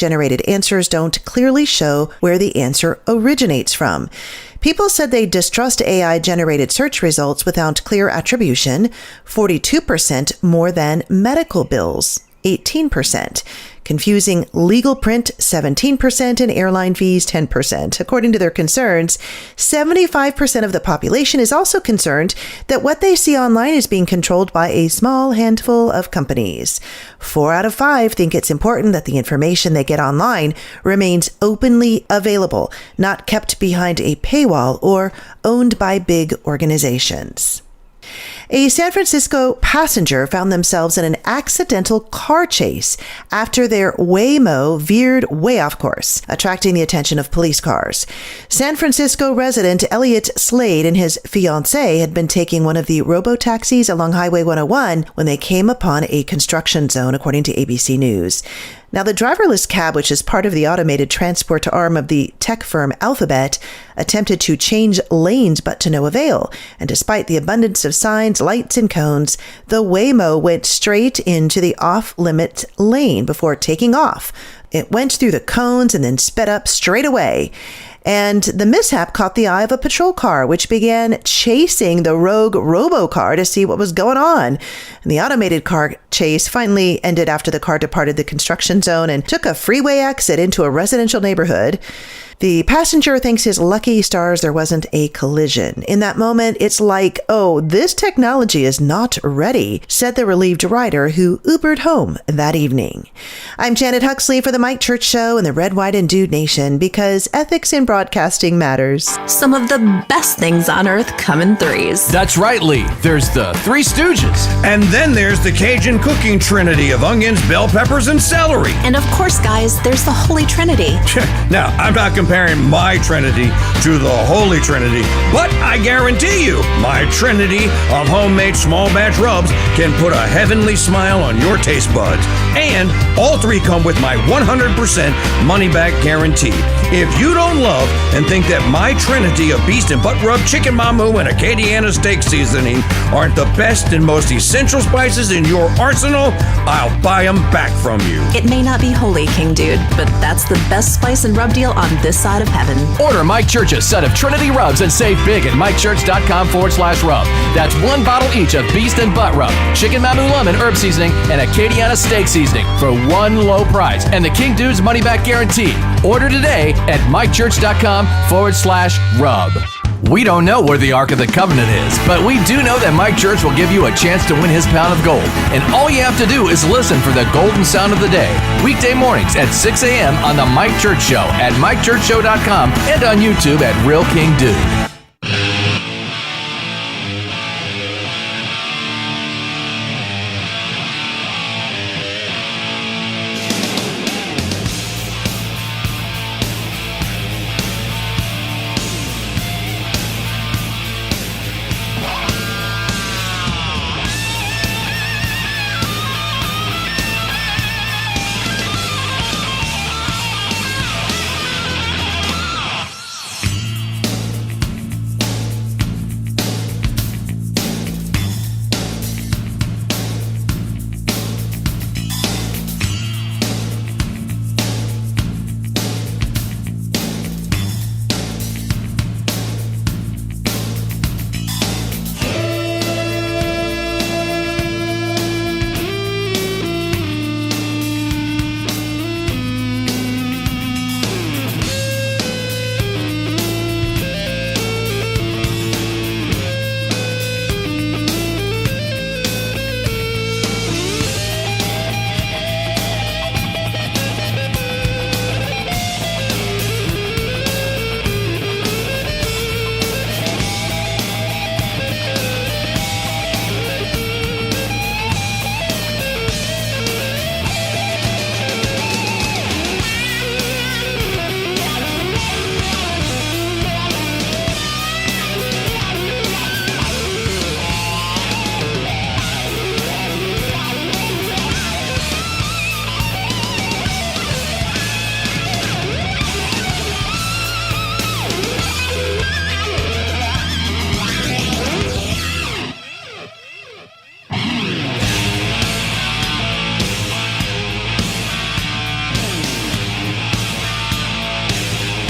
Generated answers don't clearly show where the answer originates from. People said they distrust AI-generated search results without clear attribution, 42% more than medical bills, 18%. Confusing legal print, 17%, and airline fees, 10%. According to their concerns, 75% of the population is also concerned that what they see online is being controlled by a small handful of companies. 4 out of 5 think it's important that the information they get online remains openly available, not kept behind a paywall or owned by big organizations. A San Francisco passenger found themselves in an accidental car chase after their Waymo veered way off course, attracting the attention of police cars. San Francisco resident Elliot Slade and his fiancée had been taking one of the robo-taxis along Highway 101 when they came upon a construction zone, according to ABC News. Now, the driverless cab, which is part of the automated transport arm of the tech firm Alphabet, attempted to change lanes, but to no avail. And despite the abundance of signs, lights, and cones, the Waymo went straight into the off-limit lane before taking off. It went through the cones and then sped up straight away. And the mishap caught the eye of a patrol car, which began chasing the rogue robo-car to see what was going on. And the automated car chase finally ended after the car departed the construction zone and took a freeway exit into a residential neighborhood. The passenger thinks his lucky stars there wasn't a collision. In that moment, it's like, oh, this technology is not ready, said the relieved rider who Ubered home that evening. I'm Janet Huxley for the Mike Church Show and the Red, White, and Dude Nation, because ethics in broadcasting matters. Some of the best things on earth come in threes. That's right, Lee. There's the Three Stooges. And then there's the Cajun cooking trinity of onions, bell peppers, and celery. And of course, guys, there's the Holy Trinity. Now, I'm not comparing my Trinity to the Holy Trinity, but I guarantee you, my Trinity of homemade small batch rubs can put a heavenly smile on your taste buds. And all 3 come with my 100% money back guarantee. If you don't love and think that my Trinity of beast and butt rub, chicken mamu, and Acadiana steak seasoning aren't the best and most essential spices in your arsenal, I'll buy them back from you. It may not be holy, King Dude, but that's the best spice and rub deal on this side of heaven. Order Mike Church's set of Trinity rubs and save big at MikeChurch.com/rub. That's 1 bottle each of beast and butt rub, chicken mamu lemon herb seasoning, and Acadiana steak seasoning for one low price and the King Dude's money back guarantee. Order today at MikeChurch.com/rub. We don't know where the Ark of the Covenant is, but we do know that Mike Church will give you a chance to win his pound of gold. And all you have to do is listen for the golden sound of the day, weekday mornings at 6 a.m. on The Mike Church Show at MikeChurchShow.com and on YouTube at Real King Dude.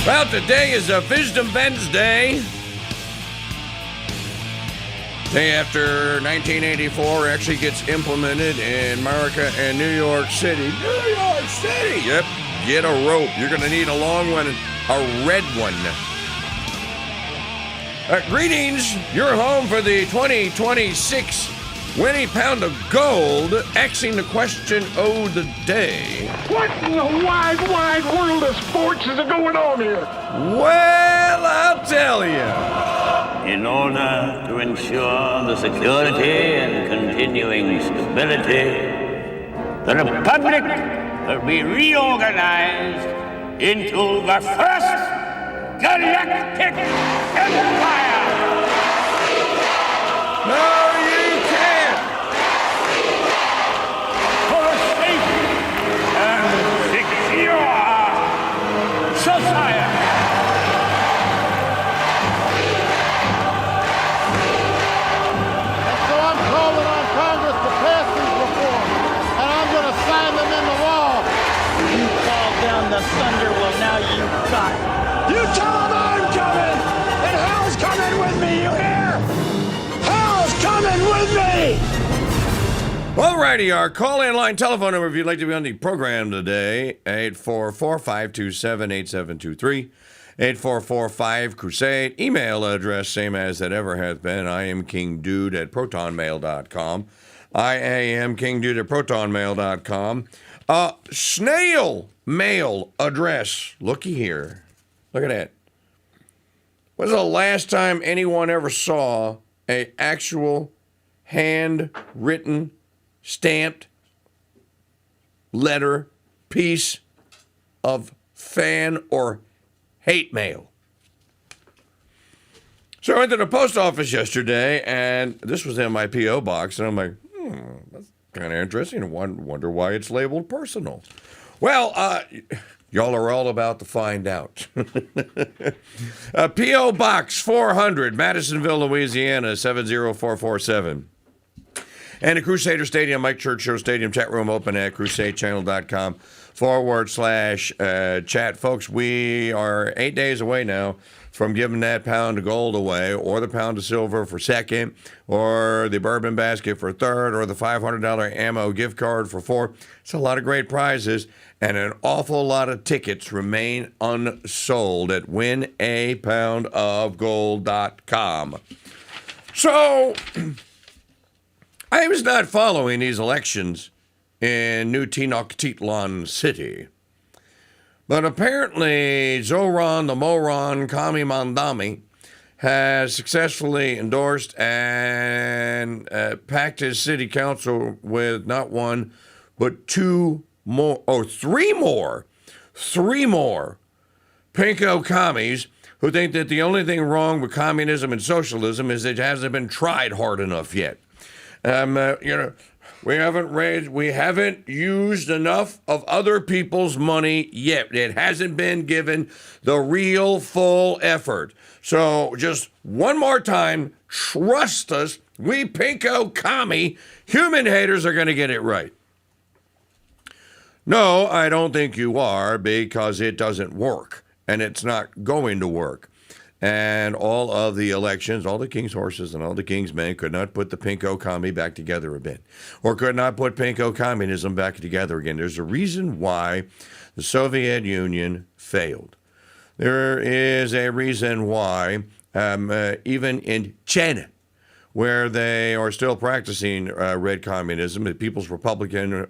Well, today is a Wisdom Wednesday. Day after 1984 actually gets implemented in America and New York City. New York City! Yep, get a rope. You're going to need a long one, a red one. Greetings. You're home for the 2026 Winnie Pound of Gold, asking the question of the day. What in the wide, wide world of sports is going on here? Well, I'll tell you. In order to ensure the security and continuing stability, the Republic will be reorganized into the first galactic empire. No, you can't. For a safe and secure society. So I'm calling on Congress to pass these reforms, and I'm going to sign them into law. You fall down the thunder, well now you got it. You tell them I'm coming, and hell's coming with me, you hear? Hell's coming with me! Alrighty, our call-in line telephone number if you'd like to be on the program today, 844-527-8723, 8445-CRUSADE. Email address, same as it ever has been. I am KingDude at protonmail.com. I am KingDude at protonmail.com. Snail mail address. Looky here. Look at that. When's the last time anyone ever saw a actual handwritten, stamped letter piece of fan or hate mail? So I went to the post office yesterday, and this was in my P.O. box, and I'm like, that's kind of interesting. I wonder why it's labeled personal. Well, y'all are all about to find out. P.O. Box 400, Madisonville, Louisiana, 70447. And the Crusader Stadium, Mike Church Show Stadium chat room open at crusadechannel.com/chat. Folks, we are 8 days away now from giving that pound of gold away, or the pound of silver for second, or the bourbon basket for third, or the $500 ammo gift card for fourth. It's a lot of great prizes, and an awful lot of tickets remain unsold at winapoundofgold.com. So I was not following these elections in New Tenochtitlan City. But apparently Zoran the Moron Kami Mandami has successfully endorsed and packed his city council with not one, but three more pinko commies who think that the only thing wrong with communism and socialism is it hasn't been tried hard enough yet. We haven't used enough of other people's money yet. It hasn't been given the real full effort. So just one more time, trust us, we pinko commie human haters are going to get it right. No, I don't think you are, because it doesn't work, and it's not going to work. And all of the elections, all the king's horses and all the king's men could not put the pinko commie back together a bit, or could not put pinko communism back together again. There's a reason why the Soviet Union failed. There is a reason why, even in China, where they are still practicing red communism, the People's Republican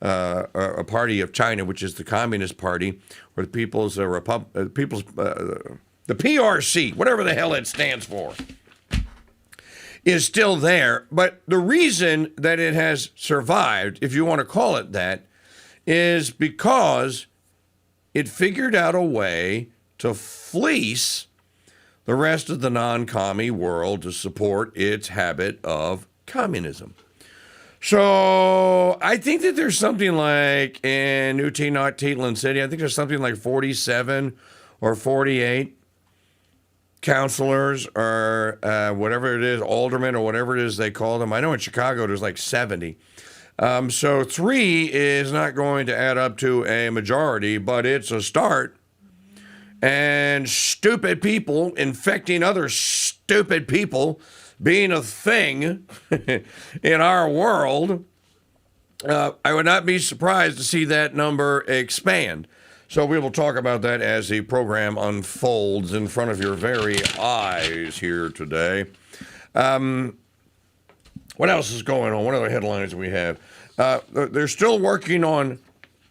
Party of China, which is the Communist Party, or the the PRC, whatever the hell it stands for, is still there. But the reason that it has survived, if you want to call it that, is because it figured out a way to fleece the rest of the non-commie world to support its habit of communism. So I think that there's something like in New Tenochtitlan City, I think there's something like 47 or 48 counselors or whatever it is, aldermen or whatever it is they call them. I know in Chicago there's like 70. So 3 is not going to add up to a majority, but it's a start. and stupid people infecting other stupid people being a thing in our world, I would not be surprised to see that number expand. So we will talk about that as the program unfolds in front of your very eyes here today. What else is going on? What other headlines do we have? They're still working on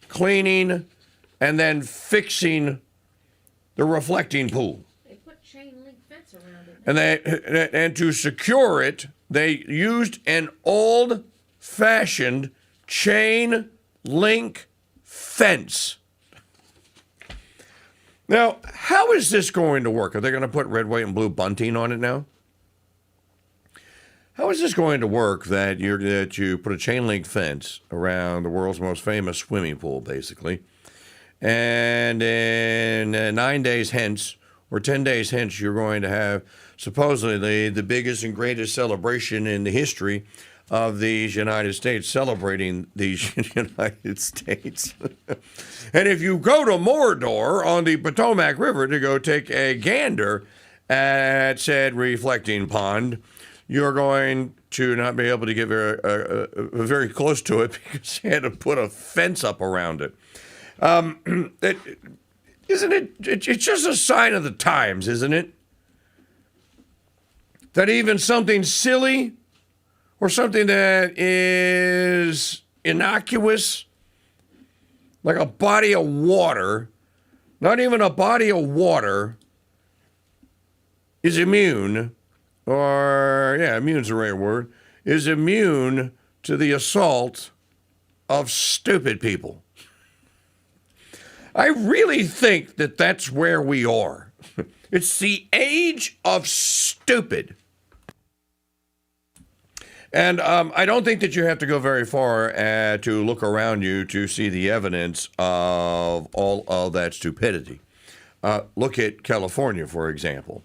cleaning and then fixing the reflecting pool. They put chain link fence around it. And to secure it, they used an old-fashioned chain link fence. Now, how is this going to work? Are they going to put red, white, and blue bunting on it now? How is this going to work that you put a chain link fence around the world's most famous swimming pool, basically, and in 9 days hence, or 10 days hence, you're going to have supposedly the biggest and greatest celebration in the history of these United States, celebrating these United States. And if you go to Mordor on the Potomac River to go take a gander at said reflecting pond, you're going to not be able to get very close to it because they had to put a fence up around it. Isn't it? It's just a sign of the times, isn't it? That even something silly or something that is innocuous, like a body of water, not even a body of water, is immune. Immune's the right word, is immune to the assault of stupid people. I really think that that's where we are. It's the age of stupid. And I don't think that you have to go very far to look around you to see the evidence of all of that stupidity. Look at California, for example.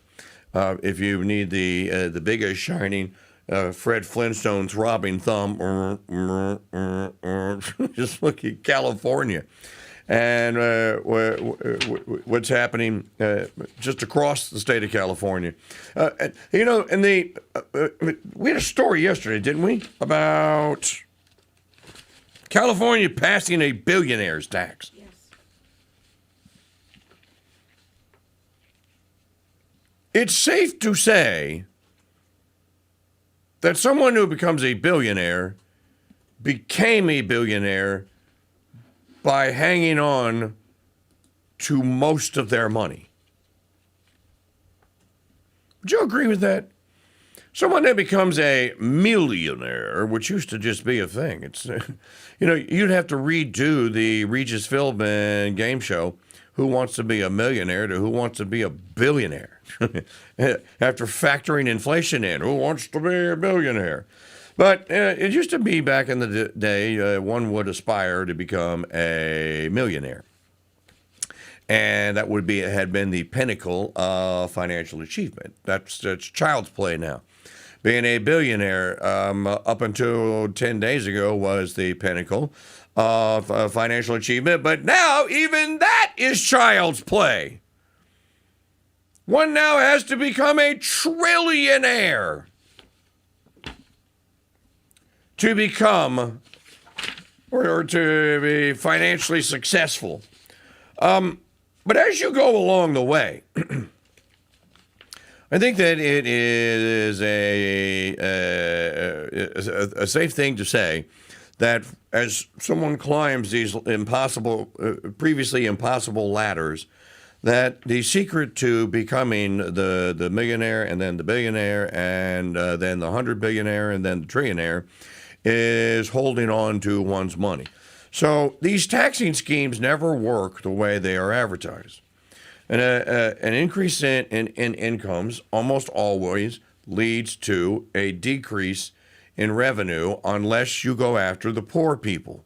If you need the biggest shining Fred Flintstone's robbing thumb, just look at California and what's happening just across the state of California. We had a story yesterday, didn't we, about California passing a billionaire's tax. It's safe to say that someone who becomes a billionaire became a billionaire by hanging on to most of their money. Would you agree with that? Someone that becomes a millionaire, which used to just be a thing. It's, you'd have to redo the Regis Philbin game show, Who Wants to Be a Millionaire, to Who Wants to Be a Billionaire. After factoring inflation in, who wants to be a billionaire? But it used to be back in the day, one would aspire to become a millionaire. And that had been the pinnacle of financial achievement. That's child's play now. Being a billionaire up until 10 days ago was the pinnacle of financial achievement. But now even that is child's play. One now has to become a trillionaire to become or to be financially successful. But as you go along the way, I think that it is a safe thing to say that as someone climbs these previously impossible ladders, that the secret to becoming the millionaire and then the billionaire and then the 100 billionaire and then the trillionaire is holding on to one's money. So these taxing schemes never work the way they are advertised. And an increase in incomes almost always leads to a decrease in revenue unless you go after the poor people.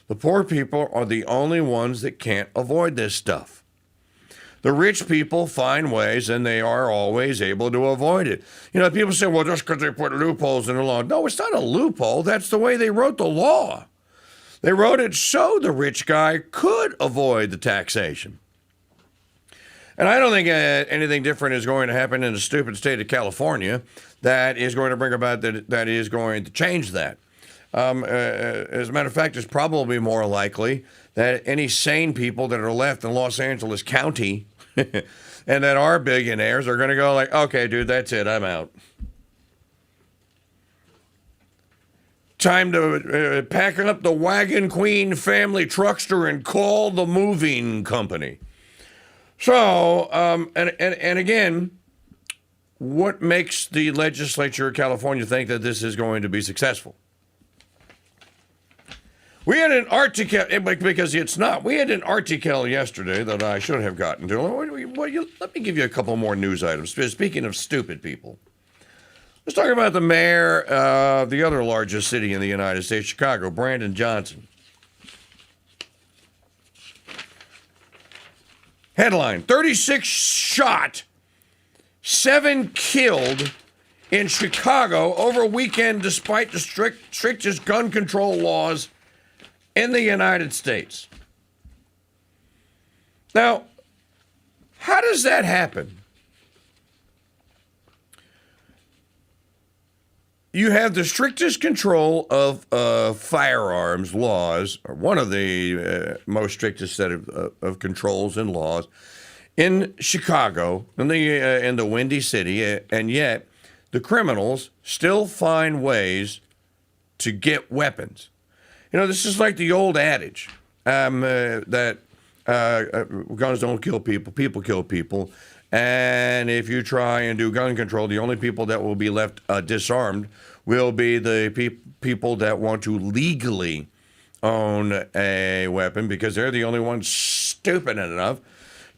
The poor people are the only ones that can't avoid this stuff. The rich people find ways, and they are always able to avoid it. People say, well, just because they put loopholes in the law. No, it's not a loophole. That's the way they wrote the law. They wrote it so the rich guy could avoid the taxation. And I don't think anything different is going to happen in the stupid state of California that is going to bring about that is going to change that. As a matter of fact, it's probably more likely that any sane people that are left in Los Angeles County and that are billionaires are going to go like, okay, dude, that's it. I'm out. Time to pack up the Wagon Queen family truckster and call the moving company. So, and again, what makes the legislature of California think that this is going to be successful? We had an article, because it's not. We had an article yesterday that I should have gotten to. Let me give you a couple more news items. Speaking of stupid people, let's talk about the mayor of the other largest city in the United States, Chicago, Brandon Johnson. Headline, 36 shot, 7 killed in Chicago over a weekend despite the strictest gun control laws in the United States. Now, how does that happen? You have the strictest control of firearms laws, or one of the most strictest set of controls and laws in Chicago, in the Windy City, and yet the criminals still find ways to get weapons. You know, this is like the old adage that guns don't kill people, people kill people. And if you try and do gun control, the only people that will be left disarmed will be the people that want to legally own a weapon, because they're the only ones stupid enough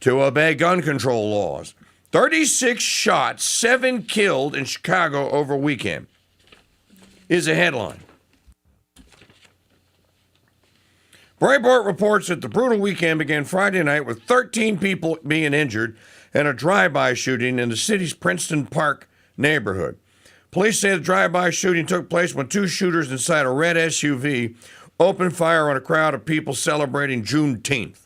to obey gun control laws. 36 shots, 7 killed in Chicago over a weekend is a headline. Breitbart reports that the brutal weekend began Friday night with 13 people being injured in a drive-by shooting in the city's Princeton Park neighborhood. Police say the drive-by shooting took place when 2 shooters inside a red SUV opened fire on a crowd of people celebrating Juneteenth.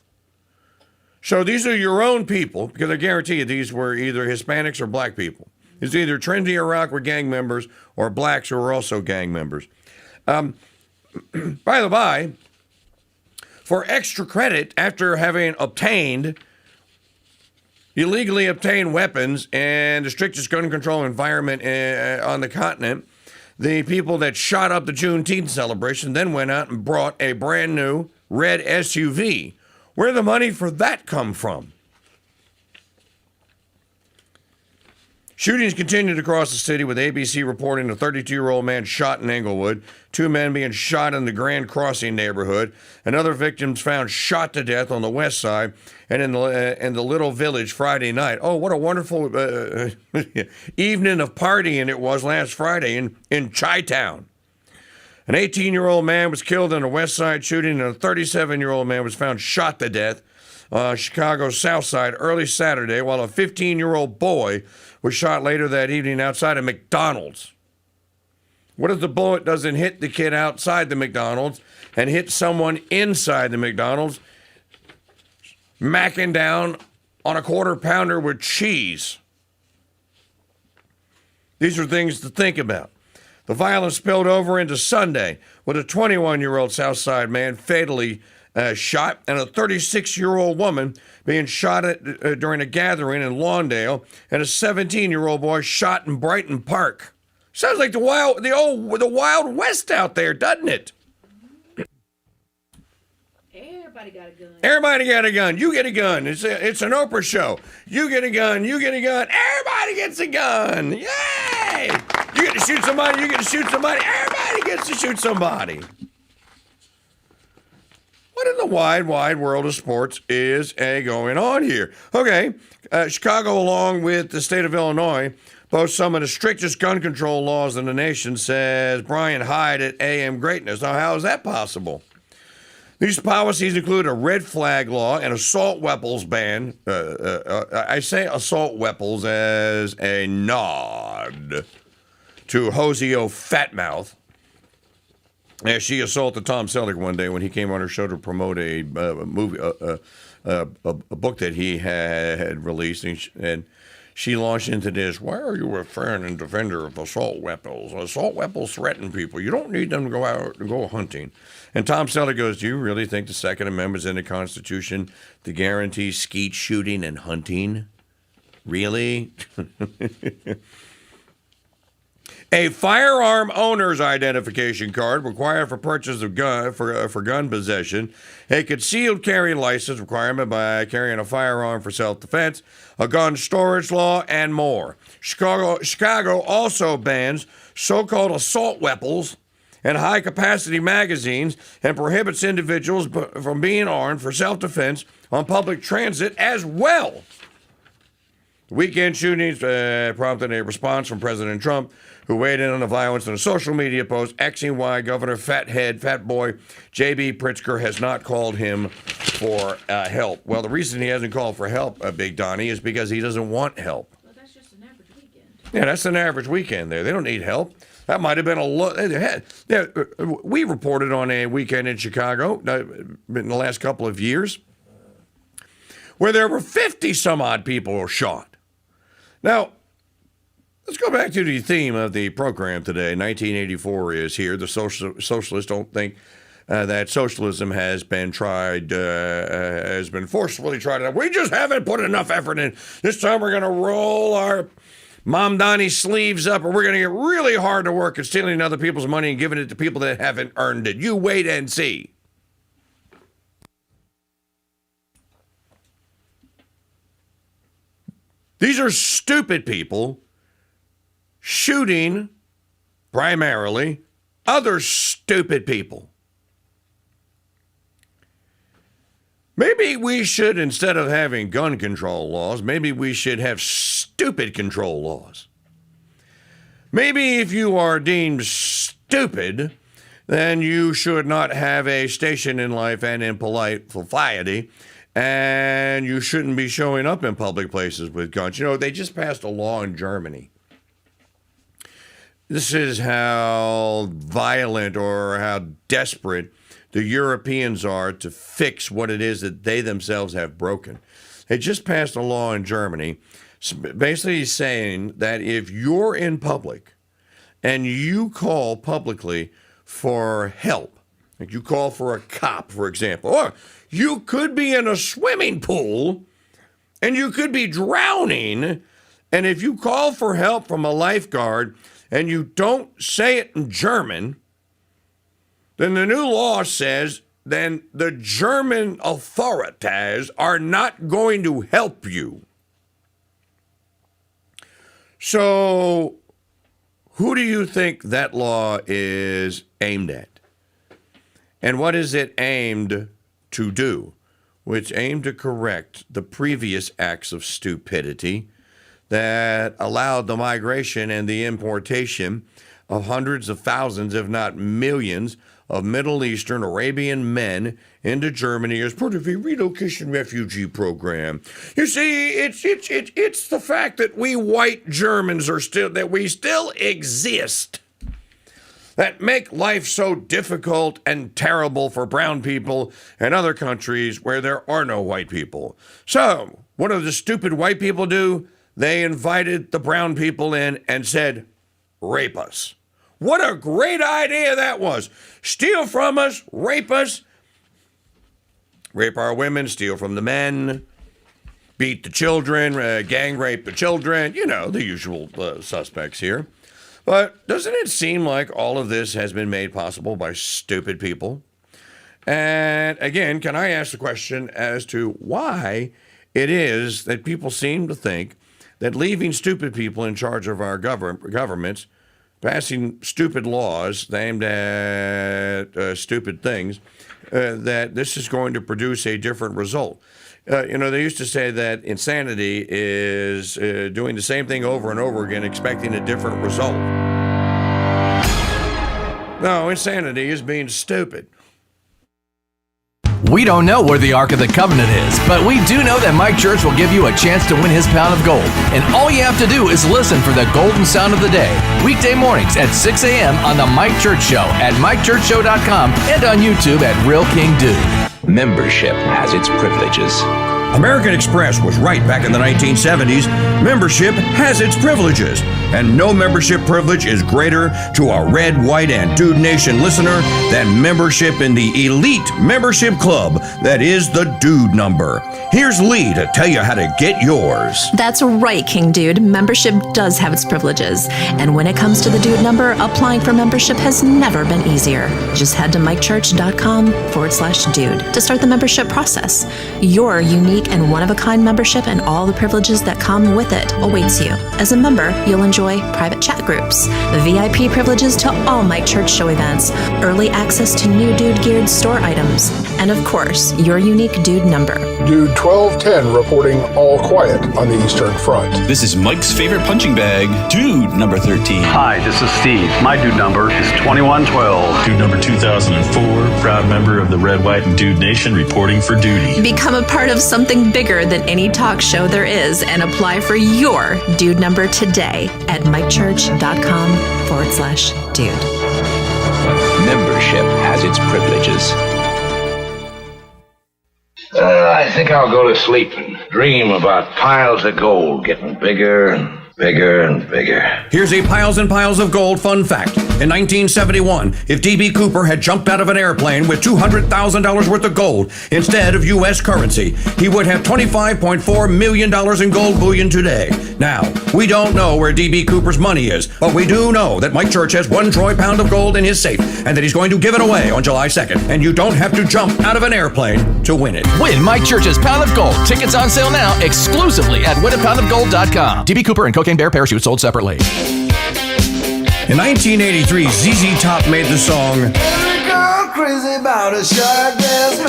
So these are your own people, because I guarantee you these were either Hispanics or black people. It's either Trinity Iraq were gang members or blacks who were also gang members. By the by, for extra credit, after having illegally obtained weapons and the strictest gun control environment on the continent, the people that shot up the Juneteenth celebration then went out and brought a brand new red SUV. Where did the money for that come from? Shootings continued across the city, with ABC reporting a 32-year-old man shot in Englewood, 2 men being shot in the Grand Crossing neighborhood, and other victims found shot to death on the west side and in the Little Village Friday night. Oh, what a wonderful evening of partying it was last Friday in Chi-Town. An 18-year-old man was killed in a west side shooting, and a 37-year-old man was found shot to death Chicago's south side early Saturday, while a 15-year-old boy was shot later that evening outside a McDonald's. What if the bullet doesn't hit the kid outside the McDonald's and hit someone inside the McDonald's, macking down on a quarter pounder with cheese? These are things to think about. The violence spilled over into Sunday with a 21-year-old Southside man fatally shot, and a 36-year-old woman being shot at during a gathering in Lawndale, and a 17-year-old boy shot in Brighton Park. Sounds like the Wild West out there, doesn't it? Everybody got a gun. Everybody got a gun. You get a gun. It's an Oprah show. You get a gun. You get a gun. Everybody gets a gun. Yay! You get to shoot somebody. You get to shoot somebody. Everybody gets to shoot somebody. What in the wide world of sports is going on here? Okay, Chicago, along with the state of Illinois, boasts some of the strictest gun control laws in the nation, says Brian Hyde at AM Greatness. Now, how is that possible? These policies include a red flag law, an assault weapons ban. I say assault weapons as a nod to Hoseo Fatmouth, as she assaulted Tom Selleck one day when he came on her show to promote a movie, a book that he had released, and she launched into this. Why are you a fan and defender of assault weapons? Assault weapons threaten people. You don't need them to go out and go hunting. And Tom Selleck goes, do you really think the Second Amendment's in the Constitution to guarantee skeet shooting and hunting? Really? A firearm owner's identification card required for purchase of gun for gun possession, a concealed carry license requirement by carrying a firearm for self-defense, a gun storage law, and more. Chicago also bans so-called assault weapons and high-capacity magazines and prohibits individuals from being armed for self-defense on public transit as well. Weekend shootings prompted a response from President Trump, who weighed in on the violence in a social media post, Xing why Governor Fat Boy J.B. Pritzker has not called him for help. Well, the reason he hasn't called for help, Big Donnie, is because he doesn't want help. Well, that's just an average weekend. Yeah, that's an average weekend there. They don't need help. That might have been a lot. Yeah, we reported on a weekend in Chicago in the last couple of years where there were 50-some-odd people shot. Now, let's go back to the theme of the program today. 1984 is here. The socialists don't think that socialism has been forcefully tried. We just haven't put enough effort in. This time we're going to roll our Mom Donnie sleeves up, and we're going to get really hard to work at stealing other people's money and giving it to people that haven't earned it. You wait and see. These are stupid people shooting, primarily, other stupid people. Maybe we should, instead of having gun control laws, maybe we should have stupid control laws. Maybe if you are deemed stupid, then you should not have a station in life and in polite society, and you shouldn't be showing up in public places with guns. You know, they just passed a law in Germany. This is how violent or how desperate the Europeans are to fix what it is that they themselves have broken. They just passed a law in Germany basically saying that if you're in public and you call publicly for help, like you call for a cop, for example, or you could be in a swimming pool and you could be drowning, and if you call for help from a lifeguard and you don't say it in German, then the new law says then the German authorities are not going to help you. So who do you think that law is aimed at? And what is it aimed to do? Which aimed to correct the previous acts of stupidity that allowed the migration and the importation of hundreds of thousands, if not millions, of Middle Eastern Arabian men into Germany as part of a relocation refugee program. You see, it's the fact that we white Germans we still exist that make life so difficult and terrible for brown people and other countries where there are no white people. So, what do the stupid white people do? They invited the brown people in and said, rape us. What a great idea that was. Steal from us, rape our women, steal from the men, beat the children, gang rape the children, you know, the usual suspects here. But doesn't it seem like all of this has been made possible by stupid people? And again, can I ask the question as to why it is that people seem to think that leaving stupid people in charge of our governments, passing stupid laws aimed at stupid things, that this is going to produce a different result. You know, they used to say that insanity is doing the same thing over and over again, expecting a different result. No, insanity is being stupid. We don't know where the Ark of the Covenant is, but we do know that Mike Church will give you a chance to win his pound of gold. And all you have to do is listen for the golden sound of the day, weekday mornings at 6 a.m. on The Mike Church Show at MikeChurchShow.com and on YouTube at Real King Dude. Membership has its privileges. American Express was right back in the 1970s. Membership has its privileges, and no membership privilege is greater to a Red, White, and Dude Nation listener than membership in the elite membership club that is the Dude Number. Here's Lee to tell you how to get yours. That's right, King Dude. Membership does have its privileges. And when it comes to the Dude Number, applying for membership has never been easier. Just head to mikechurch.com/dude to start the membership process. Your unique and one-of-a-kind membership and all the privileges that come with it awaits you. As a member, you'll enjoy private chat groups, VIP privileges to all Mike Church show events, early access to new Dude-geared store items, and of course, your unique Dude Number. Dude 1210 reporting all quiet on the Eastern Front. This is Mike's favorite punching bag, Dude number 13. Hi, this is Steve. My Dude Number is 2112. Dude number 2004, proud member of the Red, White, and Dude Nation reporting for duty. Become a part of something bigger than any talk show there is and apply for your Dude Number today at mikechurch.com/dude. Membership has its privileges. I think I'll go to sleep and dream about piles of gold getting bigger and bigger and bigger. Here's a piles and piles of gold fun fact. In 1971, if D.B. Cooper had jumped out of an airplane with $200,000 worth of gold instead of U.S. currency, he would have $25.4 million in gold bullion today. Now, we don't know where D.B. Cooper's money is, but we do know that Mike Church has 1 troy pound of gold in his safe and that he's going to give it away on July 2nd. And you don't have to jump out of an airplane to win it. Win Mike Church's Pound of Gold. Tickets on sale now exclusively at winapoundofgold.com. D.B. Cooper and Cocaine Bear parachutes sold separately. In 1983, ZZ Top made the song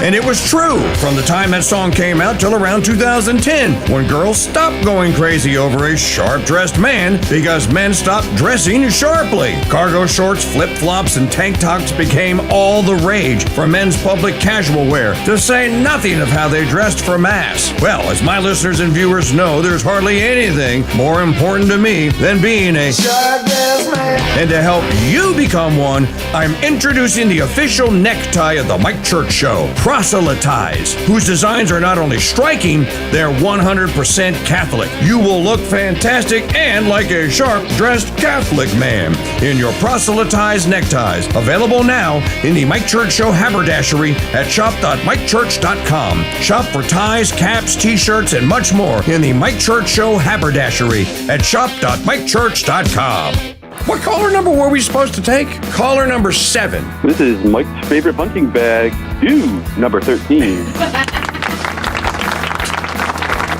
and it was true from the time that song came out till around 2010, when girls stopped going crazy over a sharp-dressed man because men stopped dressing sharply. Cargo shorts, flip-flops, and tank tops became all the rage for men's public casual wear, to say nothing of how they dressed for mass. Well, as my listeners and viewers know, there's hardly anything more important to me than being a sharp-dressed man. And to help you become one, I'm introducing the official necktie of the Mike Church Show, Proselytize, whose designs are not only striking, they're 100% Catholic. You will look fantastic and like a sharp-dressed Catholic man in your Proselytize neckties. Available now in the Mike Church Show haberdashery at shop.mikechurch.com. Shop for ties, caps, t-shirts, and much more in the Mike Church Show haberdashery at shop.mikechurch.com. What caller number were we supposed to take? Caller number 7. This is Mike's favorite punching bag, Dude number 13.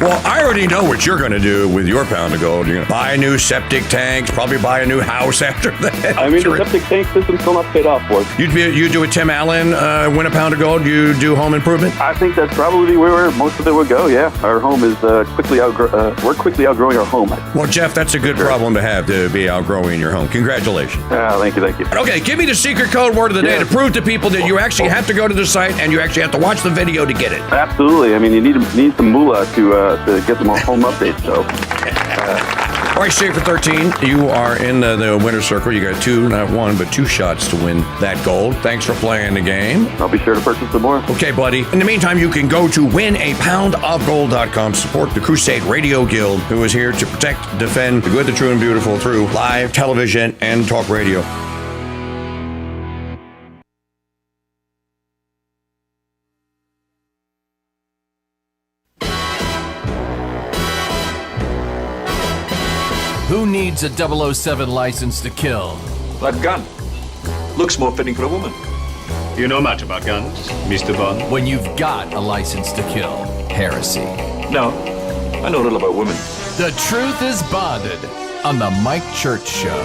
Well, I already know what you're going to do with your pound of gold. You're going to buy new septic tanks, probably buy a new house after that. I mean, the septic tank system's still not paid off for us. You do a Tim Allen, win a pound of gold, you do home improvement? I think that's probably where most of it would go, yeah. Our home is we're quickly outgrowing our home. Well, Jeff, that's a good problem to have, to be outgrowing your home. Congratulations. Thank you. Okay, give me the secret code word of the day to prove to people that you actually have to go to the site and you actually have to watch the video to get it. Absolutely. I mean, you need some moolah to get some home updates, so. All right, Schaefer 13, you are in the winner's circle. You got 2, not 1, but 2 shots to win that gold. Thanks for playing the game. I'll be sure to purchase some more. Okay, buddy. In the meantime, you can go to winapoundofgold.com, support the Crusade Radio Guild, who is here to protect, defend the good, the true, and beautiful through live television and talk radio. Who needs a 007 license to kill? That gun looks more fitting for a woman. You know much about guns, Mr. Bond? When you've got a license to kill, heresy. No, I know a little about women. The truth is bonded on the Mike Church Show.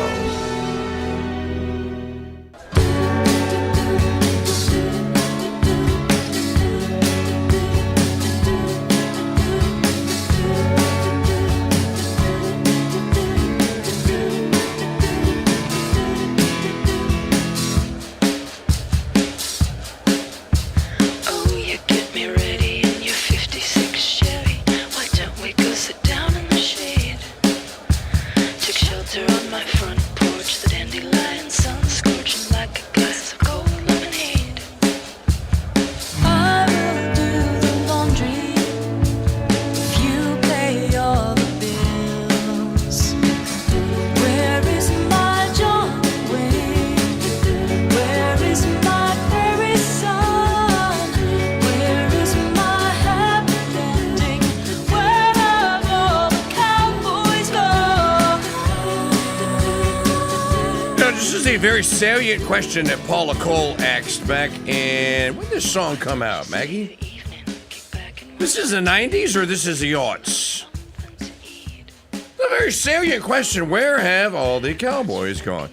Shelter on my front porch. a very salient question that Paula Cole asked back in... When did this song come out, Maggie? This is the 90s or this is the aughts? It's a very salient question. Where have all the cowboys gone?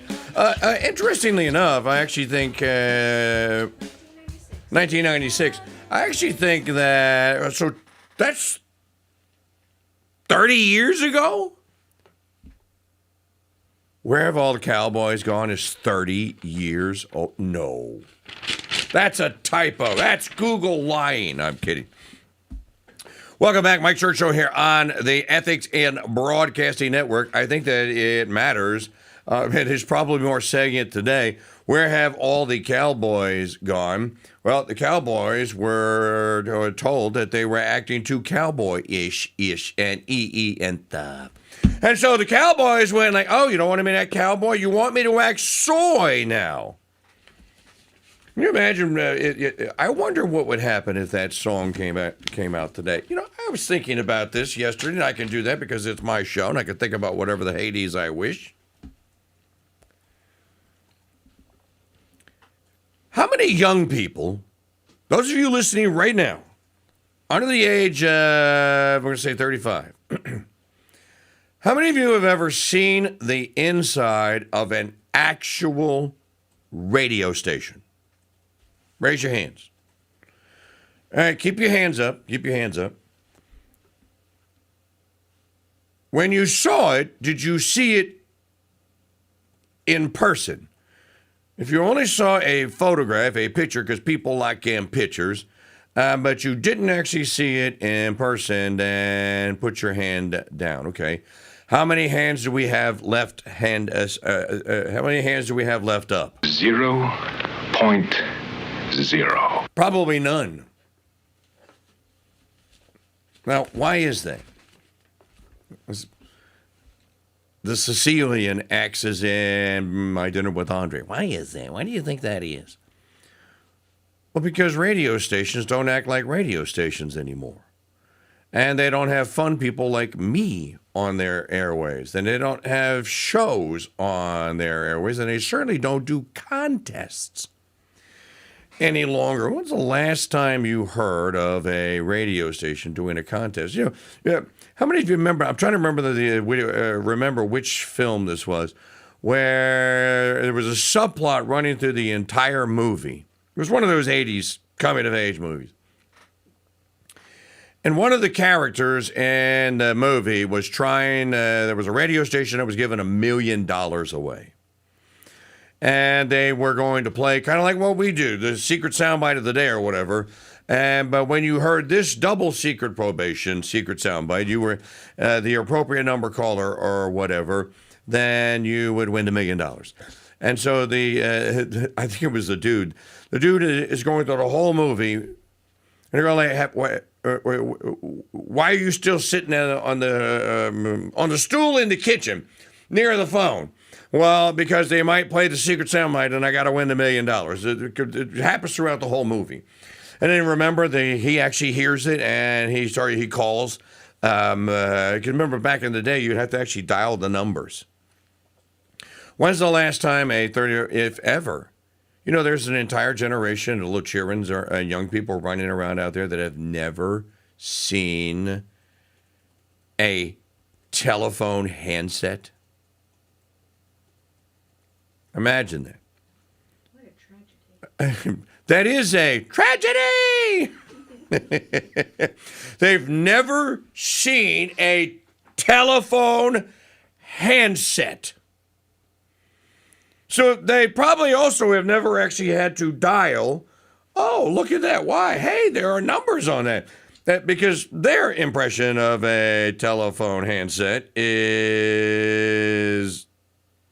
Interestingly enough, I actually think 1996. I actually think that... So that's 30 years ago? Where have all the cowboys gone is 30 years old. No. That's a typo. That's Google lying. I'm kidding. Welcome back. Mike Church Show here on the Ethics in Broadcasting Network. I think that it matters. It is probably more salient today. Where have all the cowboys gone? Well, the cowboys were told that they were acting too cowboy-ish, and and stuff. And so the cowboys went like, oh, you don't want me to act cowboy? You want me to act soy now? Can you imagine? I wonder what would happen if that song came out today. You know, I was thinking about this yesterday, and I can do that because it's my show, and I can think about whatever the Hades I wish. How many young people, those of you listening right now, under the age of, we're going to say 35, how many of you have ever seen the inside of an actual radio station? Raise your hands. All right, keep your hands up. Keep your hands up. When you saw it, did you see it in person? If you only saw a photograph, a picture, because people like pictures, but you didn't actually see it in person, then put your hand down, okay? How many hands do we have left? How many hands do we have left up? 0.0. Probably none. Now, why is that? The Sicilian X is in My Dinner with Andre. Why is that? Why do you think that is? Well, because radio stations don't act like radio stations anymore. And they don't have fun people like me on their airways. And they don't have shows on their airways. And they certainly don't do contests any longer. When's the last time you heard of a radio station doing a contest? You know, yeah. How many of you remember? I'm trying to remember which film this was, where there was a subplot running through the entire movie. It was one of those 80s coming-of-age movies. And one of the characters in the movie was trying, there was a radio station that was giving $1 million away. And they were going to play kind of like what we do, the secret soundbite of the day or whatever. But when you heard this double secret probation, secret soundbite, you were the appropriate number caller or whatever, then you would win $1 million. And so I think it was the dude. The dude is going through the whole movie, and they're going like, why are you still sitting on the stool in the kitchen near the phone? Well, because they might play the secret soundbite, and I got to win $1 million. It happens throughout the whole movie. And then remember, he actually hears it, and he calls. I can remember back in the day, you'd have to actually dial the numbers. When's the last time if ever? You know, there's an entire generation of little children and young people running around out there that have never seen a telephone handset. Imagine that. What a tragedy. That is a tragedy! They've never seen a telephone handset. So they probably also have never actually had to dial. Oh, look at that. Why? Hey, there are numbers on that. Because their impression of a telephone handset is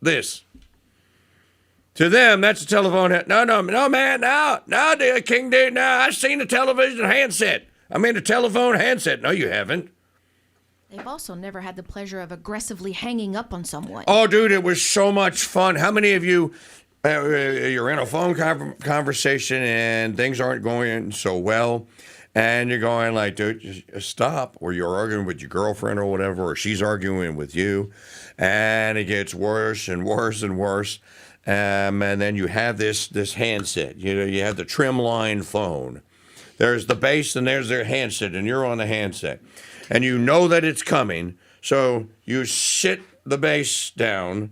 this. To them, that's a telephone. No, man, no, KingDude, no. I've seen a television handset. I mean, a telephone handset. No, you haven't. They've also never had the pleasure of aggressively hanging up on someone. Oh, dude, it was so much fun. How many of you, you're in a phone conversation and things aren't going so well, and you're going like, dude, just stop, or you're arguing with your girlfriend or whatever, or she's arguing with you, and it gets worse and worse and worse. and then you have this handset. You have the trim line phone. There's the base, and there's their handset, and you're on the handset. And you know that it's coming, so you sit the base down,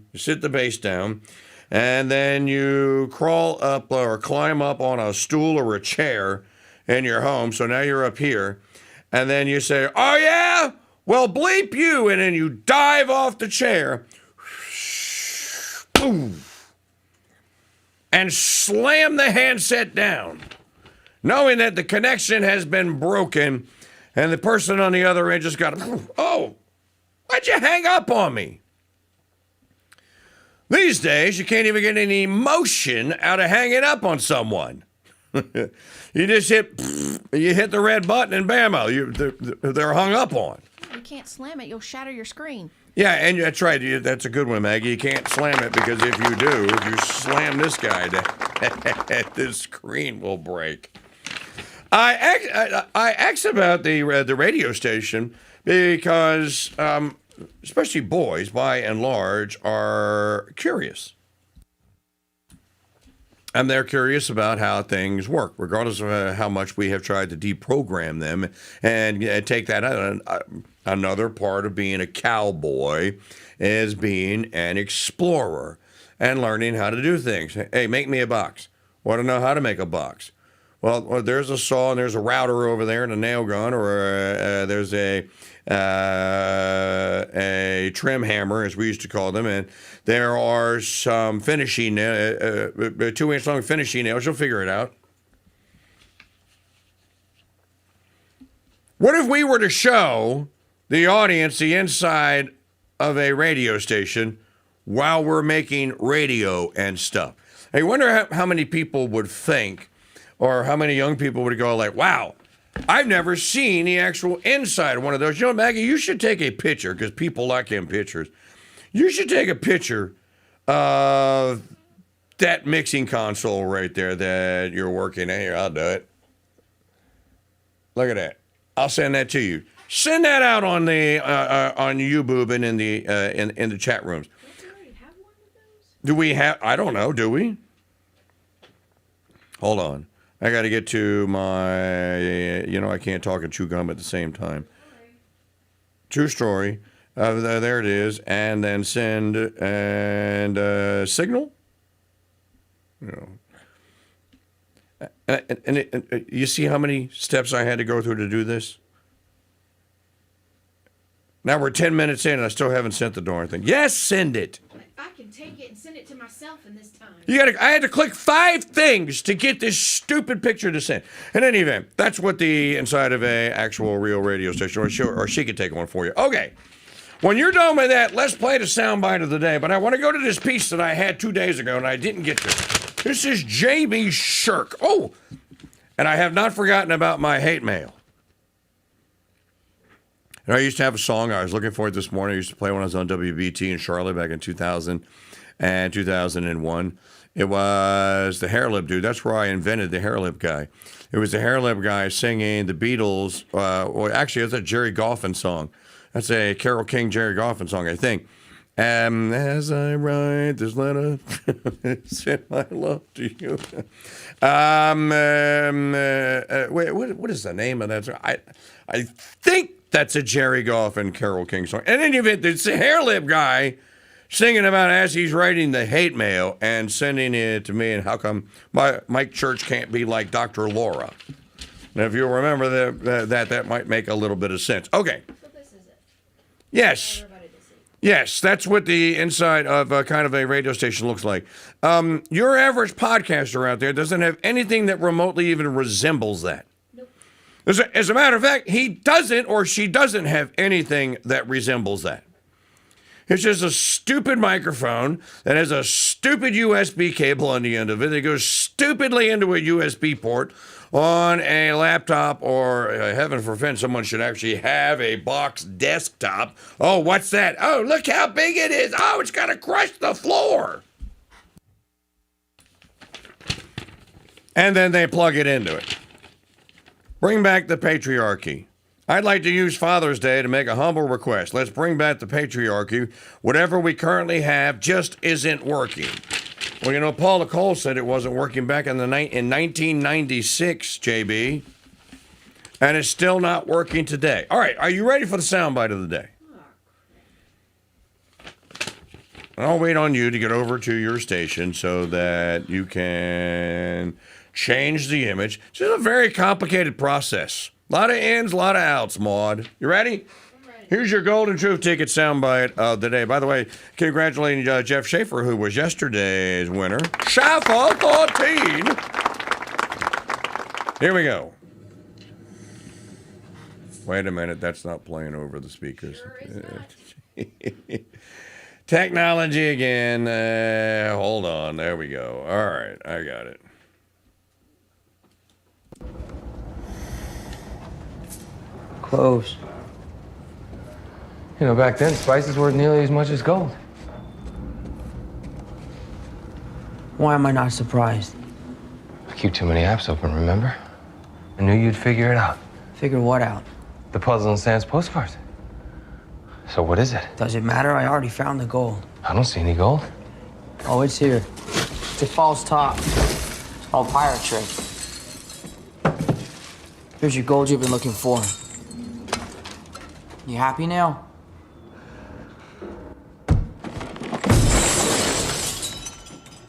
and then you crawl up or climb up on a stool or a chair in your home, so now you're up here, and then you say, oh yeah? Well, bleep you, and then you dive off the chair, boom, and slam the handset down, knowing that the connection has been broken, and the person on the other end just got, oh, why'd you hang up on me? These days, you can't even get any emotion out of hanging up on someone. You just hit the red button and bammo, they're hung up on. You can't slam it, you'll shatter your screen. Yeah, and that's right. That's a good one, Maggie. You can't slam it because if you slam this guy down, the screen will break. I asked about the radio station because, especially boys, by and large, are curious. And they're curious about how things work, regardless of how much we have tried to deprogram them and take that out. Another part of being a cowboy is being an explorer and learning how to do things. Hey, make me a box. Want to know how to make a box? Well, there's a saw and there's a router over there and a nail gun, or there's a trim hammer, as we used to call them, and there are some finishing, 2-inch long finishing nails. You'll figure it out. What if we were to show the audience the inside of a radio station while we're making radio and stuff? I wonder how many people would think, or how many young people would go like, wow, I've never seen the actual inside of one of those. You know, Maggie, you should take a picture, because people like them pictures. You should take a picture of that mixing console right there that you're working at. Here, I'll do it. Look at that. I'll send that to you. Send that out on the on YouTube and in the chat rooms. Don't you already have one of those? Do we have? I don't know. Do we? Hold on. I got to get to my. I can't talk and chew gum at the same time. True story. There it is, and then send and signal. And you see how many steps I had to go through to do this? Now we're 10 minutes in, and I still haven't sent the darn thing. Yes, send it. I can take it and send it to myself in this time. I had to click 5 things to get this stupid picture to send. In any event, that's what the inside of a actual real radio station, or she could take one for you. Okay. When you're done with that, let's play the soundbite of the day. But I want to go to this piece that I had 2 days ago, and I didn't get to. This is Jamie Shirk. Oh, and I have not forgotten about my hate mail. And I used to have a song. I was looking for it this morning. I used to play when I was on WBT in Charlotte back in 2000 and 2001. It was the hair lip dude. That's where I invented the hair lip guy. It was the hair lip guy singing the Beatles. Well, actually, it's a Jerry Goffin song. That's a Carole King, Jerry Goffin song, I think. As I write this letter, send my love to you. Wait, what is the name of that song? I think that's a Jerry Goffin, Carole King song. And in any event, it's a hair lip guy singing about as he's writing the hate mail and sending it to me, and how come Mike Church can't be like Dr. Laura. Now, if you'll remember that might make a little bit of sense. Okay. So this is it. Yes. Yes, that's what the inside of kind of a radio station looks like. Your average podcaster out there doesn't have anything that remotely even resembles that. Nope. As a matter of fact, he doesn't, or she doesn't have anything that resembles that. It's just a stupid microphone that has a stupid USB cable on the end of it. It goes stupidly into a USB port on a laptop, or heaven forbid, someone should actually have a box desktop. Oh, what's that? Oh, look how big it is. Oh, it's going to crush the floor. And then they plug it into it. Bring back the patriarchy. I'd like to use Father's Day to make a humble request. Let's bring back the patriarchy. Whatever we currently have just isn't working. Well, you know, Paula Cole said it wasn't working back in 1996, JB. And it's still not working today. All right, are you ready for the soundbite of the day? I'll wait on you to get over to your station so that you can change the image. It's a very complicated process. A lot of ins, a lot of outs, Maud. You ready? Here's your Golden Truth Ticket soundbite of the day. By the way, congratulating Jeff Schaefer, who was yesterday's winner. Schaefer 14. Here we go. Wait a minute, that's not playing over the speakers. Sure is not. Technology again. Hold on, there we go. All right, I got it. Cloves. You know, back then, spices worth nearly as much as gold. Why am I not surprised? I keep too many apps open, remember? I knew you'd figure it out. Figure what out? The puzzle and Sam's postcards. So what is it? Does it matter? I already found the gold. I don't see any gold. Oh, it's here. It's a false top. It's all pirate trick. Here's your gold you've been looking for. You happy now?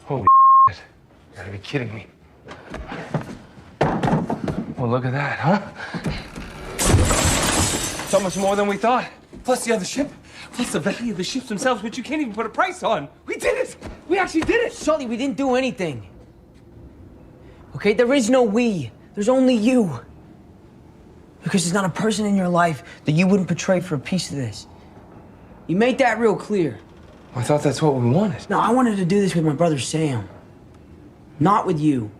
Holy shit. You gotta be kidding me. Well, look at that, huh? So much more than we thought. Plus the other ship, plus the value of the ships themselves, which you can't even put a price on. We did it! We actually did it! Sully, we didn't do anything. Okay, there is no we. There's only you. Because there's not a person in your life that you wouldn't betray for a piece of this. You made that real clear. I thought that's what we wanted. No, I wanted to do this with my brother Sam. Not with you.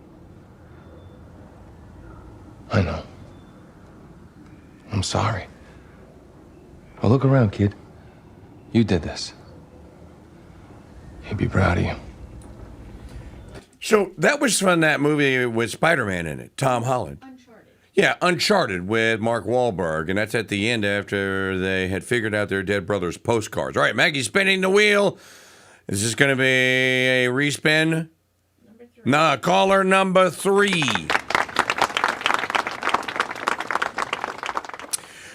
I know. I'm sorry. Well, look around, kid. You did this. He'd be proud of you. So that was from that movie with Spider-Man in it, Tom Holland. Uncharted. Yeah, Uncharted with Mark Wahlberg, and that's at the end after they had figured out their dead brother's postcards. All right, Maggie's spinning the wheel. Is this going to be a respin? Nah, caller number 3.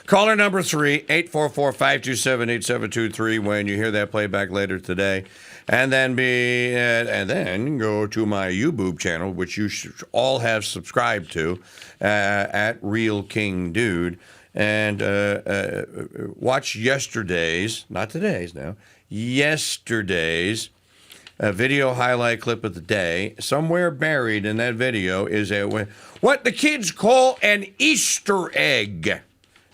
Caller number 3, 844-527-8723 when you hear that playback later today. And then go to my YouTube channel, which you should all have subscribed to, at Real King Dude. And watch yesterday's, not today's now, yesterday's video highlight clip of the day. Somewhere buried in that video is what the kids call an Easter egg.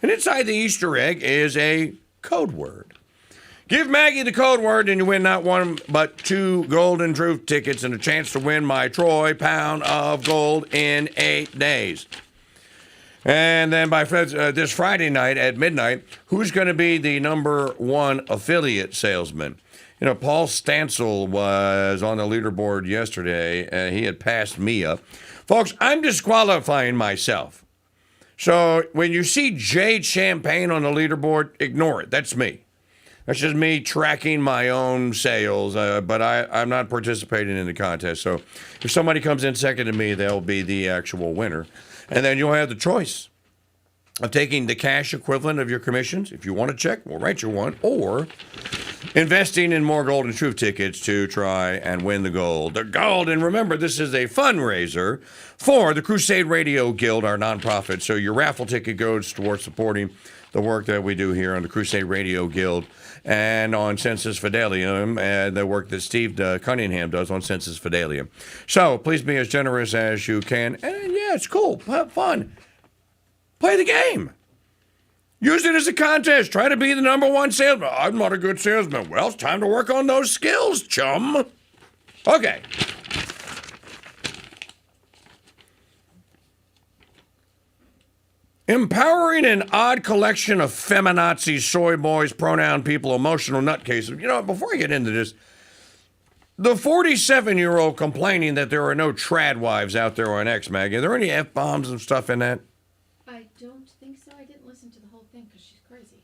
And inside the Easter egg is a code word. Give Maggie the code word and you win not one but 2 Golden Truth tickets and a chance to win my Troy pound of gold in 8 days. And then by this Friday night at midnight, who's going to be the #1 affiliate salesman? You know, Paul Stansel was on the leaderboard yesterday. He had passed me up. Folks, I'm disqualifying myself. So when you see Jade Champagne on the leaderboard, ignore it. That's me. That's just me tracking my own sales, but I'm not participating in the contest. So if somebody comes in second to me, they'll be the actual winner. And then you'll have the choice of taking the cash equivalent of your commissions. If you want a check, we'll write you one. Or investing in more Golden Truth tickets to try and win the gold. The gold, and remember, this is a fundraiser for the Crusade Radio Guild, our nonprofit. So your raffle ticket goes towards supporting the work that we do here on the Crusade Radio Guild and on Census Fidelium, and the work that Steve Cunningham does on Census Fidelium. So please be as generous as you can. And yeah, it's cool. Have fun. Play the game. Use it as a contest. Try to be the #1 salesman. I'm not a good salesman. Well, it's time to work on those skills, chum. Okay. Empowering an odd collection of feminazis, soy boys, pronoun people, emotional nutcases. You know, before I get into this, the 47-year-old complaining that there are no trad wives out there on X-Mag. Are there any F-bombs and stuff in that? I don't think so. I didn't listen to the whole thing because she's crazy.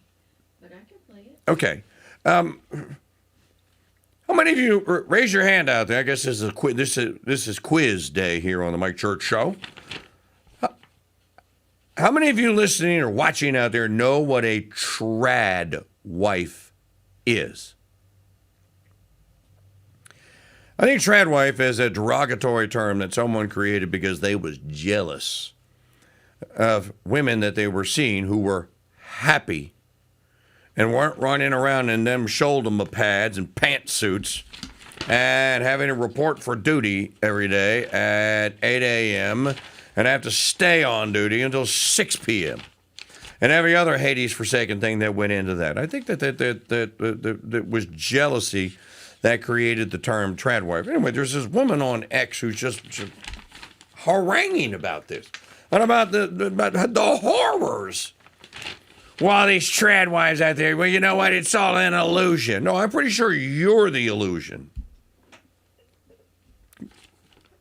But I can play it. Okay. How many of you raise your hand out there? I guess this is quiz day here on the Mike Church Show. How many of you listening or watching out there know what a trad wife is? I think trad wife is a derogatory term that someone created because they was jealous of women that they were seeing who were happy and weren't running around in them shoulder pads and pantsuits and having to report for duty every day at 8 a.m. and have to stay on duty until 6 p.m. and every other Hades forsaken thing that went into that. I think that was jealousy that created the term trad wife. Anyway, there's this woman on X who's just haranguing about this and about the horrors. While these trad wives out there, well, you know what? It's all an illusion. No, I'm pretty sure you're the illusion.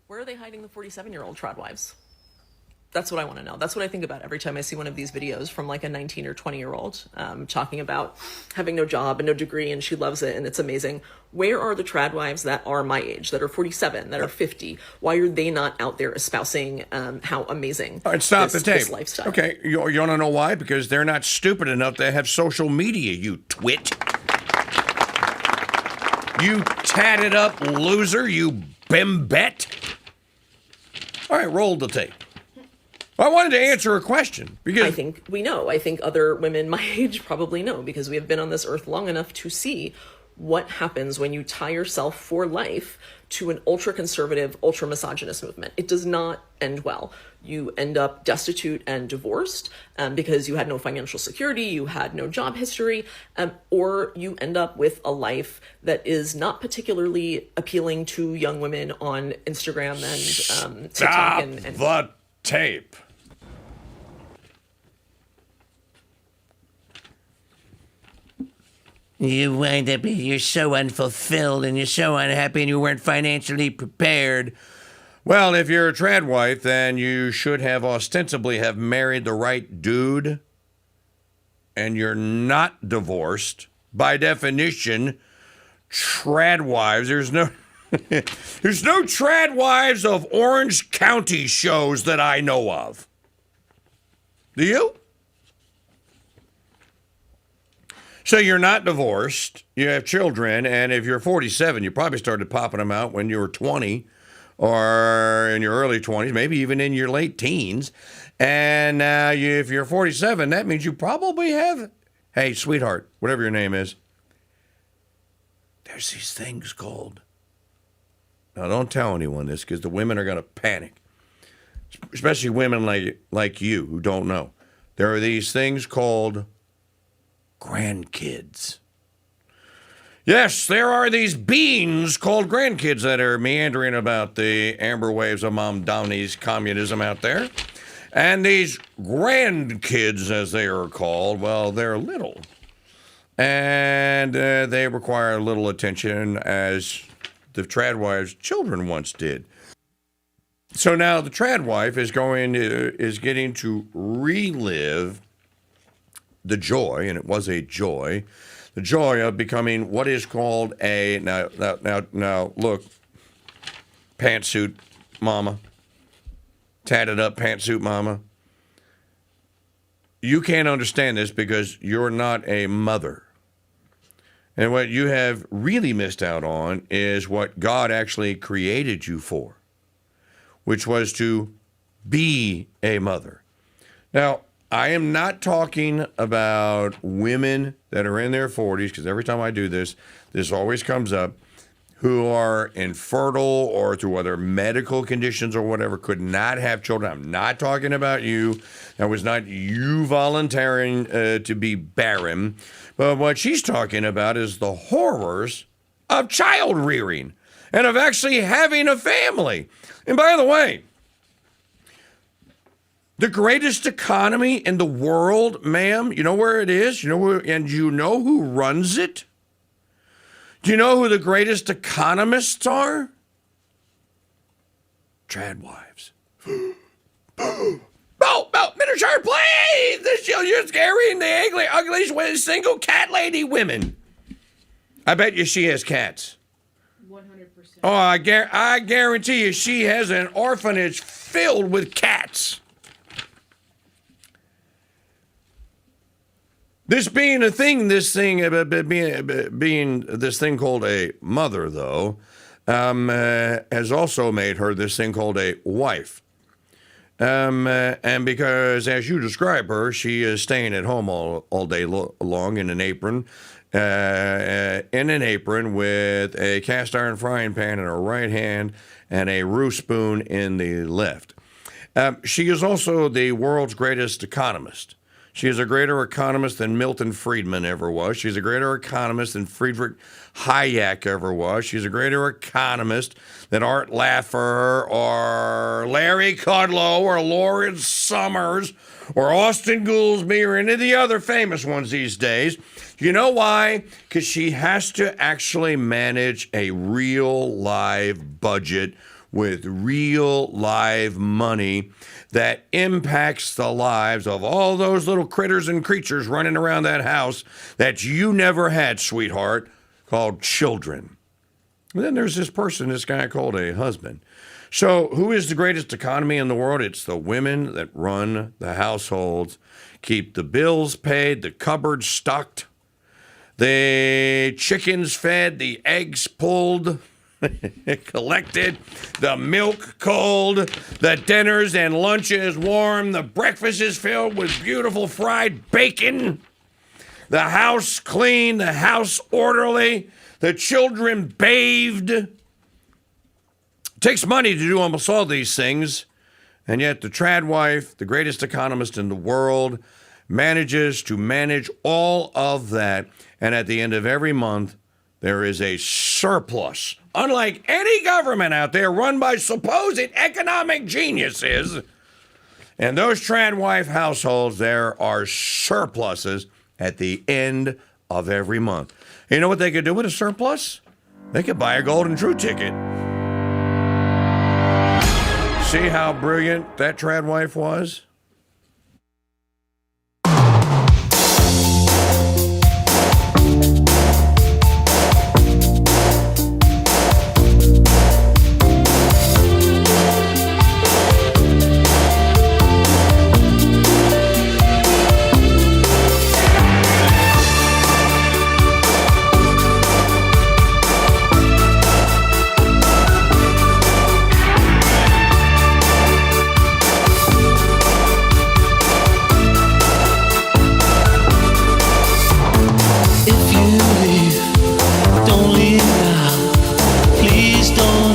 Where are they hiding the 47-year-old trad wives? That's what I want to know. That's what I think about every time I see one of these videos from like a 19 or 20-year-old talking about having no job and no degree and she loves it and it's amazing. Where are the trad wives that are my age, that are 47, that are 50? Why are they not out there espousing how amazing All right, stop this, the tape. this lifestyle? Okay, you want to know why? Because they're not stupid enough to have social media, you twit. You tatted up loser, you bimbet. All right, roll the tape. I wanted to answer a question because I think we know. I think other women my age probably know because we have been on this earth long enough to see what happens when you tie yourself for life to an ultra-conservative, ultra-misogynist movement. It does not end well. You end up destitute and divorced because you had no financial security, you had no job history, or you end up with a life that is not particularly appealing to young women on Instagram and TikTok. And the tape. You wind up, you're so unfulfilled and you're so unhappy and you weren't financially prepared. Well, if you're a trad wife, then you should have ostensibly have married the right dude and you're not divorced. By definition, trad wives, there's no trad wives of Orange County shows that I know of. Do you? So you're not divorced, you have children, and if you're 47, you probably started popping them out when you were 20 or in your early 20s, maybe even in your late teens. And now if you're 47, that means you probably have, hey, sweetheart, whatever your name is, there's these things called, now don't tell anyone this because the women are going to panic, especially women like you who don't know. There are these things called grandkids. Yes, there are these beings called grandkids that are meandering about the amber waves of Mom Downey's communism out there. And these grandkids, as they are called, well, they're little. And they require little attention as the trad wife's children once did. So now the trad wife is getting to relive the joy, and it was a joy, the joy of becoming what is called a, now look, pantsuit mama, tatted up pantsuit mama. You can't understand this because you're not a mother. And what you have really missed out on is what God actually created you for, which was to be a mother. Now, I am not talking about women that are in their 40s, because every time I do this, this always comes up, who are infertile or through other medical conditions or whatever, could not have children. I'm not talking about you. That was not you volunteering to be barren. But what she's talking about is the horrors of child rearing and of actually having a family. And by the way, the greatest economy in the world, ma'am, you know where it is? And you know who runs it? Do you know who the greatest economists are? Trad wives. No, miniature, please! You're scaring the ugly single cat lady women. I bet you she has cats. Oh, I guarantee you she has an orphanage filled with cats. This being a thing, being this thing called a mother, though, has also made her this thing called a wife. And because, as you describe her, she is staying at home all day long in an apron, with a cast iron frying pan in her right hand and a roux spoon in the left. She is also the world's greatest economist. She is a greater economist than Milton Friedman ever was. She's a greater economist than Friedrich Hayek ever was. She's a greater economist than Art Laffer or Larry Kudlow or Lawrence Summers or Austin Goolsbee or any of the other famous ones these days. You know why? Because she has to actually manage a real live budget with real live money that impacts the lives of all those little critters and creatures running around that house that you never had, sweetheart, called children. And then there's this guy called a husband. So who is the greatest economy in the world? It's the women that run the households, keep the bills paid, the cupboards stocked, the chickens fed, the eggs pulled, collected, the milk cold, the dinners and lunches warm, the breakfast is filled with beautiful fried bacon, the house clean, the house orderly, the children bathed. It takes money to do almost all these things, and yet the trad wife, the greatest economist in the world, manages to manage all of that, and at the end of every month, there is a surplus. Unlike any government out there run by supposed economic geniuses, in those trad wife households, there are surpluses at the end of every month. You know what they could do with a surplus? They could buy a Golden True ticket. See how brilliant that trad wife was?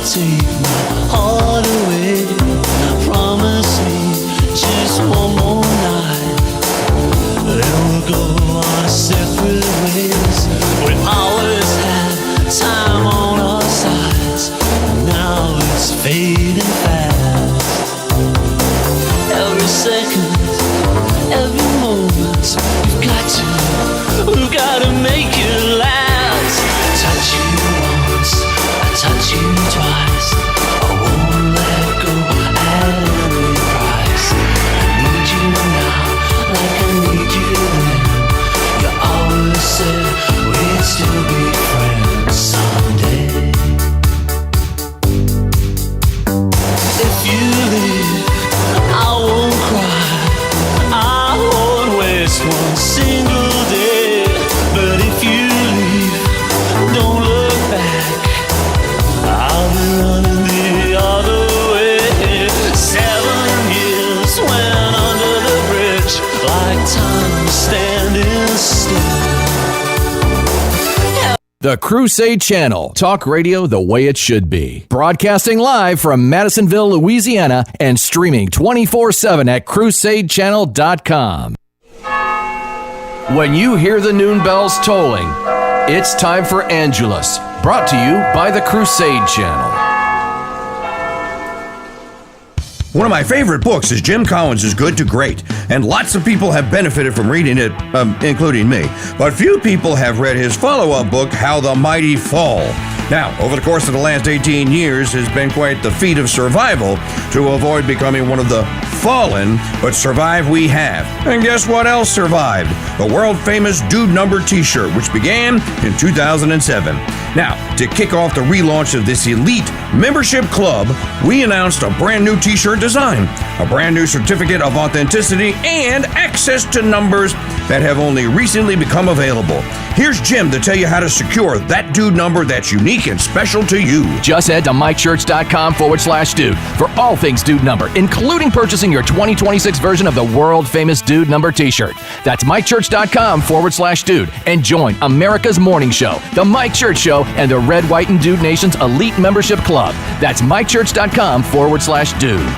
Take my heart away. Promise me just one more night, then we'll go our separate ways. We always had time on our sides, now it's fading fast. Every second, every moment, we've got to make it last. Touch you once, I touch you twice. I won't let go at any price. I need you now, like I need you then. You always said we'd still be friends someday. If you leave, I won't cry, I won't waste one single day. But if you leave, don't look back, I'll be running the other way. 7 years went under the bridge, like time standing still. The Crusade Channel. Talk radio the way it should be. Broadcasting live from Madisonville, Louisiana, and streaming 24/7 at crusadechannel.com. When you hear the noon bells tolling, it's time for Angelus, brought to you by the Crusade Channel. One of my favorite books is Jim Collins' Good to Great, and lots of people have benefited from reading it, including me. But few people have read his follow-up book, How the Mighty Fall. Now, over the course of the last 18 years, it's been quite the feat of survival to avoid becoming one of the fallen, but survive we have. And guess what else survived? The world-famous Dude Number t-shirt, which began in 2007. Now, to kick off the relaunch of this elite membership club, we announced a brand new t-shirt design, a brand new certificate of authenticity, and access to numbers that have only recently become available. Here's Jim to tell you how to secure that dude number that's unique and special to you. Just head to MikeChurch.com/dude for all things dude number, including purchasing your 2026 version of the world famous dude number t-shirt. That's MikeChurch.com/dude and join America's morning show, The Mike Church Show, and the Red, White, and Dude Nation's elite membership club. That's MikeChurch.com/dude.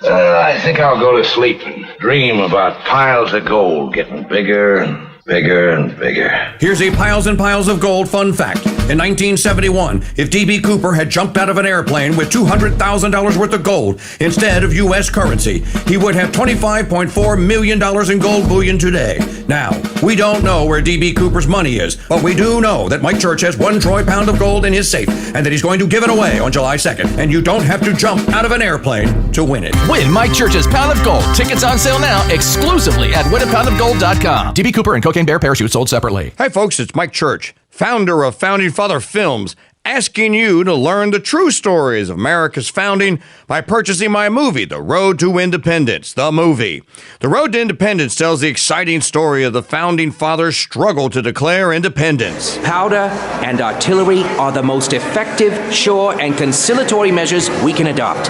I think I'll go to sleep and dream about piles of gold getting bigger and bigger and bigger. Here's a piles and piles of gold fun fact. In 1971, if D.B. Cooper had jumped out of an airplane with $200,000 worth of gold instead of U.S. currency, he would have $25.4 million in gold bullion today. Now, we don't know where D.B. Cooper's money is, but we do know that Mike Church has 1 troy pound of gold in his safe and that he's going to give it away on July 2nd. And you don't have to jump out of an airplane to win it. Win Mike Church's Pound of Gold. Tickets on sale now exclusively at winapoundofgold.com. D.B. Cooper and Cocaine Bear parachute sold separately. Hi, folks. It's Mike Church, founder of Founding Father Films, asking you to learn the true stories of America's founding by purchasing my movie, The Road to Independence, the movie. The Road to Independence tells the exciting story of the Founding Fathers' struggle to declare independence. Powder and artillery are the most effective, sure, and conciliatory measures we can adopt.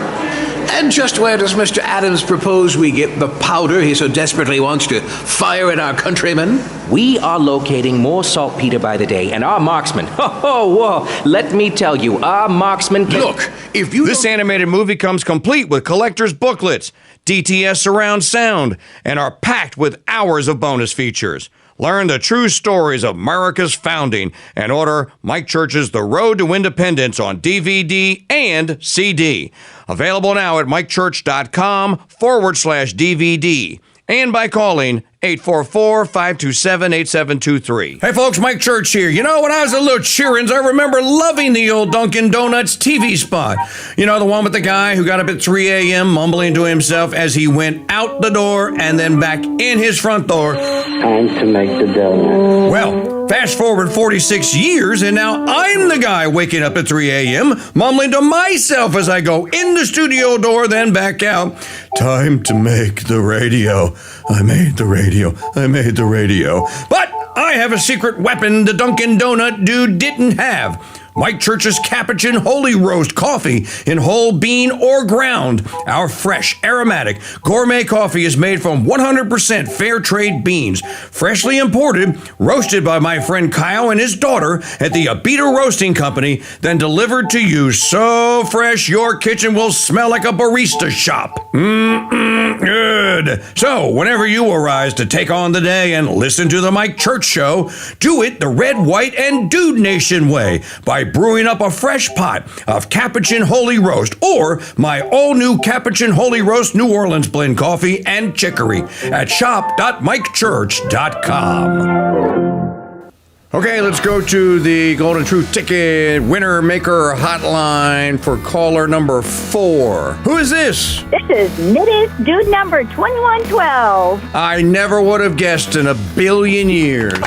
And just where does Mr. Adams propose we get the powder he so desperately wants to fire at our countrymen? We are locating more saltpeter by the day, and our marksmen, whoa, let me tell you, our marksmen can... Look, if you... This animated movie comes complete with collector's booklets, DTS surround sound, and are packed with hours of bonus features. Learn the true stories of America's founding and order Mike Church's The Road to Independence on DVD and CD. Available now at MikeChurch.com/DVD and by calling 844-527-8723. Hey folks, Mike Church here. You know, when I was a little cheerins, I remember loving the old Dunkin' Donuts TV spot. You know, the one with the guy who got up at 3 a.m. mumbling to himself as he went out the door and then back in his front door. Time to make the donut. Well, fast forward 46 years and now I'm the guy waking up at 3 a.m. mumbling to myself as I go in the studio door, then back out. Time to make the radio. I made the radio. I made the radio. But I have a secret weapon the Dunkin' Donut dude didn't have. Mike Church's Capuchin Holy Roast coffee in whole bean or ground. Our fresh, aromatic, gourmet coffee is made from 100% fair trade beans, freshly imported, roasted by my friend Kyle and his daughter at the Abita Roasting Company, then delivered to you so fresh your kitchen will smell like a barista shop. Good. So, whenever you arise to take on the day and listen to the Mike Church Show, do it the Red, White, and Dude Nation way by brewing up a fresh pot of Capuchin Holy Roast or my all-new Capuchin Holy Roast New Orleans blend coffee and chicory at shop.mikechurch.com. Okay, let's go to the Golden Truth Ticket winner maker hotline for caller number 4. Who is this? This is Mrs. Dude number 2112. I never would have guessed in a billion years.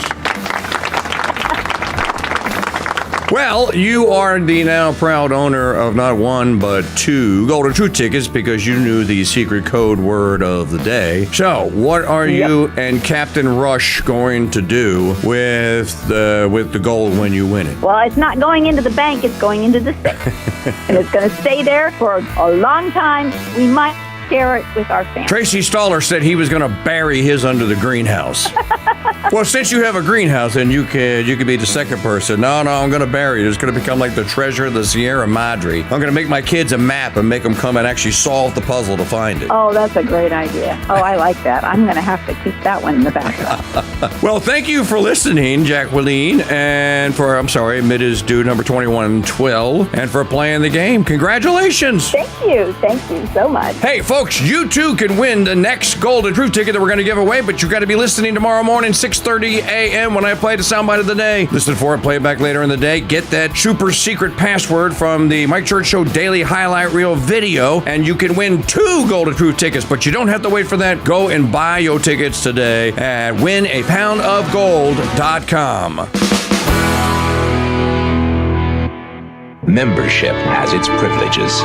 Well, you are the now proud owner of not 1, but 2 Golden Truth tickets because you knew the secret code word of the day. So, what are you and Captain Rush going to do with the gold when you win it? Well, it's not going into the bank, it's going into the safe. And it's going to stay there for a long time. We might share it with our family. Tracy Staller said he was going to bury his under the greenhouse. Well, since you have a greenhouse, then you could be the second person. No, I'm going to bury it. It's going to become like the treasure of the Sierra Madre. I'm going to make my kids a map and make them come and actually solve the puzzle to find it. Oh, that's a great idea. Oh, I like that. I'm going to have to keep that one in the background. Well, thank you for listening, Jacqueline, and for, Mrs. Dude number 2112, and for playing the game. Congratulations. Thank you so much. Hey, folks, you too can win the next Golden Truth ticket that we're going to give away, but you've got to be listening tomorrow morning, 6:30 a.m. when I play the soundbite of the day. Listen for it, play it back later in the day. Get that super secret password from the Mike Church Show Daily Highlight Reel video, and you can win 2 Golden Truth tickets, but you don't have to wait for that. Go and buy your tickets today at winapoundofgold.com. Membership has its privileges.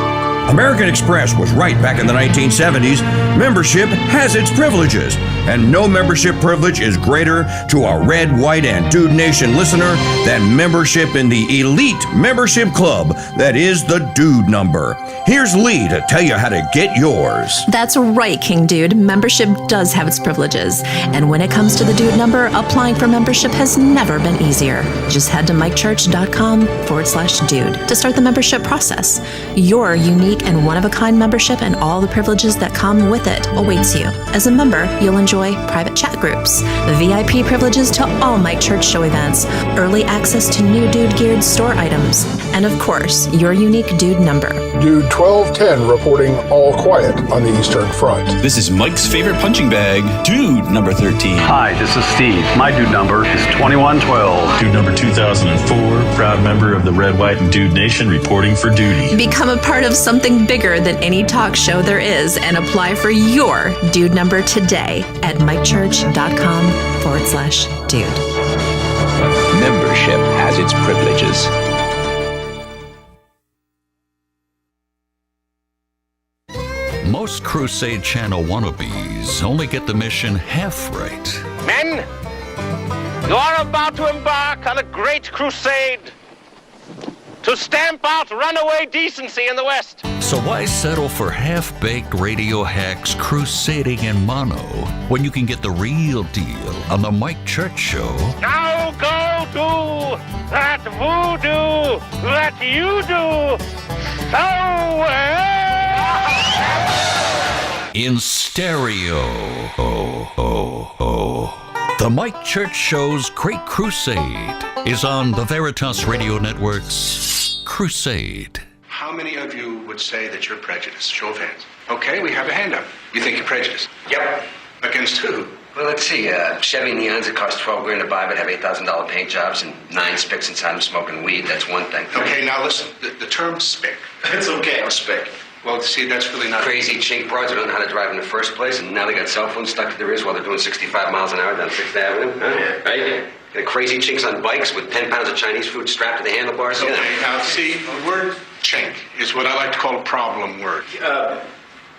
American Express was right back in the 1970s. Membership has its privileges, and no membership privilege is greater to a Red, White, and Dude Nation listener than membership in the elite membership club that is the Dude Number. Here's Lee to tell you how to get yours. That's right, King Dude. Membership does have its privileges. And when it comes to the Dude Number, applying for membership has never been easier. Just head to mikechurch.com/dude to start the membership process. Your unique and one-of-a-kind membership and all the privileges that come with it awaits you. As a member, you'll enjoy private chat groups, VIP privileges to all Mike Church show events, early access to new Dude-geared store items, and of course, your unique Dude Number. Dude 1210 reporting all quiet on the Eastern Front. This is Mike's favorite punching bag, Dude number 13. Hi, this is Steve. My Dude number is 2112. Dude number 2004, proud member of the Red, White, and Dude Nation reporting for duty. Become a part of something bigger than any talk show there is and apply for your Dude Number today at mikechurch.com/dude. Membership has its privileges. Most Crusade Channel wannabes only get the mission half right. Men, you are about to embark on a great crusade to stamp out runaway decency in the West. So why settle for half-baked radio hacks crusading in mono when you can get the real deal on the Mike Church Show? Now go do that voodoo that you do so well. In stereo. The Mike Church Show's Great Crusade is on the Veritas Radio Network's Crusade. How many of you would say that you're prejudiced? Show of hands. Okay, we have a hand up. You think you're prejudiced? Yep. Against who? Well, let's see. Chevy Neons that cost $12,000 to buy but have $8,000 paint jobs and 9 spics inside them smoking weed. That's one thing. Okay, now listen. The term spick. It's okay. A spick. Well, see, that's really not... Crazy chink broads who don't know how to drive in the first place, and now they got cell phones stuck to their ears while they're doing 65 miles an hour down 6th Avenue. Huh? Yeah. Right? Got crazy chinks on bikes with 10 pounds of Chinese food strapped to the handlebars. Okay, now, see, the word chink is what I like to call a problem word.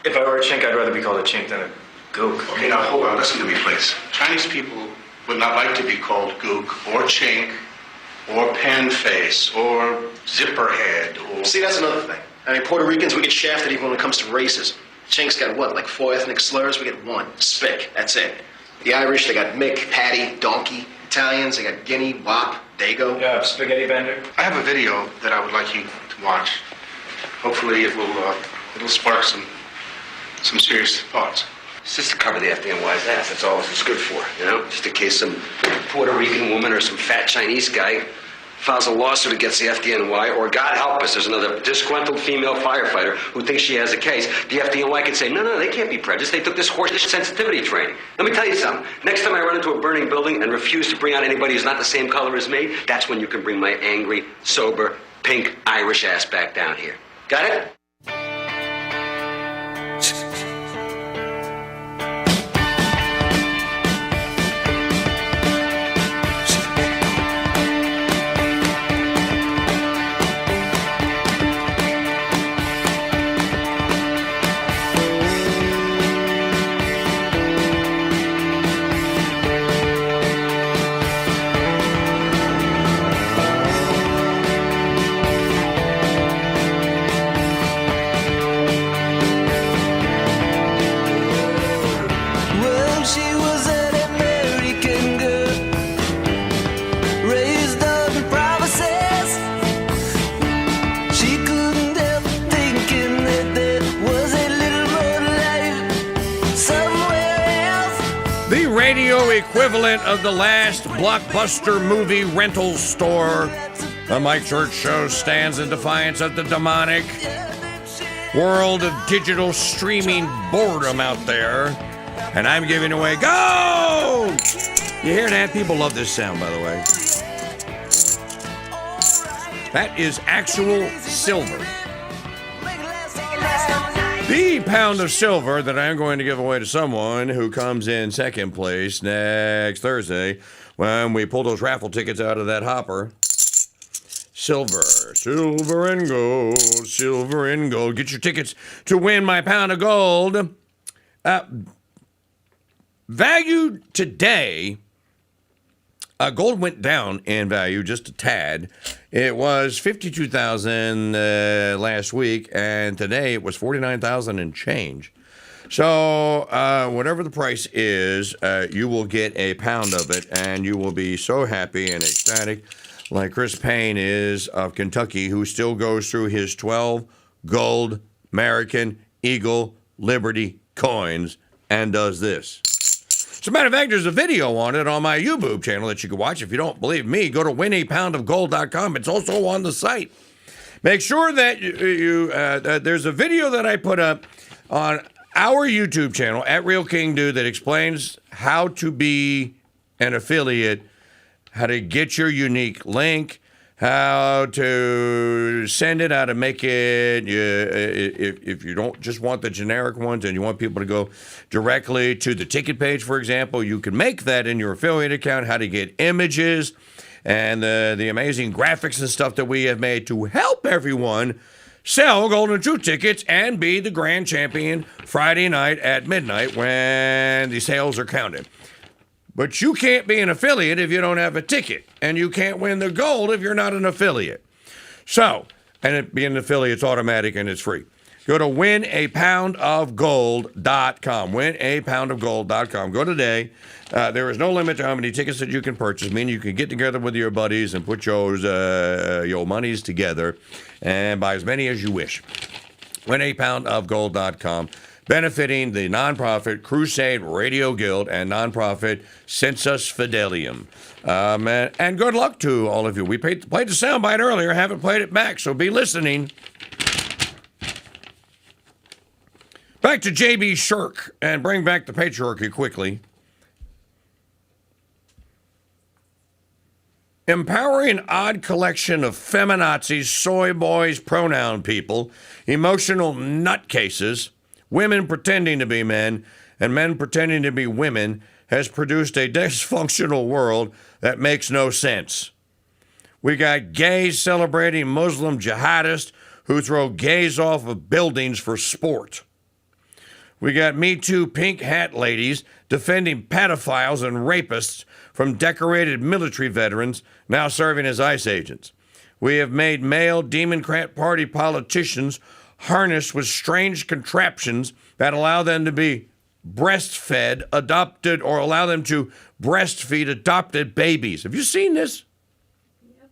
If I were a chink, I'd rather be called a chink than a gook. Okay, now, hold on. Listen to me, please. Chinese people would not like to be called gook or chink or pan face or zipper head or... See, that's another thing. I mean, Puerto Ricans, we get shafted even when it comes to races. Chinks got what, like 4 ethnic slurs? We get 1. Spick, that's it. The Irish, they got Mick, Paddy, Donkey. Italians, they got Guinea, Wop, Dago. Yeah, spaghetti bender. I have a video that I would like you to watch. Hopefully it'll spark some serious thoughts. It's just to cover the FDNY's ass. That's all it's good for, you know? Just in case some Puerto Rican woman or some fat Chinese guy files a lawsuit against the FDNY, or God help us, there's another disgruntled female firefighter who thinks she has a case. The FDNY can say, no, they can't be prejudiced. They took this horse sensitivity training. Let me tell you something. Next time I run into a burning building and refuse to bring out anybody who's not the same color as me, that's when you can bring my angry, sober, pink Irish ass back down here. Got it? Equivalent of the last blockbuster movie rental store. The Mike Church Show stands in defiance of the demonic world of digital streaming boredom out there. And I'm giving away, go! You hear that? People love this sound, by the way. That is actual silver. The pound of silver that I'm going to give away to someone who comes in second place next Thursday when we pull those raffle tickets out of that hopper. silver and gold, silver and gold. Get your tickets to win my pound of gold. Value today, gold went down in value just a tad. It was $52,000 last week, and today it was $49,000 and change. So whatever the price is, you will get a pound of it, and you will be so happy and ecstatic, like Chris Payne is of Kentucky, who still goes through his 12 gold American Eagle Liberty coins and does this. As a matter of fact, there's a video on it on my YouTube channel that you can watch. If you don't believe me, go to winapoundofgold.com. It's also on the site. Make sure that there's a video that I put up on our YouTube channel at Real KingDude that explains how to be an affiliate, how to get your unique link, how to send it, how to make it. If you don't just want the generic ones and you want people to go directly to the ticket page, for example, you can make that in your affiliate account, how to get images and the amazing graphics and stuff that we have made to help everyone sell Golden Truth tickets and be the grand champion Friday night at midnight when the sales are counted. But you can't be an affiliate if you don't have a ticket, and you can't win the gold if you're not an affiliate. So, and being an affiliate's automatic and it's free. Go to winapoundofgold.com. Winapoundofgold.com. Go today. There is no limit to how many tickets that you can purchase, meaning you can get together with your buddies and put your monies together and buy as many as you wish. Winapoundofgold.com. Benefiting the nonprofit Crusade Radio Guild and nonprofit Sensus Fidelium. And good luck to all of you. We played the soundbite earlier, haven't played it back, so be listening. Back to J.B. Shirk and bring back the patriarchy quickly. Empowering odd collection of feminazis, soy boys, pronoun people, emotional nutcases, women pretending to be men, and men pretending to be women has produced a dysfunctional world that makes no sense. We got gays celebrating Muslim jihadists who throw gays off of buildings for sport. We got Me Too pink hat ladies defending pedophiles and rapists from decorated military veterans now serving as ICE agents. We have made male Democrat Party politicians harnessed with strange contraptions that allow them to be breastfed, adopted, or allow them to breastfeed adopted babies. Have you seen this? Yep.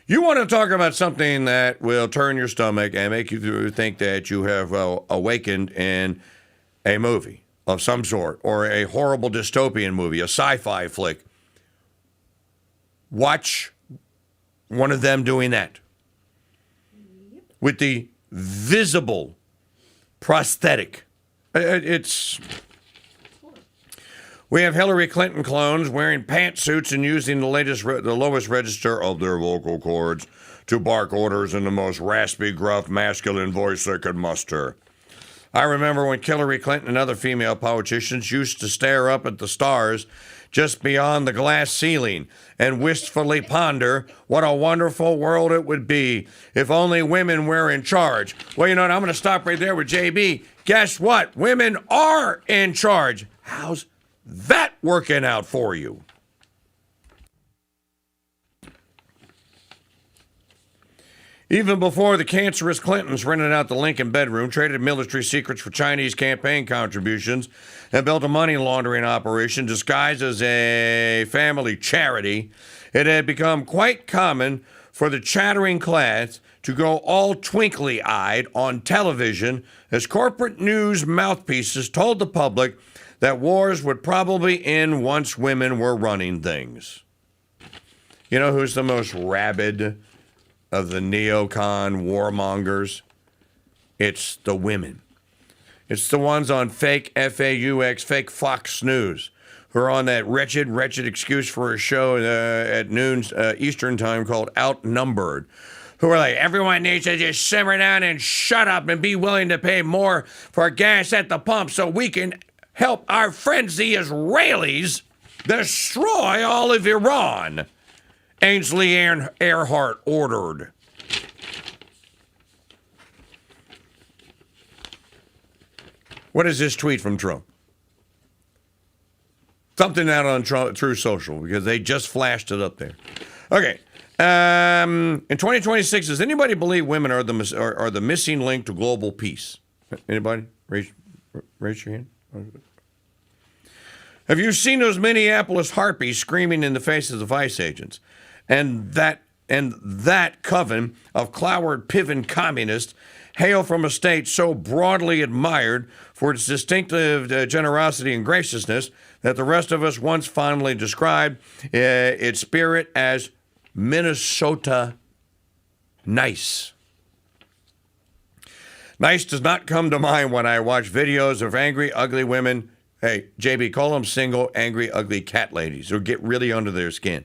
You want to talk about something that will turn your stomach and make you think that you have awakened in a movie of some sort, or a horrible dystopian movie, a sci-fi flick. Watch one of them doing that. Yep. With the visible prosthetic. We have Hillary Clinton clones wearing pantsuits and using the lowest register of their vocal cords to bark orders in the most raspy, gruff, masculine voice they could muster. I remember when Hillary Clinton and other female politicians used to stare up at the stars just beyond the glass ceiling and wistfully ponder what a wonderful world it would be if only women were in charge. Well, you know what? I'm going to stop right there with JB. Guess what? Women are in charge. How's that working out for you? Even before the cancerous Clintons rented out the Lincoln bedroom, traded military secrets for Chinese campaign contributions, and built a money laundering operation disguised as a family charity, it had become quite common for the chattering class to go all twinkly-eyed on television as corporate news mouthpieces told the public that wars would probably end once women were running things. You know who's the most rabid of the neocon warmongers? It's the women. It's the ones on fake FAUX, fake Fox News, who are on that wretched excuse for a show at noon Eastern time called Outnumbered, who are like, everyone needs to just simmer down and shut up and be willing to pay more for gas at the pump so we can help our friends, the Israelis, destroy all of Iran. Ainsley Earhart ordered. What is this tweet from Trump? Something out on True Social, because they just flashed it up there. Okay. In 2026, does anybody believe women are the missing link to global peace? Anybody? Raise your hand. Have you seen those Minneapolis harpies screaming in the faces of ICE agents? And that coven of clowered piven communists hail from a state so broadly admired for its distinctive generosity and graciousness that the rest of us once fondly described its spirit as Minnesota nice. Nice does not come to mind when I watch videos of angry, ugly women. Hey, JB, call them single, angry, ugly cat ladies who get really under their skin.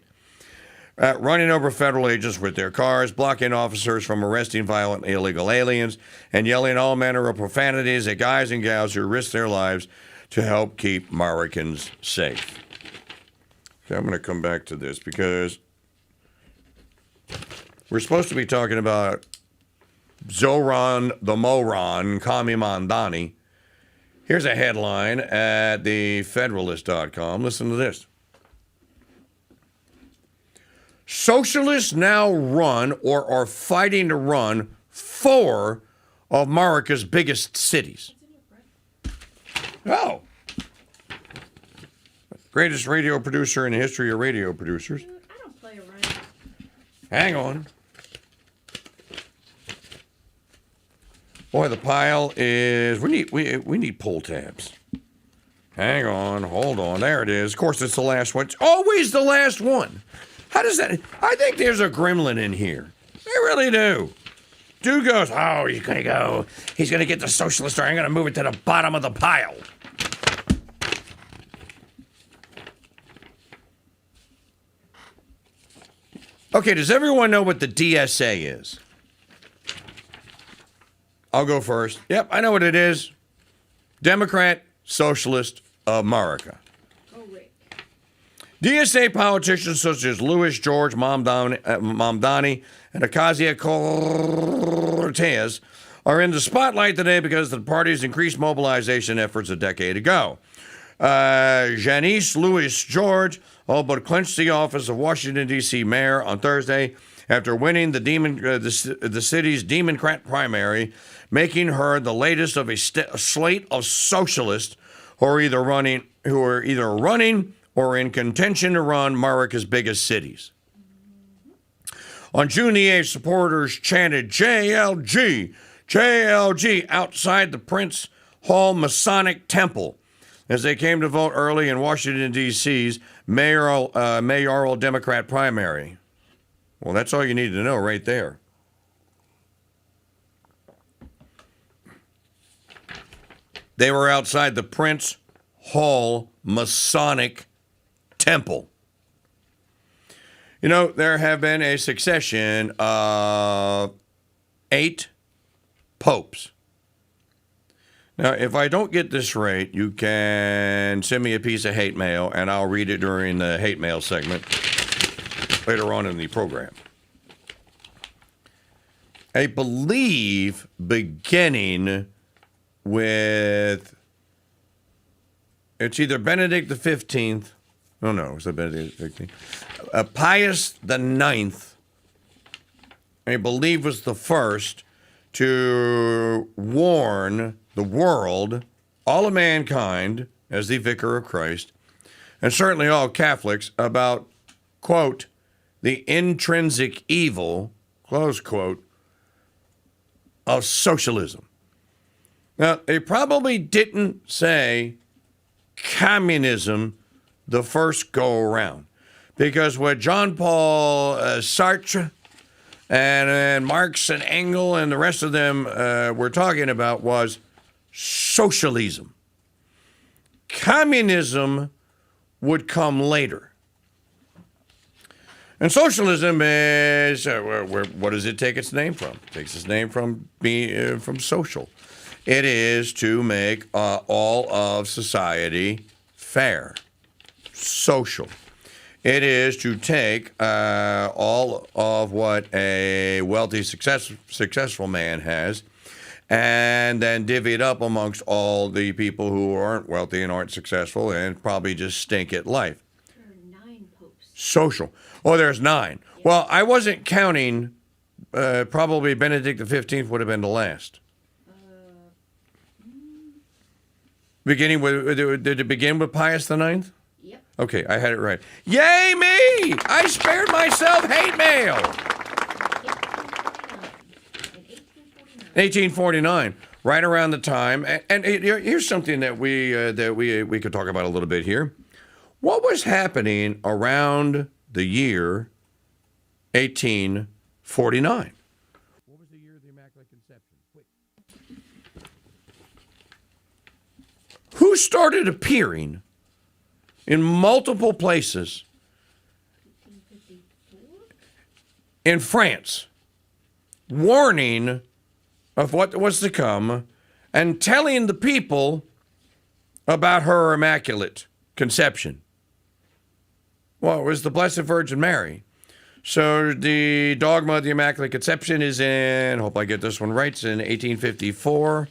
Running over federal agents with their cars, blocking officers from arresting violent illegal aliens, and yelling all manner of profanities at guys and gals who risk their lives to help keep Americans safe. Okay, I'm going to come back to this because we're supposed to be talking about Zoran the Moron, Kami Mandani. Here's a headline at the Federalist.com. Listen to this. Socialists now run or are fighting to run 4 of America's biggest cities. Oh. Greatest radio producer in the history of radio producers. Dude, I don't play around. Hang on. Boy, the pile is... We need pull tabs. Hang on. Hold on. There it is. Of course, it's the last one. It's always the last one. How does that... I think there's a gremlin in here. I really do. Dude goes, oh, he's going to go... He's going to get the socialist story. I'm going to move it to the bottom of the pile. Okay, does everyone know what the DSA is? I'll go first. Yep, I know what it is. Democrat Socialist America. DSA politicians such as Louis George Mamdani and Ocasio-Cortez are in the spotlight today because of the party's increased mobilization efforts a decade ago. Janice Louis George all but clinched the office of Washington, D.C. mayor on Thursday after winning the city's Democrat primary, making her the latest of a slate of socialists who are either running or in contention to run America's biggest cities. On June the 8th, supporters chanted JLG, JLG outside the Prince Hall Masonic Temple as they came to vote early in Washington, D.C.'s mayoral Democrat primary. Well, that's all you need to know right there. They were outside the Prince Hall Masonic Temple. You know, there have been a succession of 8 popes. Now, if I don't get this right, you can send me a piece of hate mail, and I'll read it during the hate mail segment later on in the program. I believe beginning with, it's either Benedict the 15th. Oh, no, it's Benedict the 15th. Pius the 9th, I believe, was the first to warn the world, all of mankind, as the vicar of Christ, and certainly all Catholics, about, quote, the intrinsic evil, close quote, of socialism. Now, they probably didn't say communism the first go around, because what John Paul Sartre and Marx and Engels and the rest of them were talking about was socialism. Communism would come later. And socialism is, what does it take its name from? It takes its name from social. It is to make all of society fair, social. It is to take all of what a wealthy, successful man has and then divvy it up amongst all the people who aren't wealthy and aren't successful and probably just stink at life. There are 9 popes. Social. Oh, there's 9. Yeah. Well, I wasn't counting. Probably Benedict XV would have been the last. Beginning with, did it begin with Pius IX? Yep. Okay, I had it right. Yay me! I spared myself hate mail. 1849, right around the time, and here's something that we could talk about a little bit here. What was happening around the year 1849? What was the year of the Immaculate Conception? Quick. Who started appearing in multiple places in France, warning of what was to come and telling the people about her Immaculate Conception? Well, it was the Blessed Virgin Mary. So the dogma of the Immaculate Conception is in, hope I get this one right, it's in 1854.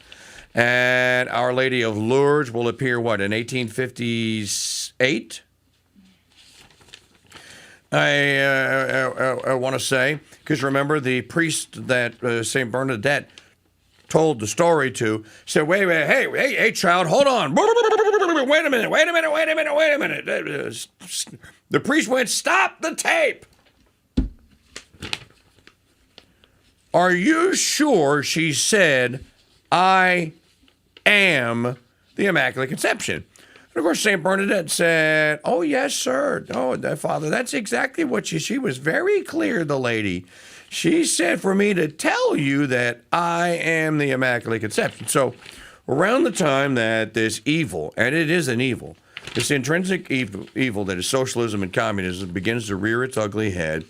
And Our Lady of Lourdes will appear, what, in 1858? I want to say, because remember the priest that St. Bernadette told the story to said, wait, hey, child, hold on. Wait a minute. The priest went, stop the tape. Are you sure she said, I am the Immaculate Conception? And of course, St. Bernadette said, oh, yes, sir. Oh, Father, that's exactly what she was very clear, the lady. She said for me to tell you that I am the Immaculate Conception. So around the time that this evil, and it is an evil, this intrinsic evil that is socialism and communism begins to rear its ugly head,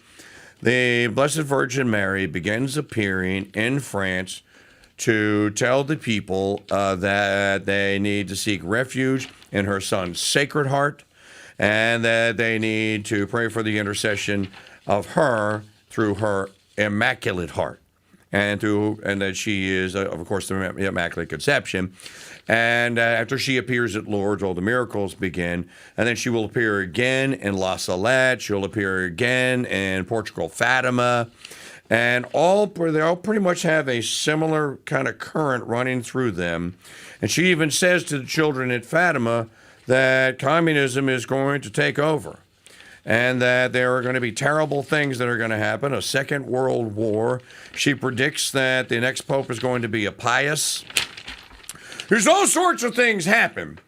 the Blessed Virgin Mary begins appearing in France to tell the people that they need to seek refuge in her son's Sacred Heart and that they need to pray for the intercession of her through her Immaculate Heart and that she is, of course, the Immaculate Conception. And after she appears at Lourdes, all the miracles begin. And then she will appear again in La Salette. She'll appear again in Portugal, Fatima. And they all pretty much have a similar kind of current running through them. And she even says to the children at Fatima that communism is going to take over and that there are going to be terrible things that are going to happen, a second world war. She predicts that the next pope is going to be a Pius. There's all sorts of things happen.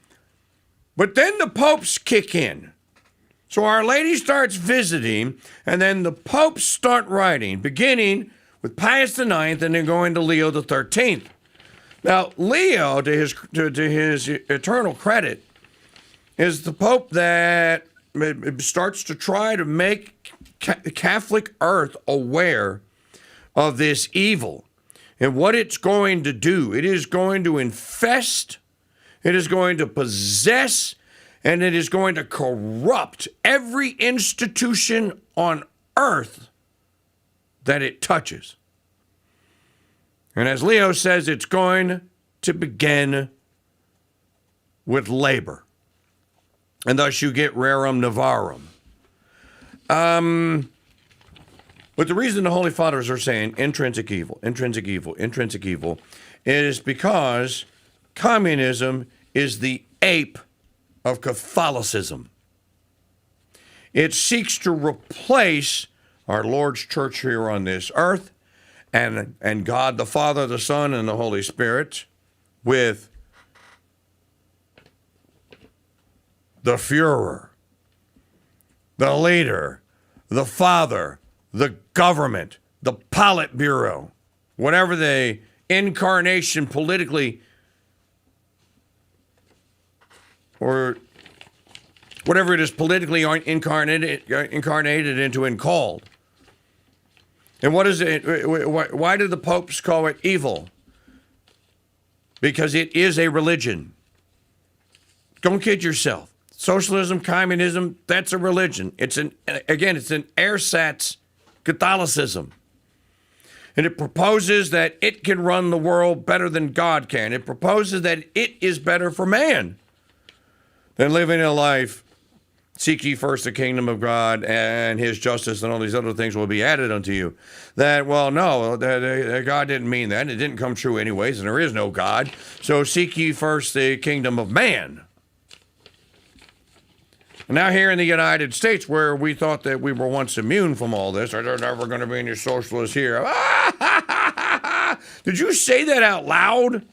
But then the popes kick in. So Our Lady starts visiting, and then the popes start writing, beginning with Pius IX and then going to Leo XIII. Now, Leo, to his eternal credit, is the pope that starts to try to make Catholic Earth aware of this evil and what it's going to do. It is going to infest, it is going to possess, and it is going to corrupt every institution on earth that it touches. And as Leo says, it's going to begin with labor. And thus you get rerum novarum. But the reason the Holy Fathers are saying intrinsic evil is because communism is the ape of Catholicism. It seeks to replace our Lord's church here on this earth and God the Father, the Son, and the Holy Spirit with the Führer, the leader, the father, the government, the Politburo, whatever the incarnation politically or whatever it is politically incarnated into and called. And what is it? Why do the popes call it evil? Because it is a religion. Don't kid yourself. Socialism, communism, that's a religion. It's an ersatz Catholicism. And it proposes that it can run the world better than God can. It proposes that it is better for man than living a life. Seek ye first the kingdom of God and his justice, and all these other things will be added unto you. That, well, no, God didn't mean that. It didn't come true anyways, and there is no God. So seek ye first the kingdom of man. Now here in the United States, where we thought that we were once immune from all this, there's never going to be any socialists here. Did you say that out loud?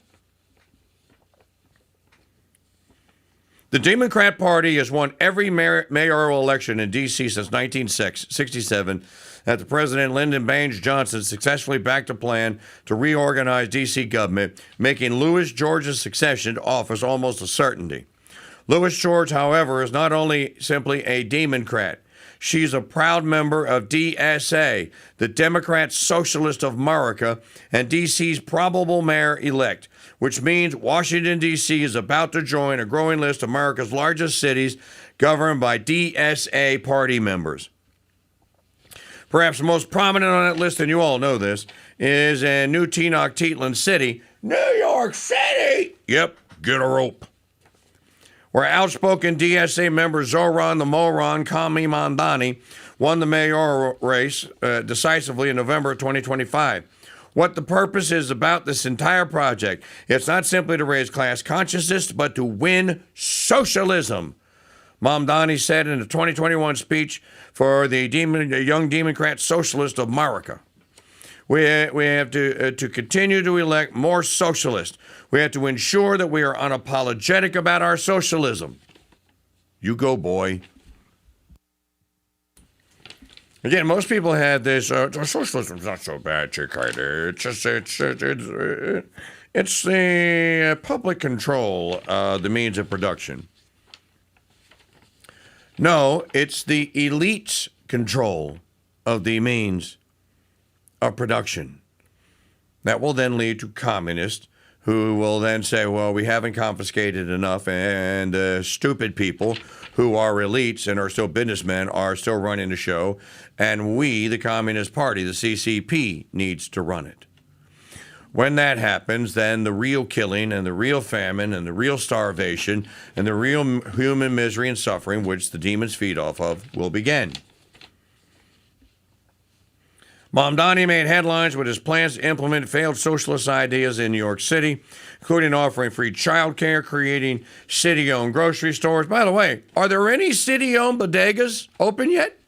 The Democrat Party has won every mayoral election in D.C. since 1967, after President Lyndon Baines Johnson successfully backed a plan to reorganize D.C. government, making Louis George's succession to office almost a certainty. Louis George, however, is not only simply a Democrat. She's a proud member of DSA, the Democrat Socialist of America, and D.C.'s probable mayor-elect, which means Washington, D.C. is about to join a growing list of America's largest cities governed by DSA party members. Perhaps the most prominent on that list, and you all know this, is in New Tenochtitlan City, New York City! Yep, get a rope. Where outspoken DSA member Zoran the Moron Kami Mamdani won the mayoral race decisively in November of 2025. What the purpose is about this entire project, it's not simply to raise class consciousness, but to win socialism. Mamdani said in a 2021 speech for the Young Democrat Socialist of America. We have to continue to elect more socialists. We have to ensure that we are unapologetic about our socialism. You go, boy. Again, most people have this, socialism's not so bad, Chicago. It's just, it's the public control, the means of production. No, it's the elite's control of the means of production. That will then lead to communists who will then say, well, we haven't confiscated enough, and stupid people who are elites and are still businessmen are still running the show, and we, the Communist Party, the CCP, needs to run it. When that happens, then the real killing and the real famine and the real starvation and the real human misery and suffering, which the demons feed off of, will begin. Mamdani made headlines with his plans to implement failed socialist ideas in New York City, including offering free child care, creating city-owned grocery stores. By the way, are there any city-owned bodegas open yet?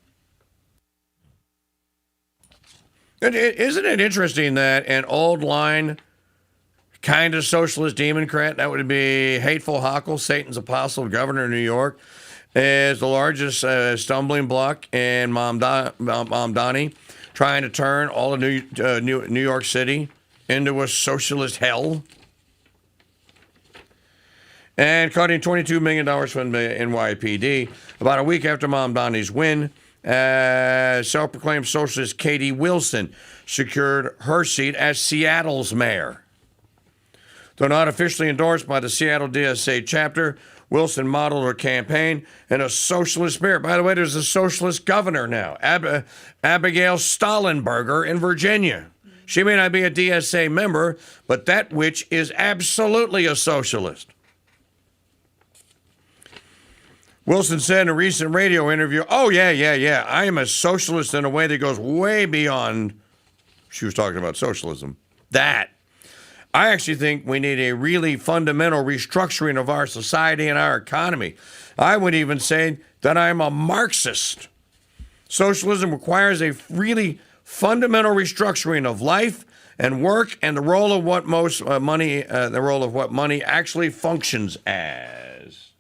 Isn't it interesting that an old line kind of socialist democrat, that would be Hateful Hochul, Satan's apostle, governor of New York, is the largest stumbling block in Mamdani, trying to turn all of New York City into a socialist hell, and cutting $22 million from the NYPD. About a week after Mamdani's win, self-proclaimed socialist Katie Wilson secured her seat as Seattle's mayor. Though not officially endorsed by the Seattle DSA chapter, Wilson modeled her campaign in a socialist spirit. By the way, there's a socialist governor now, Abigail Stollenberger in Virginia. She may not be a DSA member, but that witch is absolutely a socialist. Wilson said in a recent radio interview, oh, yeah, I am a socialist in a way that goes way beyond, she was talking about socialism, that. I actually think we need a really fundamental restructuring of our society and our economy. I would even say that I'm a Marxist. Socialism requires a really fundamental restructuring of life and work and the role of what money actually functions as.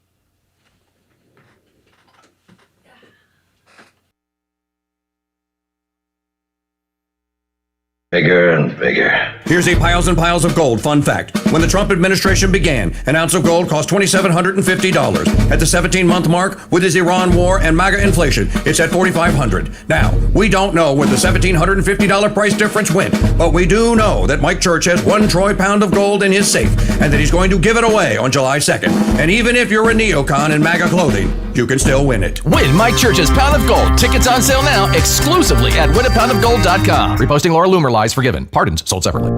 Bigger and bigger. Here's a piles and piles of gold fun fact. When the Trump administration began, an ounce of gold cost $2,750. At the 17-month mark, with his Iran war and MAGA inflation, it's at $4,500. Now, we don't know where the $1,750 price difference went, but we do know that Mike Church has 1 troy pound of gold in his safe, and that he's going to give it away on July 2nd. And even if you're a neocon in MAGA clothing, you can still win it. Win Mike Church's Pound of Gold. Tickets on sale now exclusively at winapoundofgold.com. Reposting Laura Loomer lies forgiven. Pardons sold separately.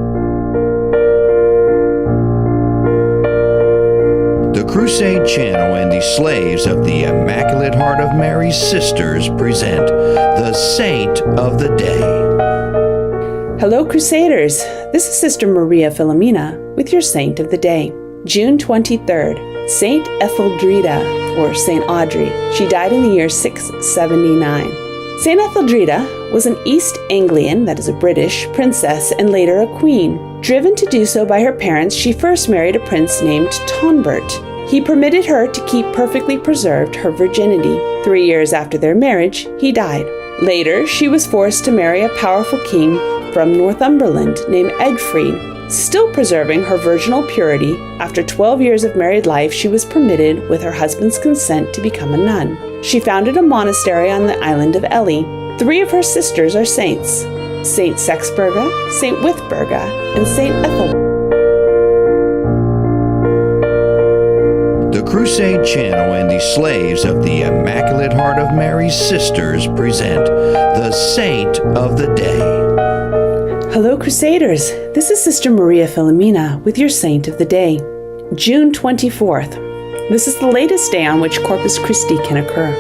The Crusade Channel and the slaves of the Immaculate Heart of Mary's Sisters present the Saint of the Day. Hello, Crusaders. This is Sister Maria Filomena with your Saint of the Day. June 23rd, Saint Etheldreda, or Saint Audrey. She died in the year 679. Saint Etheldreda was an East Anglian, that is a British, princess and later a queen. Driven to do so by her parents, she first married a prince named Tonbert. He permitted her to keep perfectly preserved her virginity. 3 years after their marriage, he died. Later, she was forced to marry a powerful king from Northumberland named Edfrid. Still preserving her virginal purity, after 12 years of married life, she was permitted, with her husband's consent, to become a nun. She founded a monastery on the island of Ely. 3 of her sisters are saints: Saint Sexburga, Saint Withburga, and Saint Ethel. The Crusade Channel and the slaves of the Immaculate Heart of Mary's Sisters present the Saint of the Day. Hello, Crusaders. This is Sister Maria Filomena with your Saint of the Day. June 24th. This is the latest day on which Corpus Christi can occur.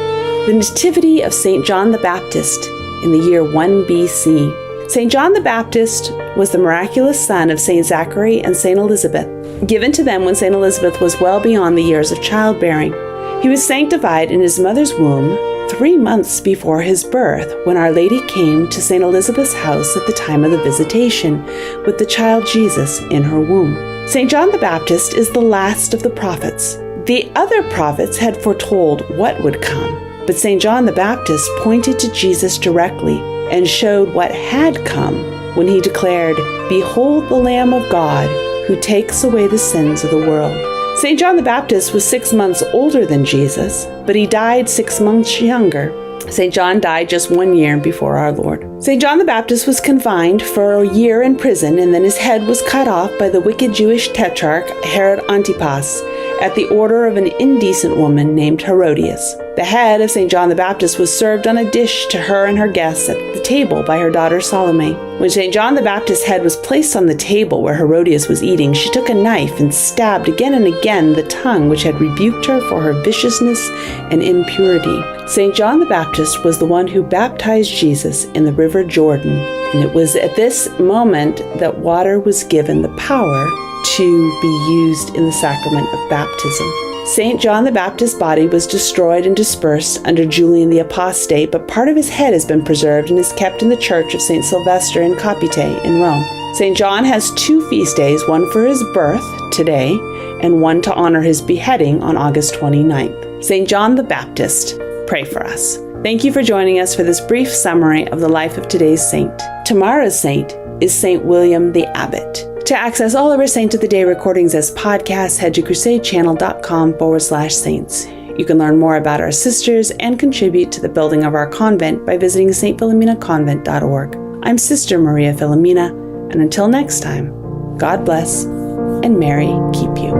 The Nativity of St. John the Baptist in the year 1 BC. St. John the Baptist was the miraculous son of St. Zachary and St. Elizabeth, given to them when St. Elizabeth was well beyond the years of childbearing. He was sanctified in his mother's womb 3 months before his birth, when Our Lady came to St. Elizabeth's house at the time of the visitation, with the child Jesus in her womb. St. John the Baptist is the last of the prophets. The other prophets had foretold what would come, but St. John the Baptist pointed to Jesus directly and showed what had come when he declared, "Behold the Lamb of God, who takes away the sins of the world." St. John the Baptist was 6 months older than Jesus, but he died 6 months younger. St. John died just 1 year before our Lord. St. John the Baptist was confined for a year in prison, and then his head was cut off by the wicked Jewish tetrarch Herod Antipas at the order of an indecent woman named Herodias. The head of St. John the Baptist was served on a dish to her and her guests at the table by her daughter Salome. When St. John the Baptist's head was placed on the table where Herodias was eating, she took a knife and stabbed again and again the tongue which had rebuked her for her viciousness and impurity. St. John the Baptist was the one who baptized Jesus in the river Jordan, and it was at this moment that water was given the power to be used in the sacrament of baptism. St. John the Baptist's body was destroyed and dispersed under Julian the Apostate, but part of his head has been preserved and is kept in the church of St. Sylvester in Capite in Rome. St. John has 2 feast days, one for his birth, today, and one to honor his beheading on August 29th. St. John the Baptist, pray for us. Thank you for joining us for this brief summary of the life of today's saint. Tomorrow's saint is St. William the Abbot. To access all of our Saint of the Day recordings as podcasts, head to crusadechannel.com/saints. You can learn more about our sisters and contribute to the building of our convent by visiting stphilomenaconvent.org. I'm Sister Maria Filomena, and until next time, God bless and Mary keep you.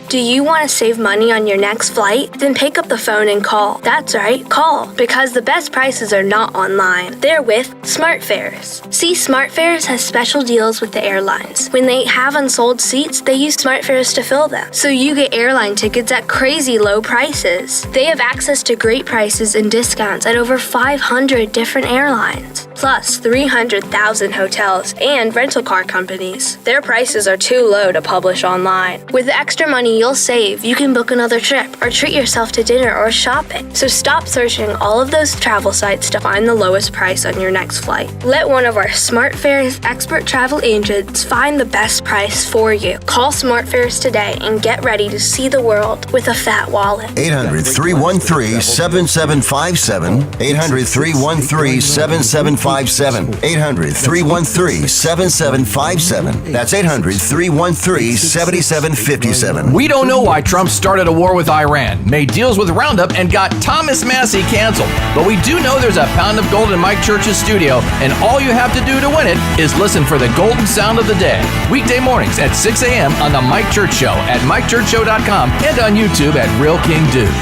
Do you want to save money on your next flight? Then pick up the phone and call. That's right, call. Because the best prices are not online. They're with SmartFares. See, SmartFares has special deals with the airlines. When they have unsold seats, they use SmartFares to fill them. So you get airline tickets at crazy low prices. They have access to great prices and discounts at over 500 different airlines. plus 300,000 hotels and rental car companies. Their prices are too low to publish online. With the extra money you'll save, you can book another trip or treat yourself to dinner or shopping. So stop searching all of those travel sites to find the lowest price on your next flight. Let one of our SmartFares expert travel agents find the best price for you. Call SmartFares today and get ready to see the world with a fat wallet. 800-313-7757. 800-313-7757. 800-313-7757. That's 800-313-7757. We don't know why Trump started a war with Iran, made deals with Roundup, and got Thomas Massey canceled. But we do know there's a pound of gold in Mike Church's studio, and all you have to do to win it is listen for the golden sound of the day. Weekday mornings at 6 a.m. on The Mike Church Show at MikeChurchShow.com and on YouTube at Real King Dude.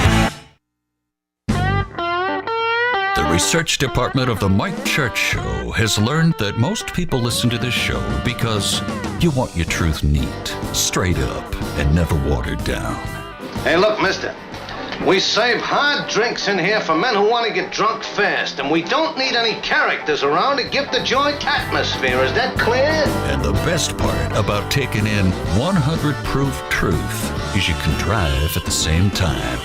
The research department of The Mike Church Show has learned that most people listen to this show because you want your truth neat, straight up, and never watered down. Hey, look, mister. We serve hard drinks in here for men who want to get drunk fast, and we don't need any characters around to give the joint atmosphere. Is that clear? And the best part about taking in 100 proof truth is you can drive at the same time.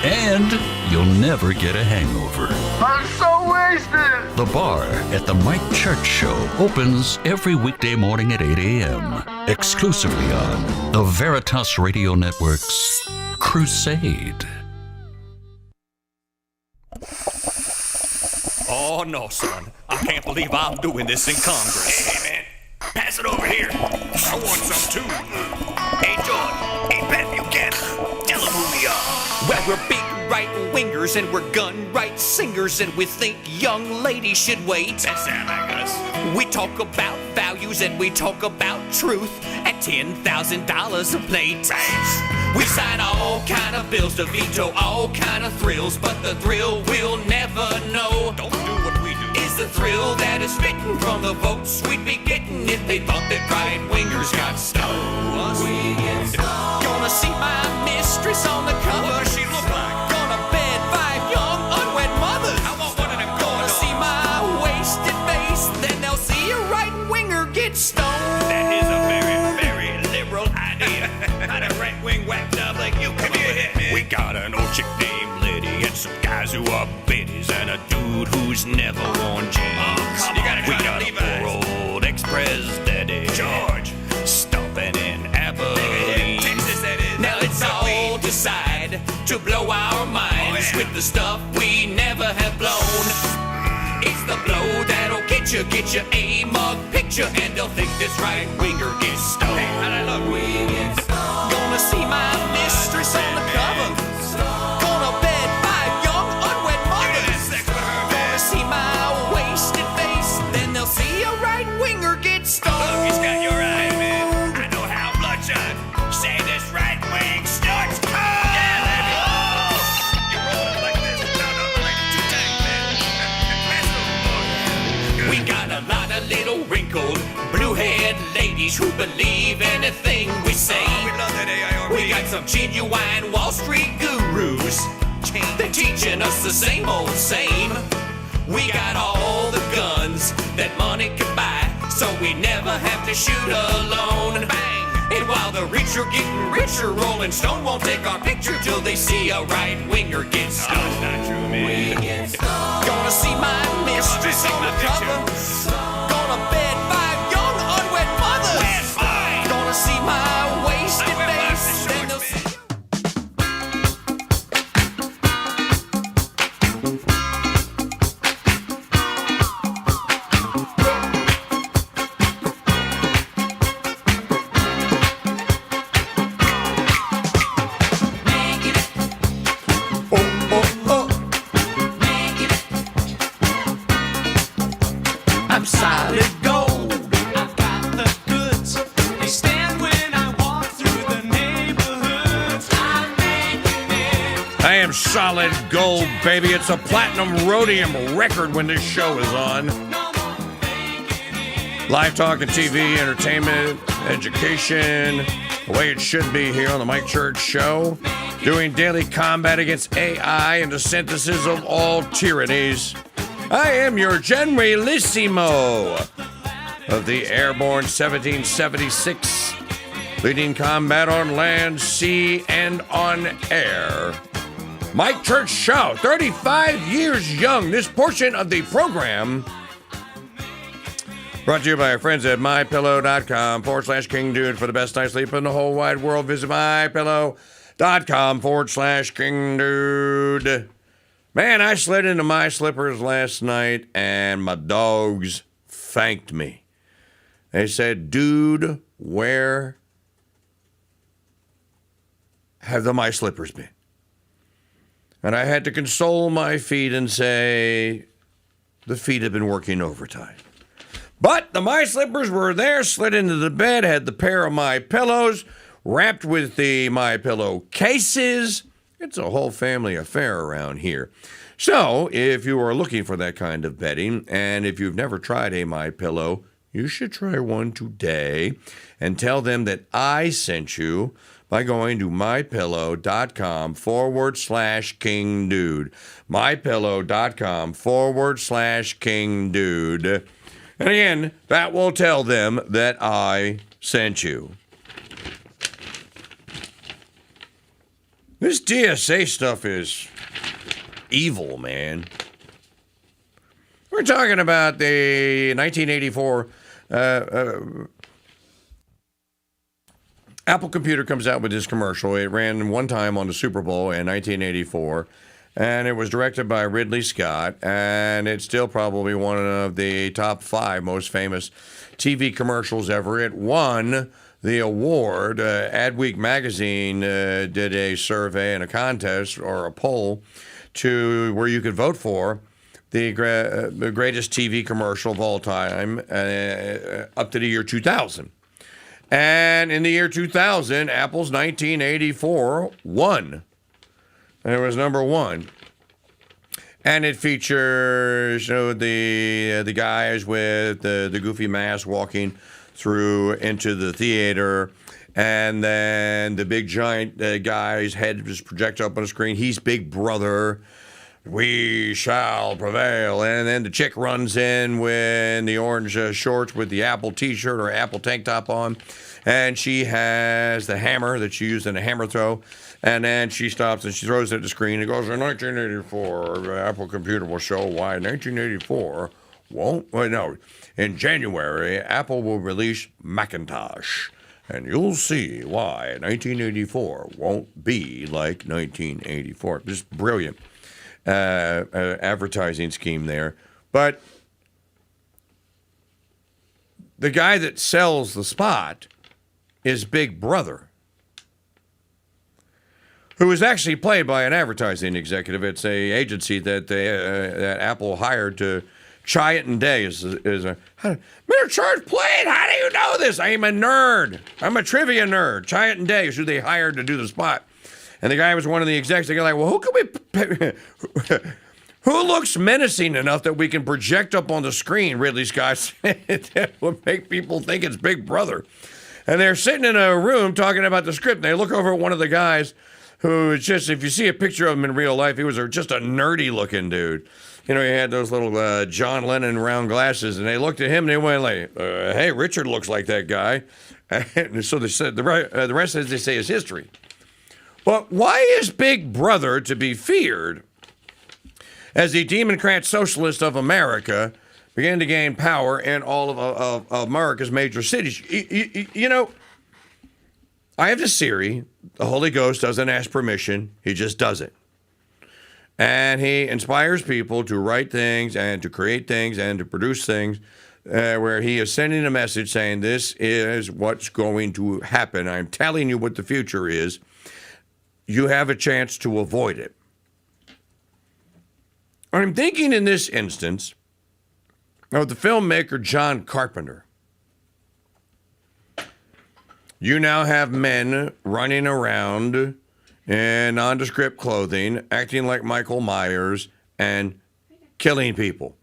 And you'll never get a hangover. I'm so wasted! The bar at the Mike Church Show opens every weekday morning at 8 a.m. exclusively on the Veritas Radio Network's Crusade. Oh, no, son. I can't believe I'm doing this in Congress. Hey, man. Pass it over here. I want some, too. Hey, George. Hey, Pep, you can. Tell them who we are. Well, we're big right-wingers and we're gun-right singers and we think young ladies should wait. That sound like us. We talk about values and we talk about truth at $10,000 a plate. Right. We sign all kind of bills to veto all kind of thrills, but the thrill we'll never know. Don't do what we do. Is the thrill that is written from the votes we'd be getting if they thought that right-wingers got stoned. We get stoned. Gonna see my mistress on the cover. What does she look like? Gonna bed 5 young unwed mothers. I want one of them. Gonna see my wasted face. Then they'll see a right-winger get stoned. That is a very, very liberal idea. Not a right-wing whacked up like you. Come here, man. We got an old chick named Liddy and some guys who are biddies and a dude who's never worn jeans. We got a poor old ex-president, George, stomping in Abilene. Texas, that is. Now it's all decide to blow our minds with the stuff we never have blown. It's the blow that'll get you a mug picture, and they'll think this right-winger gets stoned. Hey, I love we get stoned. Gonna see my mistress on the cover. Gonna bed 5 young unwed mothers. Gonna see my wasted face. Then they'll see a right-winger get stoned. Look, he's got your eye, man. I know how bloodshot. Say this right wing starts cold. Yeah, let me. Oh, you roll it like this. No, like 2 times, man. We got a lot of little wrinkled, blue-haired ladies who believe anything we say. Oh, we love that AIRB. We got some genuine Wall Street gurus. They're teaching us the same old same. We got all the guns that money can buy, so we never have to shoot alone. Bang! And while the rich are getting richer, Rolling Stone won't take our picture till they see a right-winger get stoned. Oh, that's not true, man. We get stoned. Gonna see my mistress on the cover. Gonna bed 5 young unwed mothers. Gonna see my wasted face. Then they'll see. I'm solid gold. I've got the goods. They stand when I walk through the neighborhoods. I'm making it. I am solid gold, baby. It's a platinum rhodium record when this show is on. Live talk and TV, entertainment, education, the way it should be here on the Mike Church Show. Doing daily combat against AI and the synthesis of all tyrannies. I am your Generalissimo of the airborne 1776, leading combat on land, sea, and on air. Mike Church Show, 35 years young. This portion of the program brought to you by our friends at mypillow.com/KingDude. For the best night's sleep in the whole wide world, visit mypillow.com/KingDude. Man, I slid into my slippers last night and my dogs thanked me. They said, dude, where have my slippers been? And I had to console my feet and say, the feet have been working overtime. But the my slippers were there, slid into the bed, had the pair of my pillows, wrapped with the my pillow cases. It's a whole family affair around here. So, if you are looking for that kind of bedding, and if you've never tried a my pillow, you should try one today and tell them that I sent you by going to mypillow.com/KingDude. mypillow.com/KingDude. And again, that will tell them that I sent you. This DSA stuff is evil, man. We're talking about the 1984 Apple Computer comes out with this commercial. It ran one time on the Super Bowl in 1984, and it was directed by Ridley Scott, and it's still probably one of the top 5 most famous TV commercials ever. It won the award. Adweek magazine did a survey and a contest or a poll to where you could vote for the greatest TV commercial of all time up to the year 2000. And in the year 2000, Apple's 1984 won. And it was number 1. And it features, the guys with the goofy mask walking through into the theater. And then the big giant guy's head just projected up on the screen. He's Big Brother. We shall prevail. And then the chick runs in with the orange shorts with the Apple t-shirt or Apple tank top on. And she has the hammer that she used in a hammer throw. And then she stops and she throws it at the screen. It goes, in 1984, Apple Computer will show why 1984 won't. Well, no, in January, Apple will release Macintosh. And you'll see why 1984 won't be like 1984. Just brilliant advertising scheme there. But the guy that sells the spot is Big Brother, who is actually played by an advertising executive. It's a agency that that Apple hired to. Chiat Day is a Mr. Church played. How do you know this? I'm a nerd. I'm a trivia nerd. Chiat Day is who they hired to do the spot. And the guy was one of the execs. They're like, well, who looks menacing enough that we can project up on the screen? Ridley Scott said that would make people think it's Big Brother. And they're sitting in a room talking about the script. And they look over at one of the guys who is just, if you see a picture of him in real life, he was just a nerdy looking dude. He had those little John Lennon round glasses, and they looked at him and they went like, hey, Richard looks like that guy. And so they said the rest, as they say, is history. But why is Big Brother to be feared as the Democrat Socialist of America began to gain power in all of America's major cities? I have this theory. The Holy Ghost doesn't ask permission. He just does it. And he inspires people to write things and to create things and to produce things where he is sending a message saying, this is what's going to happen. I'm telling you what the future is. You have a chance to avoid it. I'm thinking in this instance of the filmmaker John Carpenter. You now have men running around in nondescript clothing, acting like Michael Myers, and killing people.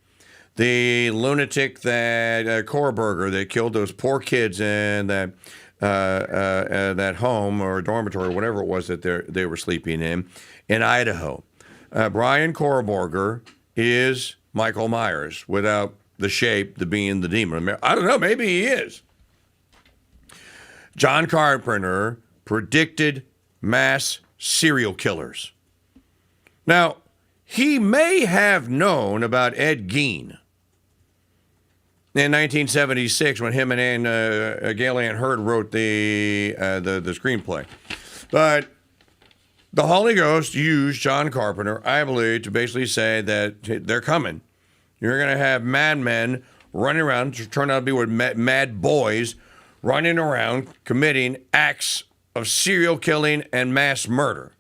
The lunatic that Korberger that killed those poor kids in that home or dormitory, whatever it was that they were sleeping in Idaho. Brian Korberger is Michael Myers without the shape, the being, the demon. I don't know, maybe he is. John Carpenter predicted mass serial killers. Now, he may have known about Ed Gein in 1976 when him and Gail Ann Hurd wrote the screenplay. But the Holy Ghost used John Carpenter, I believe, to basically say that they're coming. You're going to have madmen running around, turn out to be what mad boys running around committing acts of serial killing and mass murder.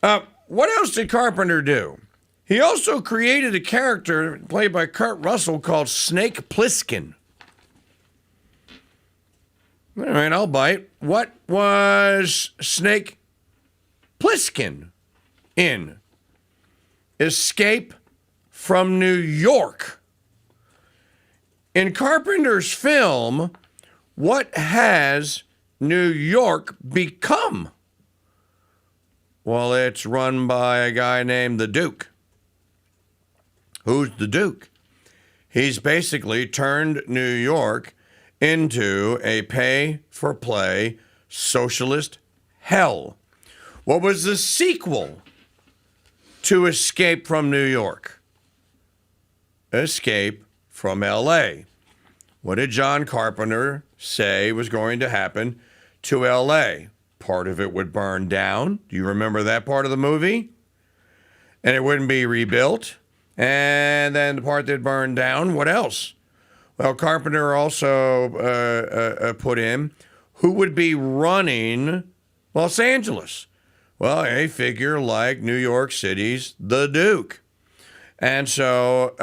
What else did Carpenter do? He also created a character played by Kurt Russell called Snake Plissken. All right, I'll bite. What was Snake Plissken in? Escape from New York. In Carpenter's film, what has New York become? Well, it's run by a guy named the Duke. Who's the Duke? He's basically turned New York into a pay-for-play socialist hell. What was the sequel to Escape from New York? Escape from L.A. What did John Carpenter say was going to happen to L.A.? Part of it would burn down. Do you remember that part of the movie? And it wouldn't be rebuilt. And then the part that burned down, what else? Well, Carpenter also put in who would be running Los Angeles. Well, a figure like New York City's the Duke. And so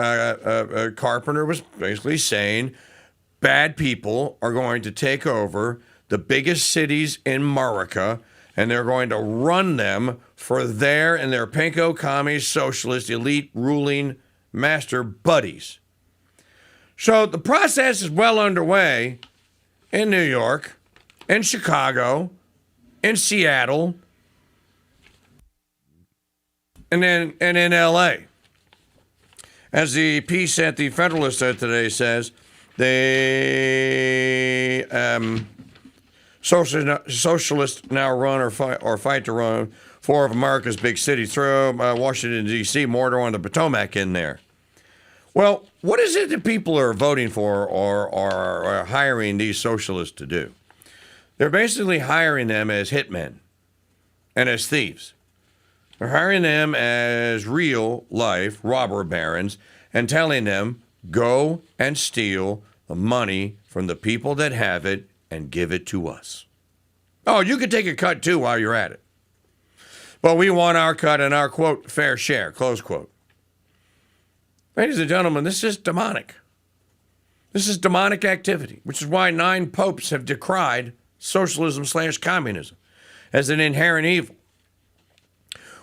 Carpenter was basically saying bad people are going to take over the biggest cities in America, and they're going to run them for their and their pinko commie socialist elite ruling master buddies. So the process is well underway in New York, in Chicago, in Seattle, and in L.A. As the piece at the Federalist today says, they socialists now run or fight to run four of America's big cities. Throw Washington, D.C., more on the Potomac in there. Well, what is it that people are voting for or are hiring these socialists to do? They're basically hiring them as hitmen and as thieves. They're hiring them as real-life robber barons and telling them, go and steal the money from the people that have it and give it to us. Oh, you can take a cut, too, while you're at it. But we want our cut and our, quote, fair share, close quote. Ladies and gentlemen, this is demonic. This is demonic activity, which is why 9 popes have decried socialism/communism as an inherent evil.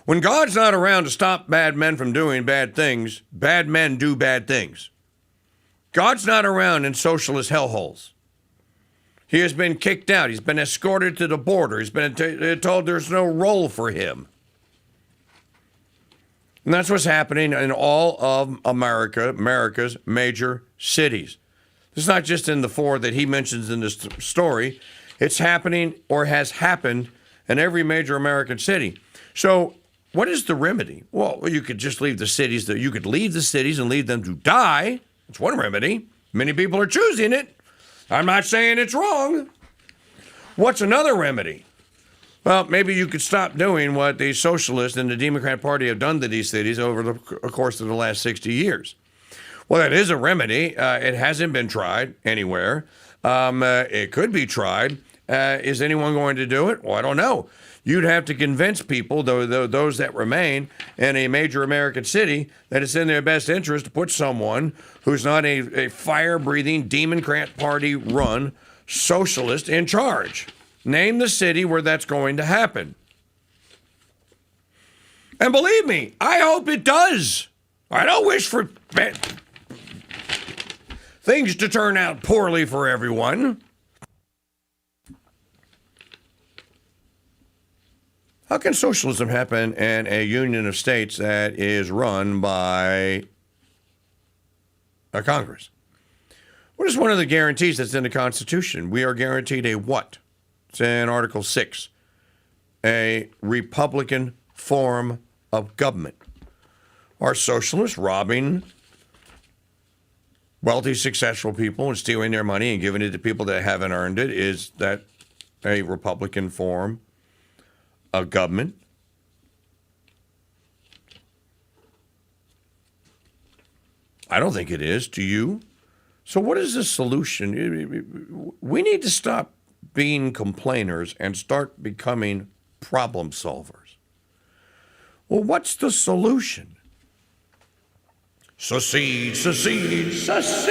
When God's not around to stop bad men from doing bad things, bad men do bad things. God's not around in socialist hellholes. He has been kicked out. He's been escorted to the border. He's been told there's no role for him. And that's what's happening in all of America's major cities. It's not just in the 4 that he mentions in this story. It's happening or has happened in every major American city. So what is the remedy? Well, you could just leave the cities. You could leave the cities and leave them to die. It's one remedy. Many people are choosing it. I'm not saying it's wrong. What's another remedy? Well, maybe you could stop doing what the socialists and the Democrat Party have done to these cities over the course of the last 60 years. Well, that is a remedy. It hasn't been tried anywhere. It could be tried. Is anyone going to do it? Well, I don't know. You'd have to convince people, those that remain in a major American city, that it's in their best interest to put someone who's not a fire-breathing, Democrat Party-run socialist in charge. Name the city where that's going to happen. And believe me, I hope it does. I don't wish for things to turn out poorly for everyone. How can socialism happen in a union of states that is run by Congress. What is one of the guarantees that's in the Constitution? We are guaranteed a what? It's in Article 6. A Republican form of government. Are socialists robbing wealthy, successful people and stealing their money and giving it to people that haven't earned it? Is that a Republican form of government? I don't think it is. Do you? So what is the solution? We need to stop being complainers and start becoming problem solvers. Well, what's the solution? Secede, secede, secede.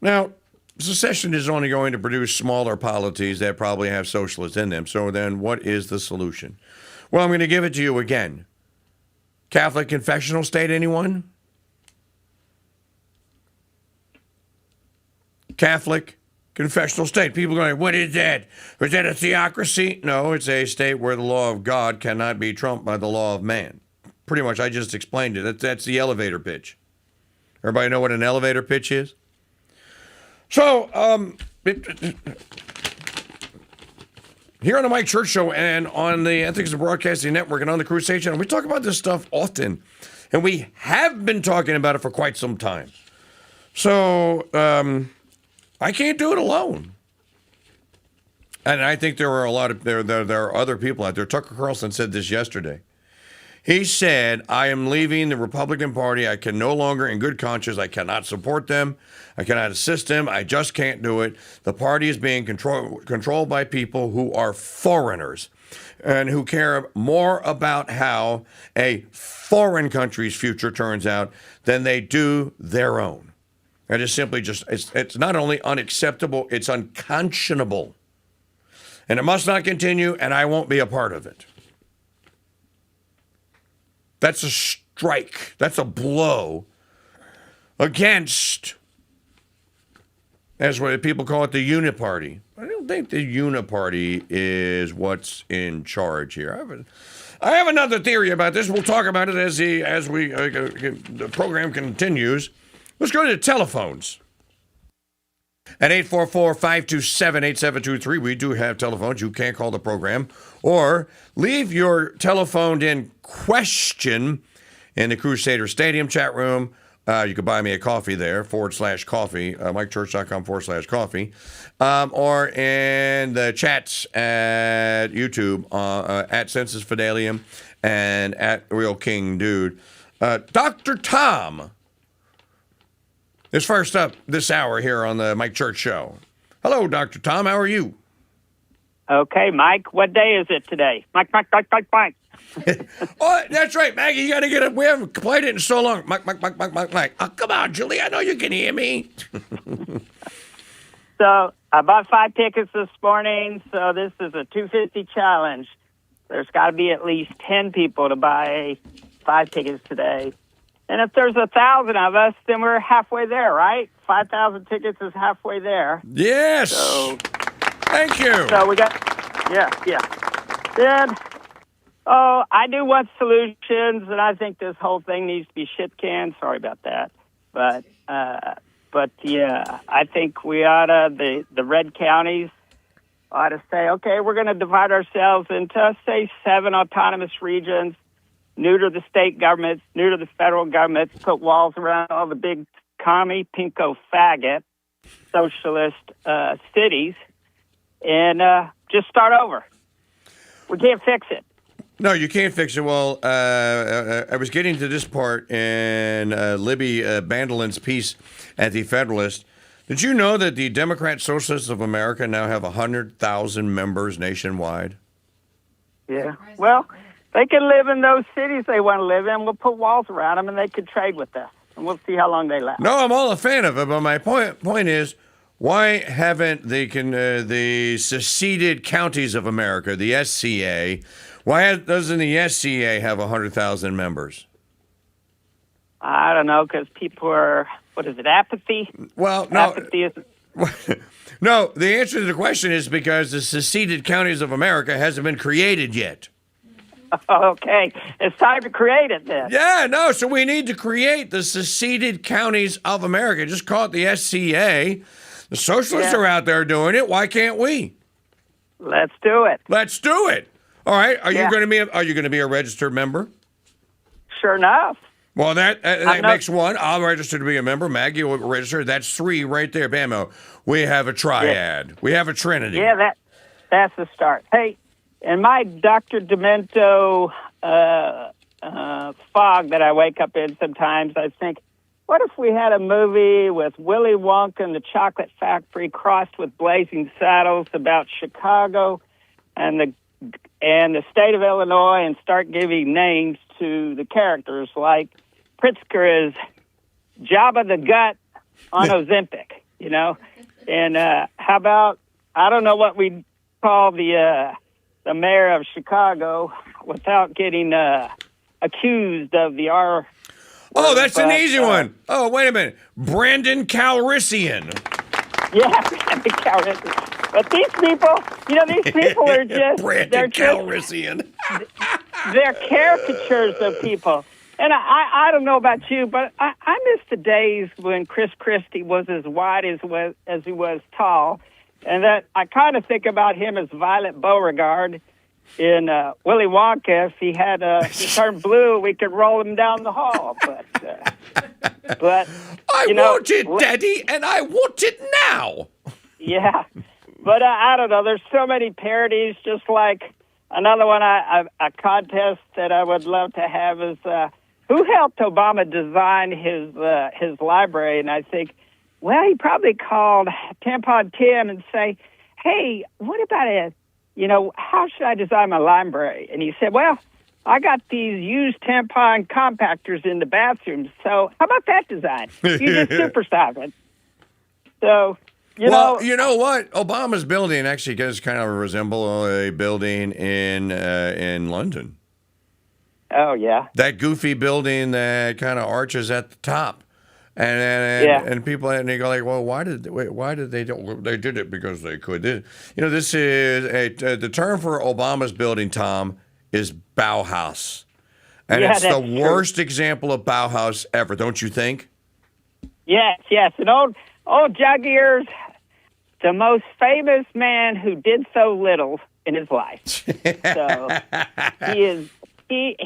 Now, secession is only going to produce smaller polities that probably have socialists in them. So then what is the solution? Well, I'm going to give it to you again. Catholic confessional state, anyone? Catholic confessional state. People going, what is that? Is that a theocracy? No, it's a state where the law of God cannot be trumped by the law of man. Pretty much, I just explained it. That's the elevator pitch. Everybody know what an elevator pitch is? So, here on the Mike Church Show and on the Ethics of Broadcasting Network and on the Crusade Channel, we talk about this stuff often. And we have been talking about it for quite some time. So, I can't do it alone. And I think there are a lot of, there are other people out there. Tucker Carlson said this yesterday. He said, I am leaving the Republican Party. I can no longer, in good conscience, I cannot support them. I cannot assist them. I just can't do it. The party is being controlled by people who are foreigners and who care more about how a foreign country's future turns out than they do their own. It is simply just, it's not only unacceptable, it's unconscionable. And it must not continue, and I won't be a part of it. That's a strike. That's a blow against, as what people call it, the uniparty. I don't think the uniparty is what's in charge here. I have another theory about this. We'll talk about it as the program continues. Let's go to the telephones. At 844-527-8723, we do have telephones. You can call the program. Or leave your telephone in question in the Crusader Stadium chat room. You can buy me a coffee there, /coffee, MikeChurch.com/coffee. Or in the chats at YouTube, at Census Fidelium and at Real KingDude. Dr. Tom is first up this hour here on the Mike Church Show. Hello, Dr. Tom. How are you? Okay, Mike. What day is it today? Mike. Oh, that's right, Maggie. You got to get it. We haven't played it in so long. Mike. Oh, come on, Julie. I know you can hear me. So I bought 5 tickets this morning, so this is a $250 challenge. There's got to be at least 10 people to buy 5 tickets today. And if there's 1,000 of us, then we're halfway there, right? 5,000 tickets is halfway there. Yes. So, thank you. So we got, yeah. Then, I do want solutions, and I think this whole thing needs to be shit canned. Sorry about that. But yeah, I think we ought to, the red counties ought to say, okay, we're going to divide ourselves into, say, 7 autonomous regions. Neuter the state governments, neuter the federal governments, put walls around all the big commie, pinko, faggot, socialist cities, and just start over. We can't fix it. No, you can't fix it. Well, I was getting to this part in Libby Bandolin's piece at The Federalist. Did you know that the Democrat Socialists of America now have 100,000 members nationwide? Yeah, well, they can live in those cities they want to live in. We'll put walls around them, and they can trade with us. And we'll see how long they last. No, I'm all a fan of it, but my point is, why haven't the seceded counties of America, the SCA, why doesn't the SCA have 100,000 members? I don't know, because people are, what is it, apathy? Well, no. Apathy is... No, the answer to the question is because the seceded counties of America hasn't been created yet. Okay, it's time to create it then. Yeah, no, so we need to create the seceded counties of America. Just call it the SCA. The socialists are out there doing it. Why can't we? Let's do it. Let's do it. All right. Are you going to be a registered member? Sure enough. Well, that makes one. I'll register to be a member. Maggie will register. That's 3 right there. Bammo. We have a triad. Yeah. We have a trinity. Yeah, that's the start. Hey, in my Dr. Demento fog that I wake up in sometimes, I think, what if we had a movie with Willy Wonka and the Chocolate Factory crossed with Blazing Saddles about Chicago and the state of Illinois, and start giving names to the characters, like Pritzker is Jabba the Gut on Ozempic, you know? And how about, I don't know what we'd call the mayor of Chicago without getting accused of the R. Oh, that's an easy one. Oh, wait a minute. Brandon Calrissian. Yeah, Brandon Calrissian. But these people, these people are just... Brandon Calrissian. They're caricatures of people. And I don't know about you, but I miss the days when Chris Christie was as wide as he was tall. And that I kind of think about him as Violet Beauregard in Willy Wonka. If he had he turned blue, we could roll him down the hall. But I want it, Daddy, and I want it now. Yeah, but I don't know. There's so many parodies. Just like another one, a contest that I would love to have is who helped Obama design his library? And I think, well, he probably called Tampon Tim and say, hey, what about how should I design my library? And he said, well, I got these used tampon compactors in the bathrooms, so how about that design? You just supersize it. So, you know what? Obama's building actually does kind of resemble a building in London. Oh, yeah. That goofy building that kind of arches at the top. And people, and they go like, well, why did they do? They did it because they could. This is the term for Obama's building, Tom, is Bauhaus, and it's the worst example of Bauhaus ever, don't you think? Yes. And old Jug Ears, the most famous man who did so little in his life. So he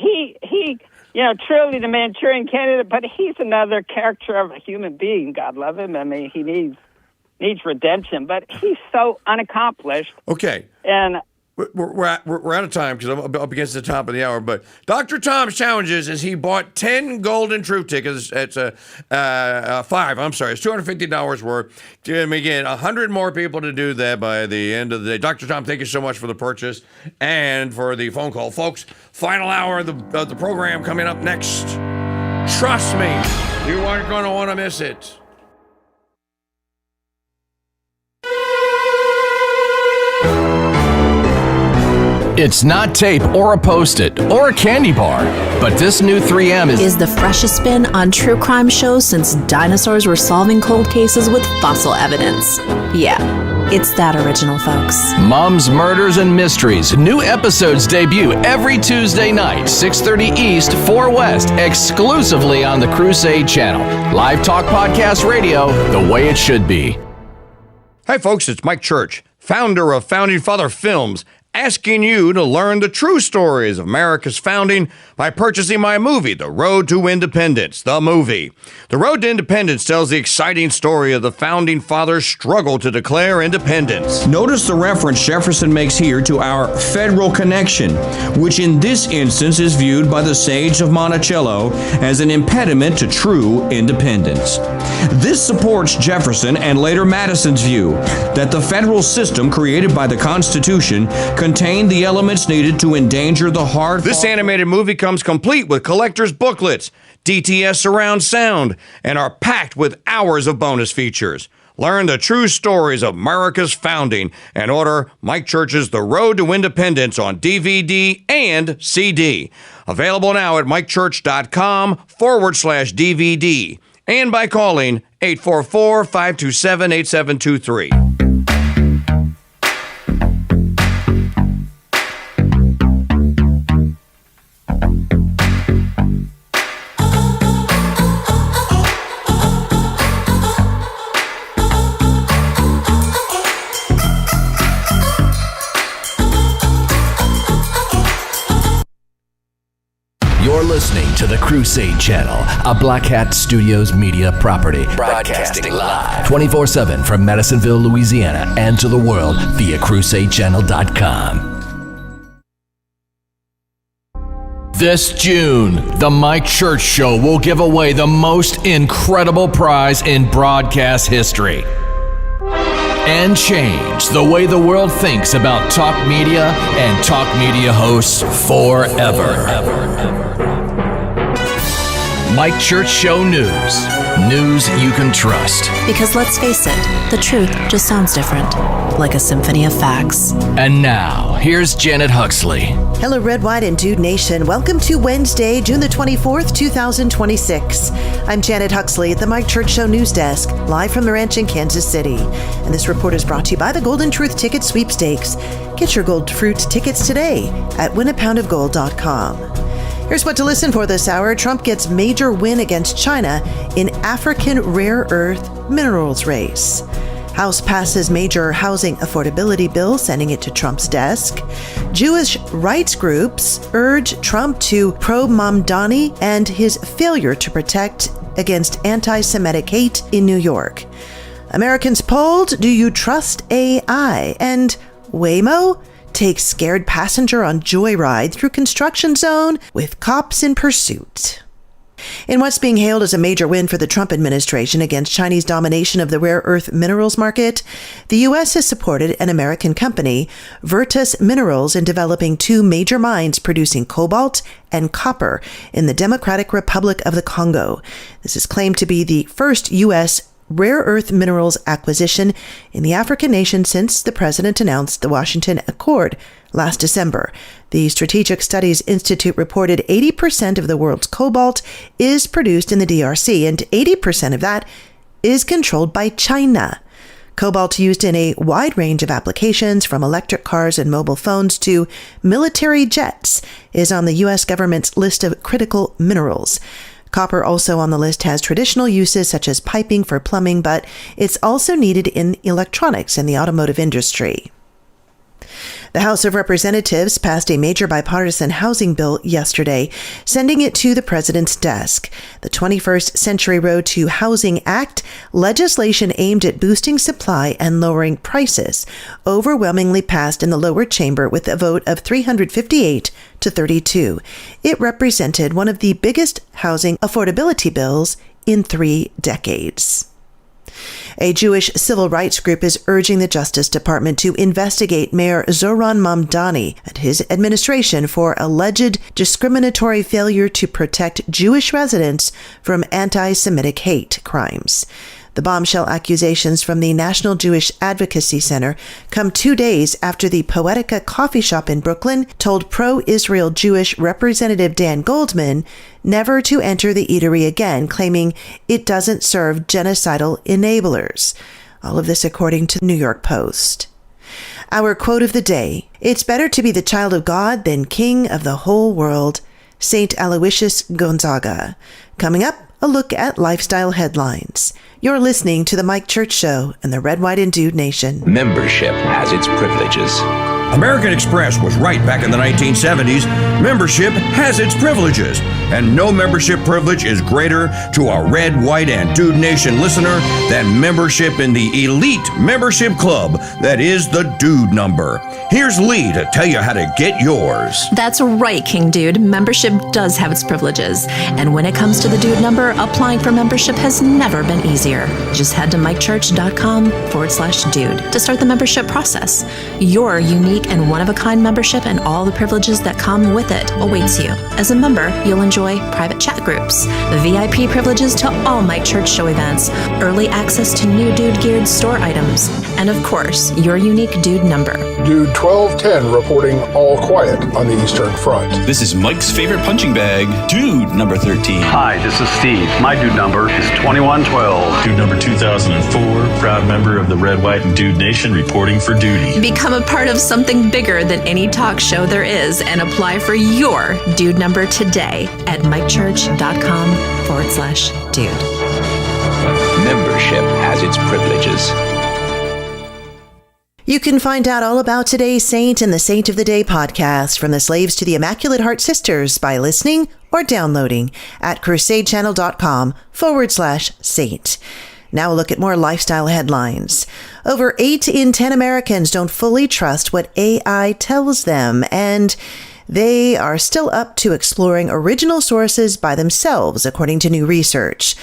truly the Manchurian Candidate, but he's another character of a human being. God love him. I mean, he needs redemption, but he's so unaccomplished. Okay. And we're out of time because I'm up against the top of the hour. But Dr. Tom's challenges is he bought 10 golden truth tickets. It's 5. I'm sorry. It's $250 worth. And we get 100 more people to do that by the end of the day. Dr. Tom, thank you so much for the purchase and for the phone call, folks. Final hour of the program coming up next. Trust me, you aren't going to want to miss it. It's not tape or a Post-it or a candy bar, but this new 3M is the freshest spin on true crime shows since dinosaurs were solving cold cases with fossil evidence. Yeah, it's that original, folks. Mom's Murders and Mysteries. New episodes debut every Tuesday night, 6:30 East, 4 West, exclusively on the Crusade channel. Live talk podcast radio, the way it should be. Hi, folks. It's Mike Church, founder of Founding Father Films, asking you to learn the true stories of America's founding by purchasing my movie, The Road to Independence, the movie. The Road to Independence tells the exciting story of the Founding Fathers' struggle to declare independence. Notice the reference Jefferson makes here to our federal connection, which in this instance is viewed by the sage of Monticello as an impediment to true independence. This supports Jefferson and later Madison's view that the federal system created by the Constitution contained the elements needed to endanger the hard. This animated movie comes complete with collector's booklets, DTS surround sound, and are packed with hours of bonus features. Learn the true stories of America's founding and order Mike Church's The Road to Independence on DVD and CD. Available now at mikechurch.com/DVD and by calling 844-527-8723. listening to the Crusade Channel, a Black Hat Studios media property, broadcasting live 24/7 from Madisonville, Louisiana, and to the world via crusadechannel.com. This June, the Mike Church Show will give away the most incredible prize in broadcast history and change the way the world thinks about talk media and talk media hosts forever. Mike Church Show News. News you can trust. Because let's face it, the truth just sounds different, like a symphony of facts. And now, here's Janet Huxley. Hello, Red, White, and Dude Nation. Welcome to Wednesday, June the 24th, 2026. I'm Janet Huxley at the Mike Church Show News Desk, live from the ranch in Kansas City. And this report is brought to you by the Golden Truth Ticket Sweepstakes. Get your Gold Fruit tickets today at winapoundofgold.com. Here's what to listen for this hour. Trump gets major win against China in African rare earth minerals race. House passes major housing affordability bill, sending it to Trump's desk. Jewish rights groups urge Trump to probe Mamdani and his failure to protect against anti-Semitic hate in New York. Americans polled, do you trust AI? And Waymo takes scared passenger on joyride through construction zone with cops in pursuit. In what's being hailed as a major win for the Trump administration against Chinese domination of the rare earth minerals market, the U.S. has supported an American company, Virtus Minerals, in developing two major mines producing cobalt and copper in the Democratic Republic of the Congo. This is claimed to be the first U.S. rare earth minerals acquisition in the African nation since the president announced the Washington Accord last December. The Strategic Studies Institute reported 80% of the world's cobalt is produced in the DRC, and 80% of that is controlled by China. Cobalt used in a wide range of applications, from electric cars and mobile phones to military jets, is on the U.S. government's list of critical minerals. Copper, also on the list, has traditional uses such as piping for plumbing, but it's also needed in electronics and the automotive industry. The House of Representatives passed a major bipartisan housing bill yesterday, sending it to the president's desk. The 21st Century Road to Housing Act, legislation aimed at boosting supply and lowering prices, overwhelmingly passed in the lower chamber with a vote of 358 to 32. It represented one of the biggest housing affordability bills in 3 decades. A Jewish civil rights group is urging the Justice Department to investigate Mayor Zohran Mamdani and his administration for alleged discriminatory failure to protect Jewish residents from anti-Semitic hate crimes. The bombshell accusations from the National Jewish Advocacy Center come 2 days after the Poetica coffee shop in Brooklyn told pro-Israel Jewish Representative Dan Goldman never to enter the eatery again, claiming it doesn't serve genocidal enablers. All of this according to the New York Post. Our quote of the day: it's better to be the child of God than king of the whole world. St. Aloysius Gonzaga. Coming up, a look at lifestyle headlines. You're listening to The Mike Church Show and the Red, White, and Dude Nation. Membership has its privileges. American Express was right back in the 1970s. Membership has its privileges, and no membership privilege is greater to a Red, White, and Dude Nation listener than membership in the elite membership club that is the Dude Number. Here's Lee to tell you how to get yours. That's right, King Dude. Membership does have its privileges. And when it comes to the Dude Number, applying for membership has never been easier. Just head to mikechurch.com/dude to start the membership process. Your unique and one-of-a-kind membership and all the privileges that come with it awaits you. As a member, you'll enjoy private chat groups, VIP privileges to all Mike Church Show events, early access to new Dude-geared store items, and of course, your unique Dude Number. Dude 1210 reporting all quiet on the Eastern Front. This is Mike's favorite punching bag, Dude number 13. Hi, this is Steve. My dude number is 2112. Dude number 2004, proud member of the Red, White, and Dude Nation, reporting for duty. Become a part of something bigger than any talk show there is and apply for your Dude Number today at mikechurch.com/dude. Membership has its privileges. You can find out all about today's saint in the Saint of the Day podcast, From the Slaves to the Immaculate Heart Sisters, by listening or downloading at crusadechannel.com/saint. Now a look at more lifestyle headlines. Over 8 in 10 Americans don't fully trust what AI tells them, and they are still up to exploring original sources by themselves, according to new research.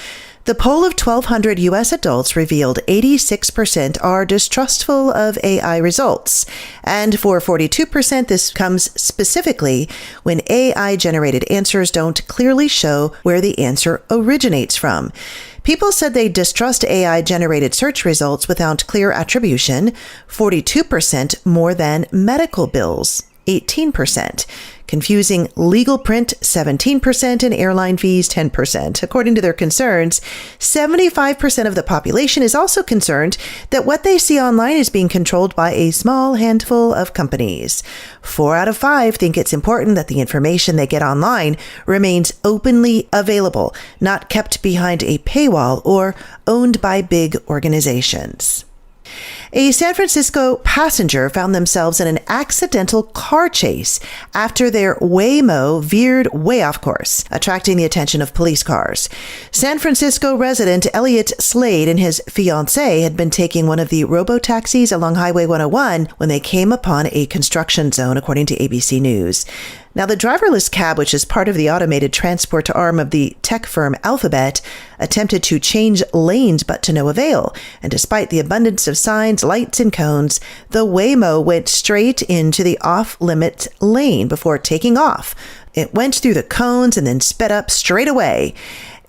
The poll of 1,200 U.S. adults revealed 86% are distrustful of AI results. And for 42%, this comes specifically when AI-generated answers don't clearly show where the answer originates from. People said they distrust AI-generated search results without clear attribution, 42% more than medical bills, 18%. Confusing legal print, 17%, and airline fees, 10%. According to their concerns, 75% of the population is also concerned that what they see online is being controlled by a small handful of companies. 4 out of 5 think it's important that the information they get online remains openly available, not kept behind a paywall or owned by big organizations. A San Francisco passenger found themselves in an accidental car chase after their Waymo veered way off course, attracting the attention of police cars. San Francisco resident Elliot Slade and his fiancée had been taking one of the robo-taxis along Highway 101 when they came upon a construction zone, according to ABC News. Now, the driverless cab, which is part of the automated transport arm of the tech firm Alphabet, attempted to change lanes, but to no avail. And despite the abundance of signs, lights, and cones, the Waymo went straight into the off-limit lane before taking off. It went through the cones and then sped up straight away.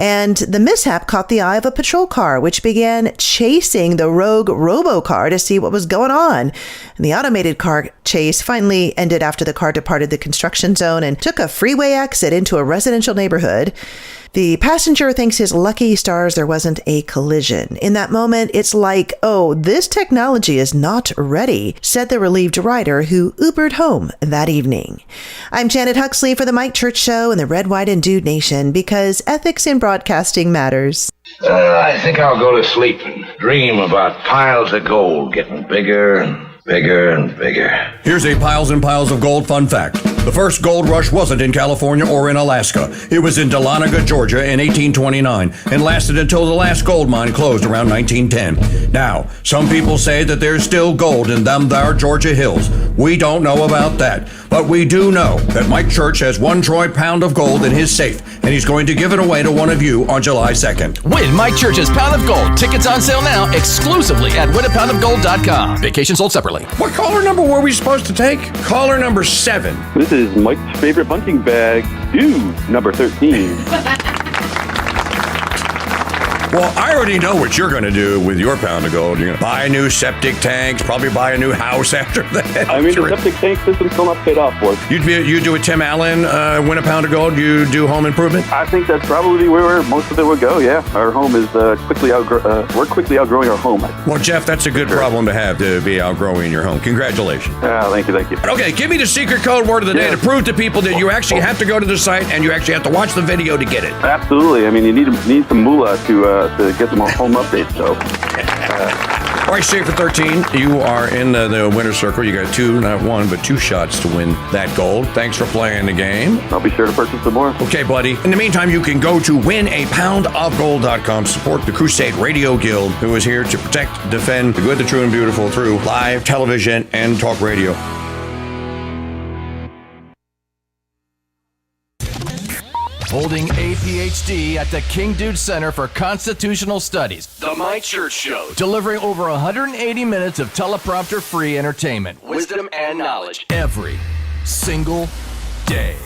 And the mishap caught the eye of a patrol car, which began chasing the rogue robo-car to see what was going on. And the automated car chase finally ended after the car departed the construction zone and took a freeway exit into a residential neighborhood. The passenger thinks his lucky stars there wasn't a collision. In that moment, it's like, oh, this technology is not ready, said the relieved rider who Ubered home that evening. I'm Janet Huxley for the Mike Church Show and the Red, White, and Dude Nation, because ethics in broadcasting matters. I think I'll go to sleep and dream about piles of gold getting bigger and bigger and bigger. Here's a piles and piles of gold fun fact. The first gold rush wasn't in California or in Alaska. It was in Dahlonega, Georgia in 1829 and lasted until the last gold mine closed around 1910. Now, some people say that there's still gold in them there Georgia hills. We don't know about that, but we do know that Mike Church has 1 troy pound of gold in his safe, and he's going to give it away to one of you on July 2nd. Win Mike Church's Pound of Gold. Tickets on sale now exclusively at winapoundofgold.com. Vacation sold separately. What caller number were we supposed to take? Caller number 7. This is Mike's favorite punching bag, Dude, number 13. Well, I already know what you're going to do with your pound of gold. You're going to buy new septic tanks, probably buy a new house after that. I mean, the septic tank system's still not paid off for. You do a Tim Allen, win a pound of gold, you do home improvement? I think that's probably where most of it would go, yeah. Our home is we're quickly outgrowing our home. Well, Jeff, that's a good problem to have, to be outgrowing your home. Congratulations. Thank you. Okay, give me the secret code word of the day to prove to people that you actually have to go to the site and you actually have to watch the video to get it. Absolutely. I mean, you need some moolah to get some home updates, so. All right, Schaefer 13, you are in the winner's circle. You got 2, not 1, but 2 shots to win that gold. Thanks for playing the game. I'll be sure to purchase some more. Okay, buddy. In the meantime, you can go to winapoundofgold.com, support the Crusade Radio Guild, who is here to protect, defend the good, the true, and beautiful through live television and talk radio. Holding a PhD at the KingDude Center for Constitutional Studies. The Mike Church Show. Delivering over 180 minutes of teleprompter-free entertainment, wisdom, and knowledge every single day.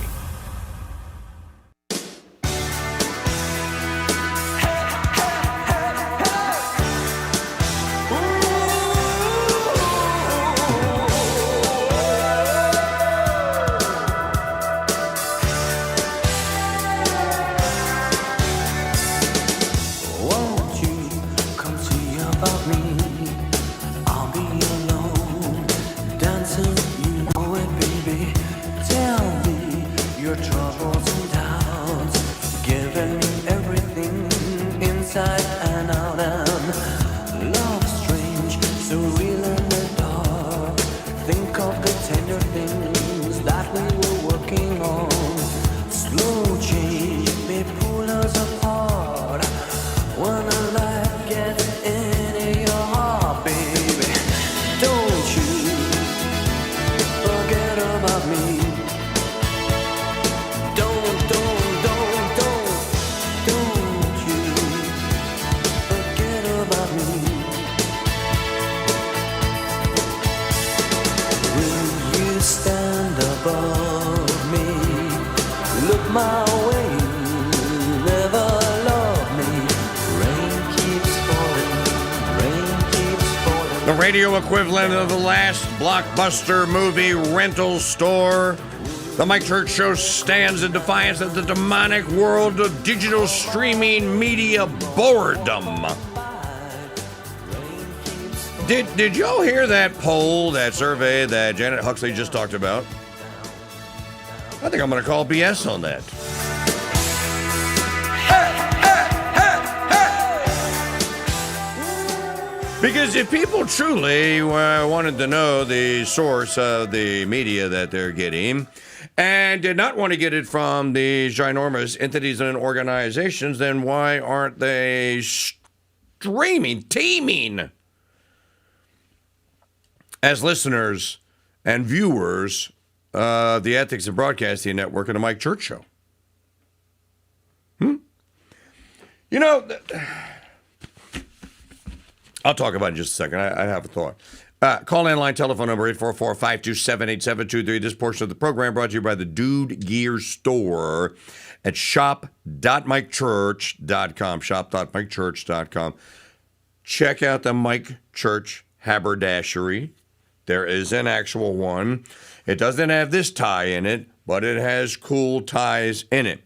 Inside and out, and love strange, so real in the dark. tender things that we were working on. Slow change may pull us apart when a life gets into your heart, baby. Don't you forget about me. Don't you forget about me. Will you stand above me? Look my way, never love me. Rain keeps falling. The radio equivalent of the last blockbuster movie rental store. The Mike Church Show stands in defiance of the demonic world of digital streaming media boredom. Did y'all hear that poll, that survey that Janet Huxley just talked about? I think I'm going to call BS on that. Because if people truly wanted to know the source of the media that they're getting and did not want to get it from these ginormous entities and organizations, then why aren't they teaming as listeners and viewers of the Ethics and Broadcasting Network and the Mike Church Show? You know, I'll talk about it in just a second. I have a thought. Call-in line telephone number 844-527-8723. This portion of the program brought to you by the Dude Gear Store at shop.mikechurch.com. Shop.mikechurch.com. Check out the Mike Church haberdashery. There is an actual one. It doesn't have this tie in it, but it has cool ties in it.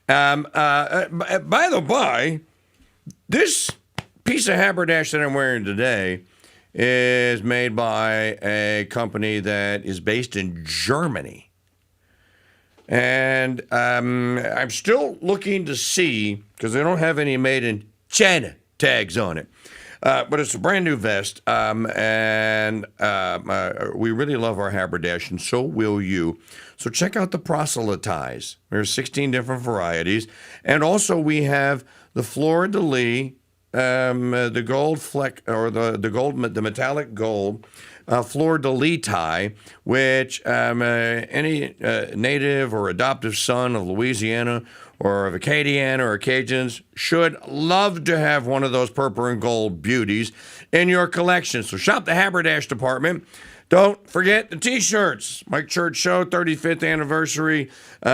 By the by, this piece of haberdash that I'm wearing today is made by a company that is based in Germany. And I'm still looking to see, because they don't have any made in China tags on it. But it's a brand new vest, and we really love our haberdash, and so will you. So check out the proselytize. There's 16 different varieties. And also we have the fleur-de-lis, the gold fleck, or the metallic gold fleur-de-lis tie, which any native or adoptive son of Louisiana or of Acadiana or Cajuns should love to have one of those purple and gold beauties in your collection. So shop the haberdash department. Don't forget the T-shirts. Mike Church Show 35th anniversary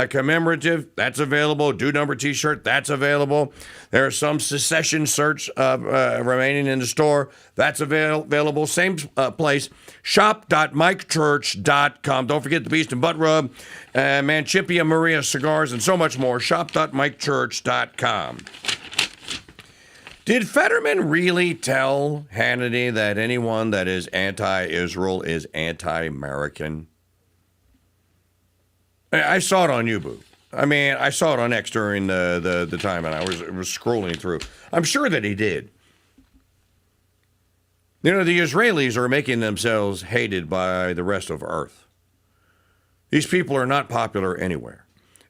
commemorative. That's available. Dude number T-shirt. That's available. There are some secession shirts remaining in the store. That's available. Same place. Shop.mikechurch.com. Don't forget the Beast and Butt Rub, Manchipia Maria cigars, and so much more. Shop.mikechurch.com. Did Fetterman really tell Hannity that anyone that is anti-Israel is anti-American? I saw it on YouTube. I mean, I saw it on X during the time, and I was scrolling through. I'm sure that he did. You know, the Israelis are making themselves hated by the rest of Earth. These people are not popular anywhere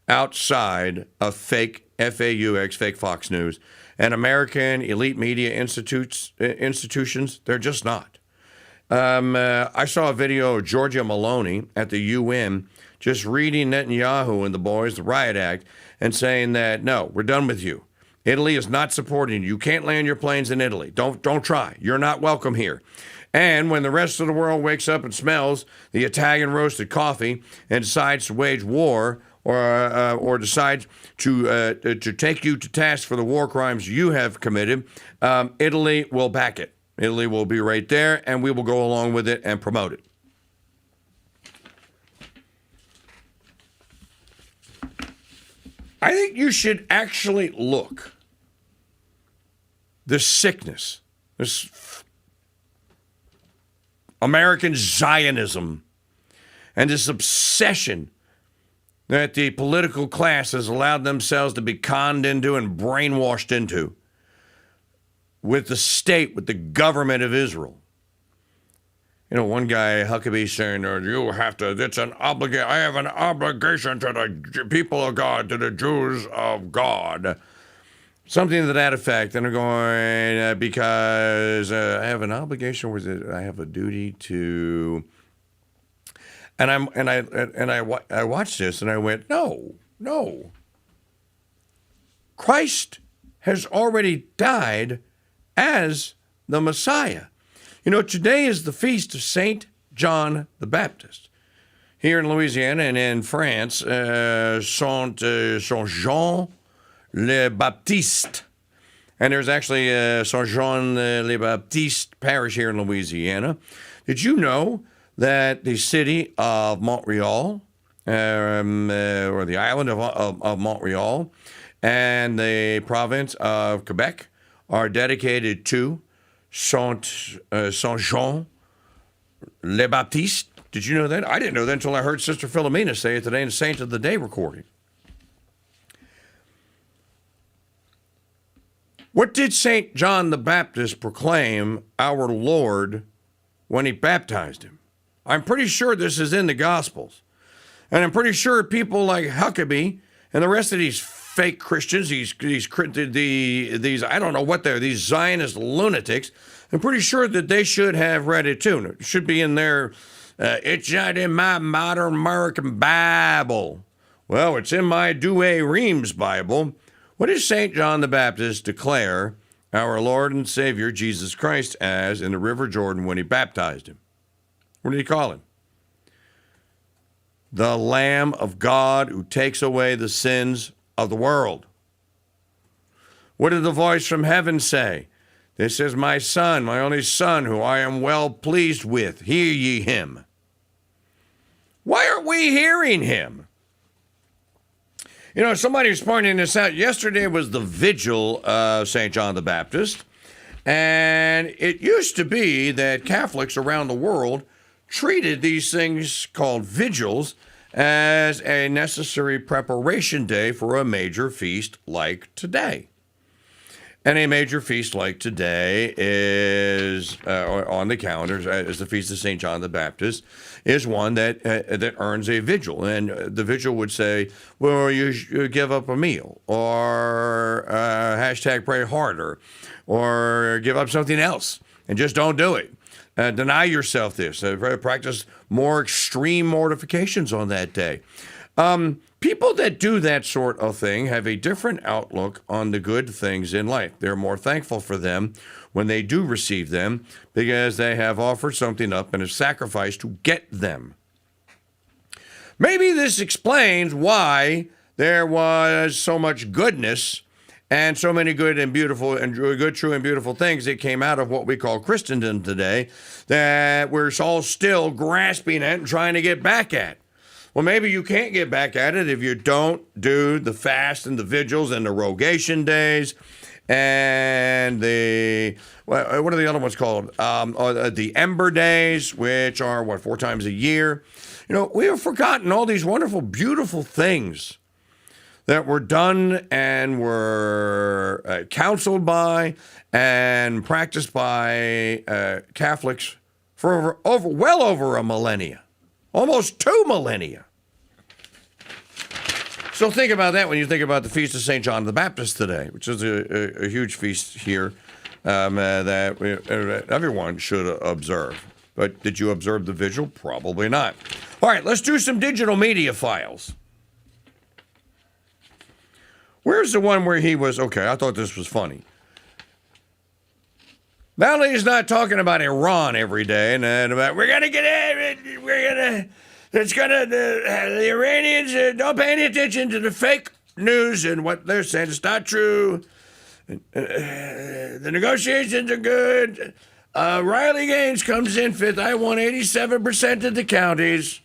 outside of fake FAUX, fake Fox News, and American elite media institutions. They're just not. I saw a video of Giorgia Meloni at the UN just reading Netanyahu and the boys, the Riot Act, and saying that, no, we're done with you. Italy is not supporting you. You can't land your planes in Italy. Don't try. You're not welcome here. And when the rest of the world wakes up and smells the Italian roasted coffee and decides to wage war, or decides to take you to task for the war crimes you have committed, Italy will back it. Italy will be right there, and we will go along with it and promote it. I think you should actually look the sickness, this American Zionism, and this obsession that the political class has allowed themselves to be conned into and brainwashed into with the state, with the government of Israel. One guy, Huckabee, saying, you have to, I have an obligation to the people of God, to the Jews of God. Something to that effect. And I'm going, because I have an obligation, I have a duty to, and I watched this and I went, no. Christ has already died as the Messiah. Today is the feast of Saint John the Baptist. Here in Louisiana and in France, Saint Jean le Baptiste. And there's actually Saint Jean le Baptiste parish here in Louisiana. Did you know that the city of Montreal, or the island of Montreal, and the province of Quebec are dedicated to Saint Jean le Baptiste? Did you know that? I didn't know that until I heard Sister Philomena say it today in the Saint of the Day recording. What did St. John the Baptist proclaim our Lord when he baptized him? I'm pretty sure this is in the Gospels. And I'm pretty sure people like Huckabee and the rest of these fake Christians, these I don't know what they're, these Zionist lunatics, I'm pretty sure that they should have read it too. It should be in their, it's not in my modern American Bible. Well, it's in my Douay Reams Bible. What does St. John the Baptist declare our Lord and Savior Jesus Christ as in the River Jordan when he baptized him? What did he call him? The Lamb of God who takes away the sins of the world. What did the voice from heaven say? This is my Son, my only Son, who I am well pleased with. Hear ye him. Why aren't we hearing him? Somebody was pointing this out. Yesterday was the vigil of St. John the Baptist, and it used to be that Catholics around the world treated these things called vigils as a necessary preparation day for a major feast like today. And a major feast like today is, on the calendar, as the Feast of St. John the Baptist, is one that earns a vigil. And the vigil would say, well, you give up a meal, or hashtag pray harder, or give up something else, and just don't do it. Deny yourself this. Practice more extreme mortifications on that day. People that do that sort of thing have a different outlook on the good things in life. They're more thankful for them when they do receive them because they have offered something up and a sacrifice to get them. Maybe this explains why there was so much goodness and so many good, true, and beautiful things that came out of what we call Christendom today that we're all still grasping at and trying to get back at. Well, maybe you can't get back at it if you don't do the fast and the vigils and the rogation days and what are the other ones called? The Ember Days, which are, 4 times a year. We have forgotten all these wonderful, beautiful things that were done and were counseled by and practiced by Catholics for well over a millennia, almost 2 millennia. So think about that when you think about the Feast of St. John the Baptist today, which is a huge feast here that everyone should observe. But did you observe the vigil? Probably not. All right, let's do some digital media files. Where's the one where he was, okay, I thought this was funny. Valet's not talking about Iran every day and about, the Iranians don't pay any attention to the fake news and what they're saying. It's not true. The negotiations are good. Riley Gaines comes in 5th. I won 87% of the counties.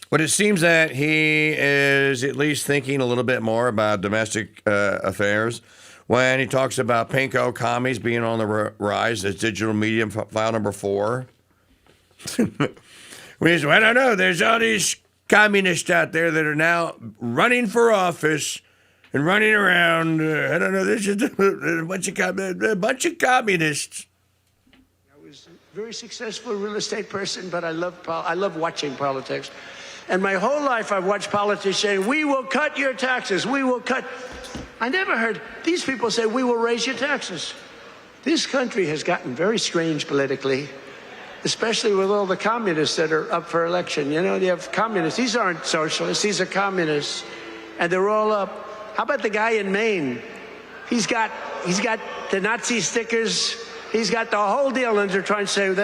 But it seems that he is at least thinking a little bit more about domestic affairs when he talks about pinko commies being on the rise. That's digital media file number 4. I don't know. There's all these communists out there that are now running for office and running around. I don't know. There's just a bunch of communists. very successful real estate person, but I love watching politics. And my whole life I've watched politicians saying, we will cut your taxes, we will cut. I never heard these people say, we will raise your taxes. This country has gotten very strange politically, especially with all the communists that are up for election. You know, you have communists. These aren't socialists, these are communists. And they're all up. How about the guy in Maine? He's got the Nazi stickers. He's got the whole deal, and they're trying to say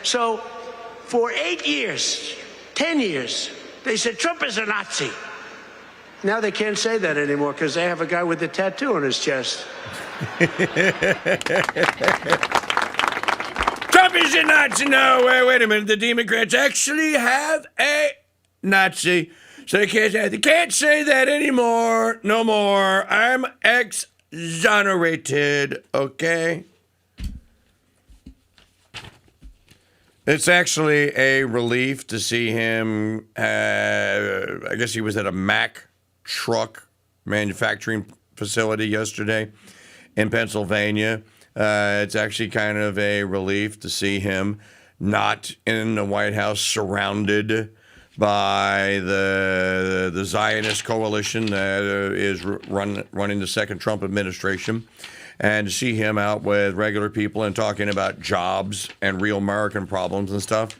so for 8 years, 10 years, they said Trump is a Nazi. Now they can't say that anymore because they have a guy with a tattoo on his chest. Trump is a Nazi. No, wait a minute. The Democrats actually have a Nazi. So they can't say that anymore. No more. I'm exonerated, okay? It's actually a relief to see him. I guess he was at a Mack truck manufacturing facility yesterday in Pennsylvania. It's actually kind of a relief to see him not in the White House surrounded by the Zionist coalition that is running the second Trump administration, and to see him out with regular people and talking about jobs and real American problems and stuff.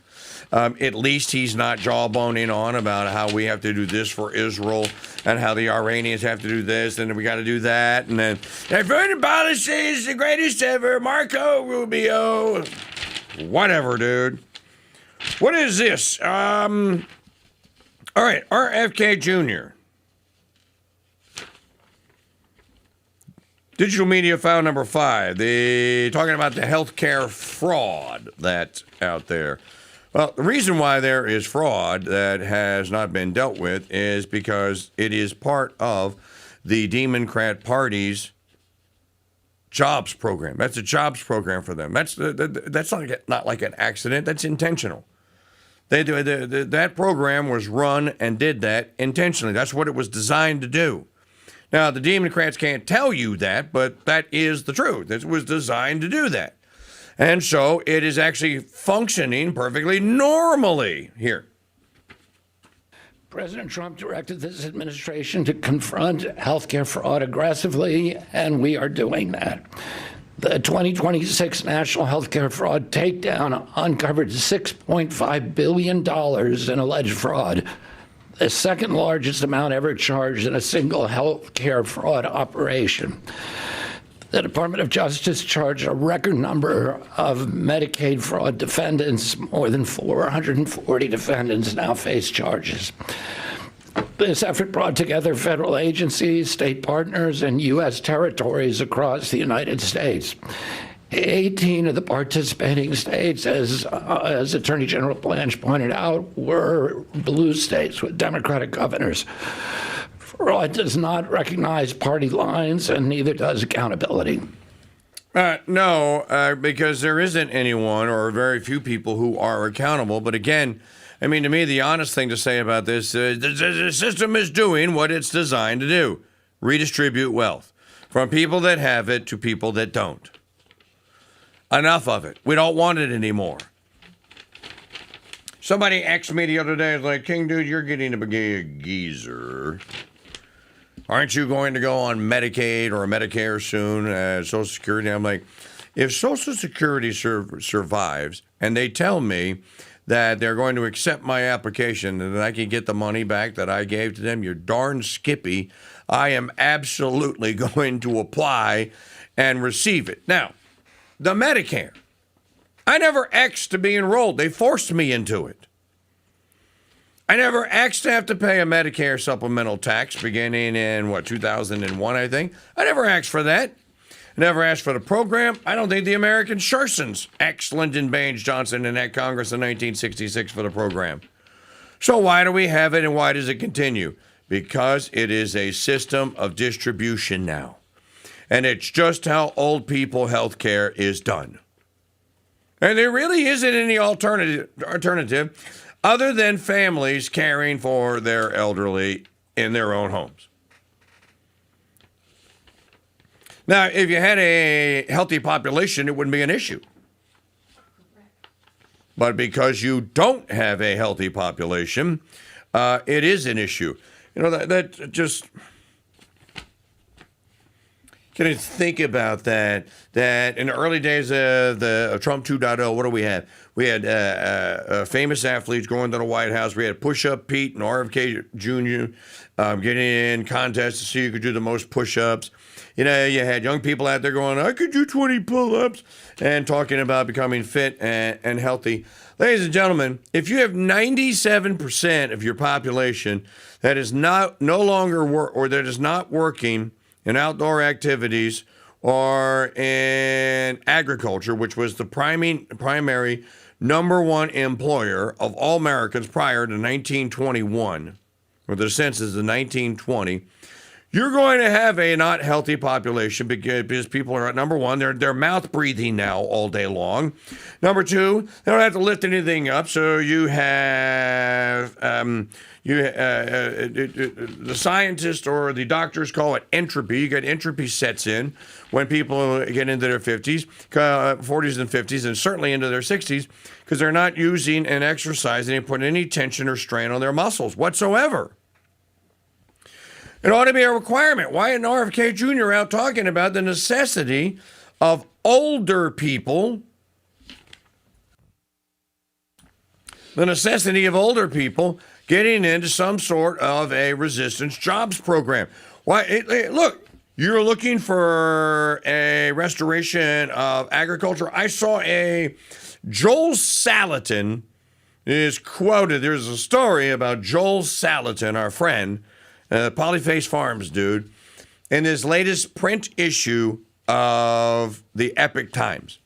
At least he's not jawboning on about how we have to do this for Israel and how the Iranians have to do this and we got to do that. And then their foreign policy is the greatest ever. Marco Rubio. Whatever, dude. What is this? All right, RFK Jr. Digital media file number 5. Talking about the healthcare fraud that's out there. Well, the reason why there is fraud that has not been dealt with is because it is part of the Democrat Party's jobs program. That's a jobs program for them. That's not like an accident. That's intentional. That program was run and did that intentionally. That's what it was designed to do. Now, the Democrats can't tell you that, but that is the truth. It was designed to do that. And so it is actually functioning perfectly normally here. President Trump directed this administration to confront healthcare fraud aggressively, and we are doing that. The 2026 National Healthcare Fraud Takedown uncovered $6.5 billion in alleged fraud, the second largest amount ever charged in a single healthcare fraud operation. The Department of Justice charged a record number of Medicaid fraud defendants. More than 440 defendants now face charges. This effort brought together federal agencies, state partners, and U.S. territories across the United States. 18 of the participating states, as Attorney General Blanche pointed out, were blue states with Democratic governors. Fraud does not recognize party lines, and neither does accountability. No, because there isn't anyone or very few people who are accountable. But again, I mean, to me, the honest thing to say about this is the system is doing what it's designed to do. Redistribute wealth from people that have it to people that don't. Enough of it. We don't want it anymore. Somebody asked me the other day, like, KingDude, you're getting a geezer. Aren't you going to go on Medicaid or Medicare soon, Social Security? I'm like, if Social Security survives and they tell me that they're going to accept my application and that I can get the money back that I gave to them, you're darn skippy. I am absolutely going to apply and receive it. Now, the Medicare, I never asked to be enrolled. They forced me into it. I never asked to have to pay a Medicare supplemental tax beginning in, 2001, I think. I never asked for that. Never asked for the program. I don't think the American Schursons asked Lyndon Baines Johnson in that Congress in 1966 for the program. So why do we have it and why does it continue? Because it is a system of distribution now. And it's just how old people health care is done. And there really isn't any alternative other than families caring for their elderly in their own homes. Now, if you had a healthy population, it wouldn't be an issue. But because you don't have a healthy population, it is an issue. You know, that just... Can you think about that? That in the early days of the Trump 2.0, what do we have? We had famous athletes going to the White House. We had Push-Up Pete and RFK Jr. Getting in contests to see who could do the most push-ups. You know, you had young people out there going, I could do 20 pull-ups, and talking about becoming fit and healthy. Ladies and gentlemen, if you have 97% of your population that is no longer or that is not working in outdoor activities or in agriculture, which was the primary number one employer of all Americans prior to 1921, or the census of 1920, you're going to have a not healthy population because people are, number one, they're mouth breathing now all day long. Number two, they don't have to lift anything up, so you have the scientists or the doctors call it entropy. You get entropy sets in when people get into their 40s and 50s, and certainly into their 60s, because they're not using and exercising and putting any tension or strain on their muscles whatsoever. It ought to be a requirement. Why isn't RFK Jr. out talking about the necessity of older people, getting into some sort of a resistance jobs program? Why? Look, you're looking for a restoration of agriculture. I saw Joel Salatin is quoted. There's a story about Joel Salatin, our friend, Polyface Farms dude, in his latest print issue of the Epic Times.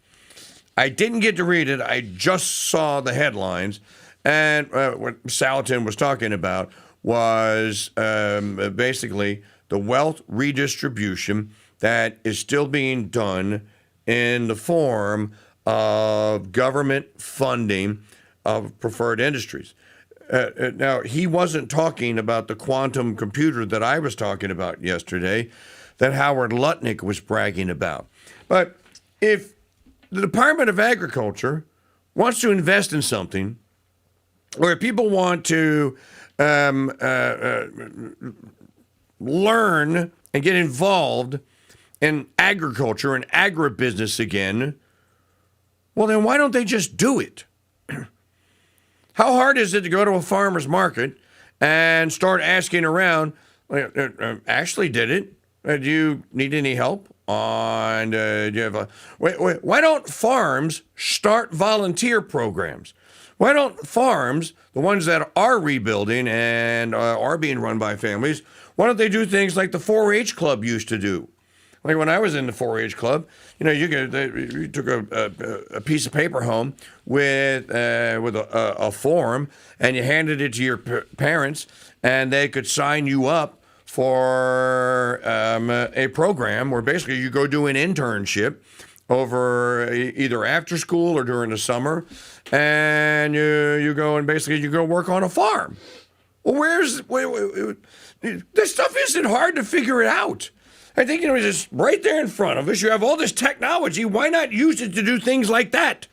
I didn't get to read it. I just saw the headlines. And what Salatin was talking about was basically the wealth redistribution that is still being done in the form of government funding of preferred industries. Now, he wasn't talking about the quantum computer that I was talking about yesterday, that Howard Lutnick was bragging about. But if the Department of Agriculture wants to invest in something, or if people want to learn and get involved in agriculture and agribusiness again, well, then why don't they just do it? How hard is it to go to a farmer's market and start asking around, Ashley did it. Do you need any help? Do you have why don't farms start volunteer programs? Why don't farms, the ones that are rebuilding and are being run by families, why don't they do things like the 4-H club used to do? Like when I was in the 4-H club, you know, you took a piece of paper home with a form, and you handed it to your parents, and they could sign you up for a program where basically you go do an internship over either after school or during the summer, and you go and basically you go work on a farm. Well, this stuff isn't hard to figure it out. I think, it's just right there in front of us. You have all this technology. Why not use it to do things like that?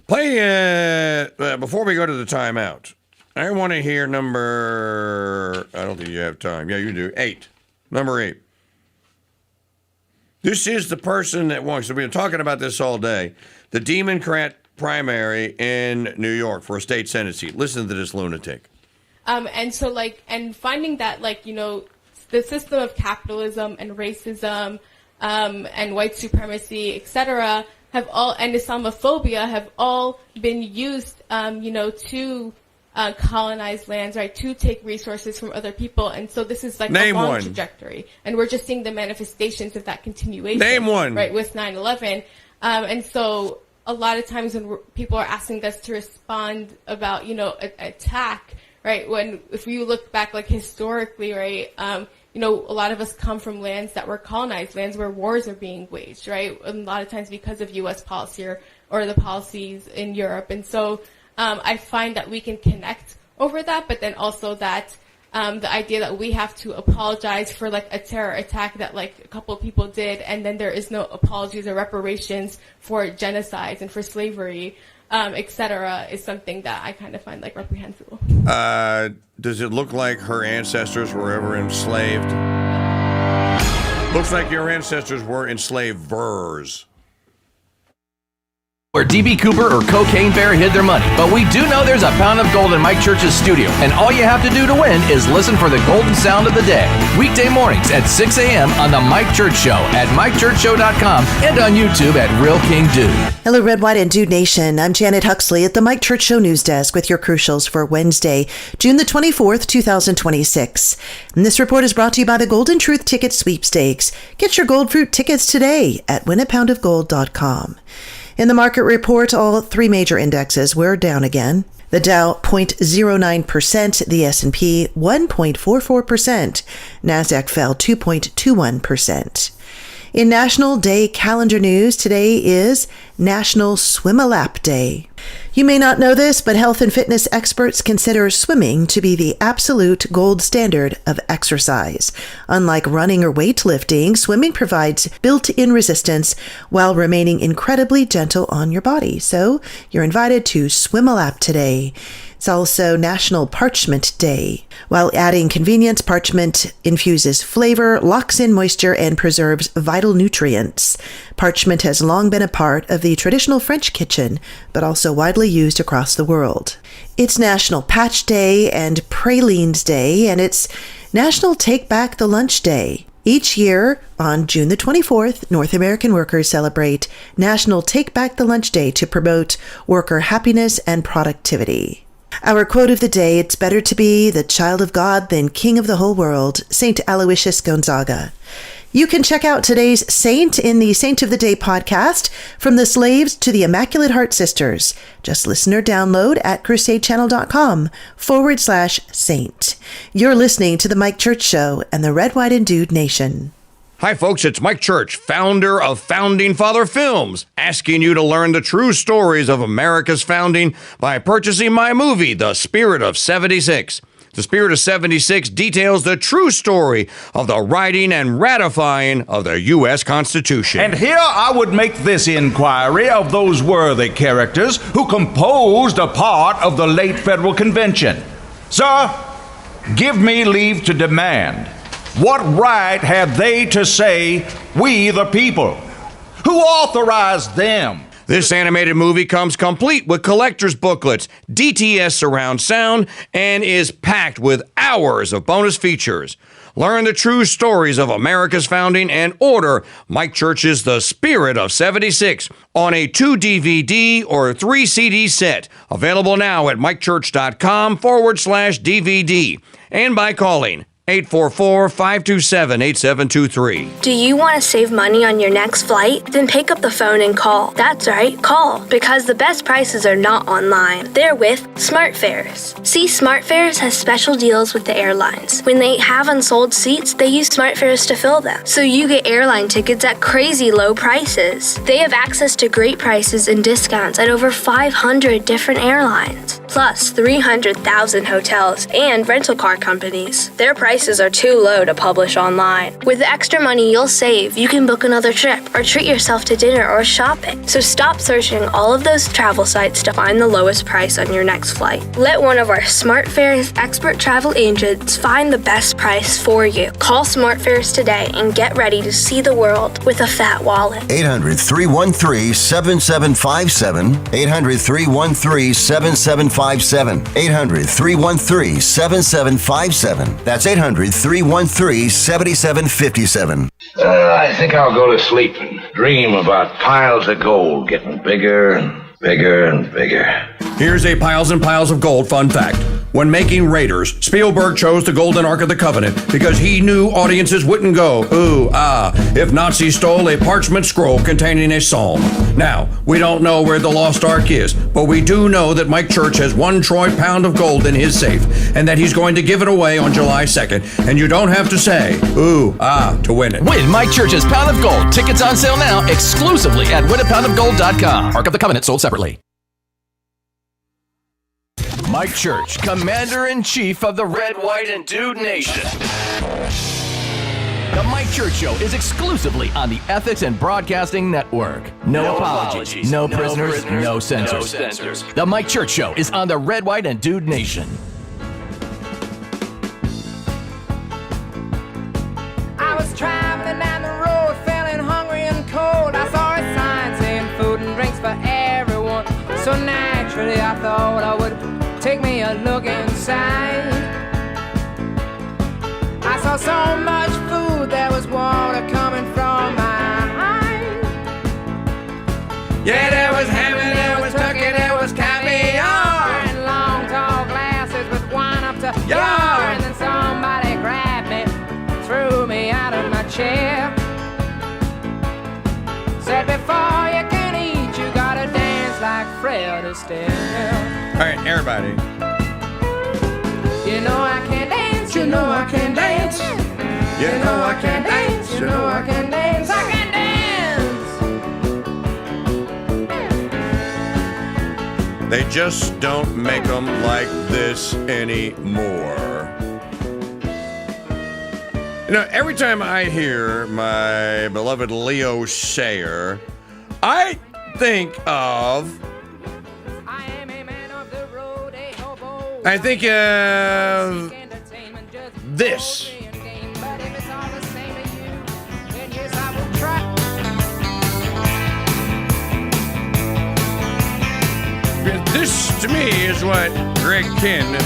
Before we go to the timeout, I want to hear number, I don't think you have time. Yeah, you do. 8. Number 8. This is the person that won. So we've been talking about this all day. The Democrat primary in New York for a state Senate seat. Listen to this lunatic. And finding that, the system of capitalism and racism and white supremacy, etc., have all, and Islamophobia have all been used, to colonize lands, right, to take resources from other people. And so this is like a long trajectory. And we're just seeing the manifestations of that continuation. Name one. Right, with 9/11. And so a lot of times when people are asking us to respond about, attack, right, if you look back, historically, right, a lot of us come from lands that were colonized, lands where wars are being waged, right, a lot of times because of U.S. policy or the policies in Europe. And so I find that we can connect over that, but then also that the idea that we have to apologize for like a terror attack that like a couple of people did, and then there is no apologies or reparations for genocides and for slavery, etc., is something that I kind of find like reprehensible. Does it look like her ancestors were ever enslaved? Looks like your ancestors were enslavers. Where DB Cooper or Cocaine Bear hid their money. But we do know there's a pound of gold in Mike Church's studio, and all you have to do to win is listen for the golden sound of the day. Weekday mornings at 6 a.m. on The Mike Church Show at MikeChurchShow.com and on YouTube at Real King Dude. Hello, Red, White, and Dude Nation. I'm Janet Huxley at the Mike Church Show News Desk with your crucials for Wednesday, June the 24th, 2026. And this report is brought to you by the Golden Truth Ticket Sweepstakes. Get your Gold Fruit tickets today at winapoundofgold.com. In the market report, all three major indexes were down again. The Dow 0.09%, the S&P 1.44%, NASDAQ fell 2.21%. In National Day calendar news, today is National Swim-A-Lap Day. You may not know this, but health and fitness experts consider swimming to be the absolute gold standard of exercise. Unlike running or weightlifting, swimming provides built-in resistance while remaining incredibly gentle on your body. So you're invited to swim a lap today. It's also National Parchment Day. While adding convenience, parchment infuses flavor, locks in moisture, and preserves vital nutrients. Parchment has long been a part of the traditional French kitchen, but also widely used across the world. It's National Patch Day and Pralines Day, and it's National Take Back the Lunch Day. Each year, on June the 24th, North American workers celebrate National Take Back the Lunch Day to promote worker happiness and productivity. Our quote of the day, it's better to be the child of God than king of the whole world, St. Aloysius Gonzaga. You can check out today's saint in the Saint of the Day podcast, From the Slaves to the Immaculate Heart Sisters. Just listen or download at crusadechannel.com/saint. You're listening to The Mike Church Show and the Red, White, and Dude Nation. Hi, folks. It's Mike Church, founder of Founding Father Films, asking you to learn the true stories of America's founding by purchasing my movie, The Spirit of 76. The Spirit of 76 details the true story of the writing and ratifying of the U.S. Constitution. And here I would make this inquiry of those worthy characters who composed a part of the late Federal Convention. Sir, give me leave to demand, what right have they to say, we the people? Who authorized them? This animated movie comes complete with collector's booklets, DTS surround sound, and is packed with hours of bonus features. Learn the true stories of America's founding and order Mike Church's The Spirit of 76 on a 2-DVD or 3-CD set. Available now at mikechurch.com/DVD and by calling 844-527-8723. Do you want to save money on your next flight? Then pick up the phone and call. That's right, call. Because the best prices are not online. They're with SmartFares. See, SmartFares has special deals with the airlines. When they have unsold seats, they use SmartFares to fill them. So you get airline tickets at crazy low prices. They have access to great prices and discounts at over 500 different airlines. Plus 300,000 hotels and rental car companies. Their prices are too low to publish online. With the extra money you'll save, you can book another trip or treat yourself to dinner or shopping. So stop searching all of those travel sites to find the lowest price on your next flight. Let one of our SmartFares expert travel agents find the best price for you. Call SmartFares today and get ready to see the world with a fat wallet. 800-313-7757. 800-313-7757. 800-313-7757. That's 800-313-7757. I think I'll go to sleep and dream about piles of gold getting bigger and bigger and bigger. Here's a piles and piles of gold fun fact. When making Raiders, Spielberg chose the Golden Ark of the Covenant because he knew audiences wouldn't go, ooh, ah, if Nazis stole a parchment scroll containing a psalm. Now, we don't know where the lost Ark is, but we do know that Mike Church has 1 troy pound of gold in his safe, and that he's going to give it away on July 2nd, and you don't have to say, ooh, ah, to win it. Win Mike Church's Pound of Gold. Tickets on sale now exclusively at winapoundofgold.com. Ark of the Covenant sold separately. Mike Church, Commander-in-Chief of the Red, White, and Dude Nation. The Mike Church Show is exclusively on the Ethics and Broadcasting Network. No apologies, no prisoners, no censors. The Mike Church Show is on the Red, White, and Dude Nation. I was traveling down the road, feeling hungry and cold. I saw a sign saying food and drinks for everyone. So naturally I thought I would take me a look inside. I saw so much food, there was water coming from my eye. Yeah, there was ham and there was turkey, there was caviar, and long tall glasses with wine up to yar. And then somebody grabbed me, threw me out of my chair. Said before you can eat, you gotta dance like Fred Astaire. All right, everybody. You know I can dance, you know I can dance. You know I can dance, you know I can dance, I can dance. They just don't make them like this anymore. You know, every time I hear my beloved Leo Sayer, I think of this. This, to me, is what Greg Kinn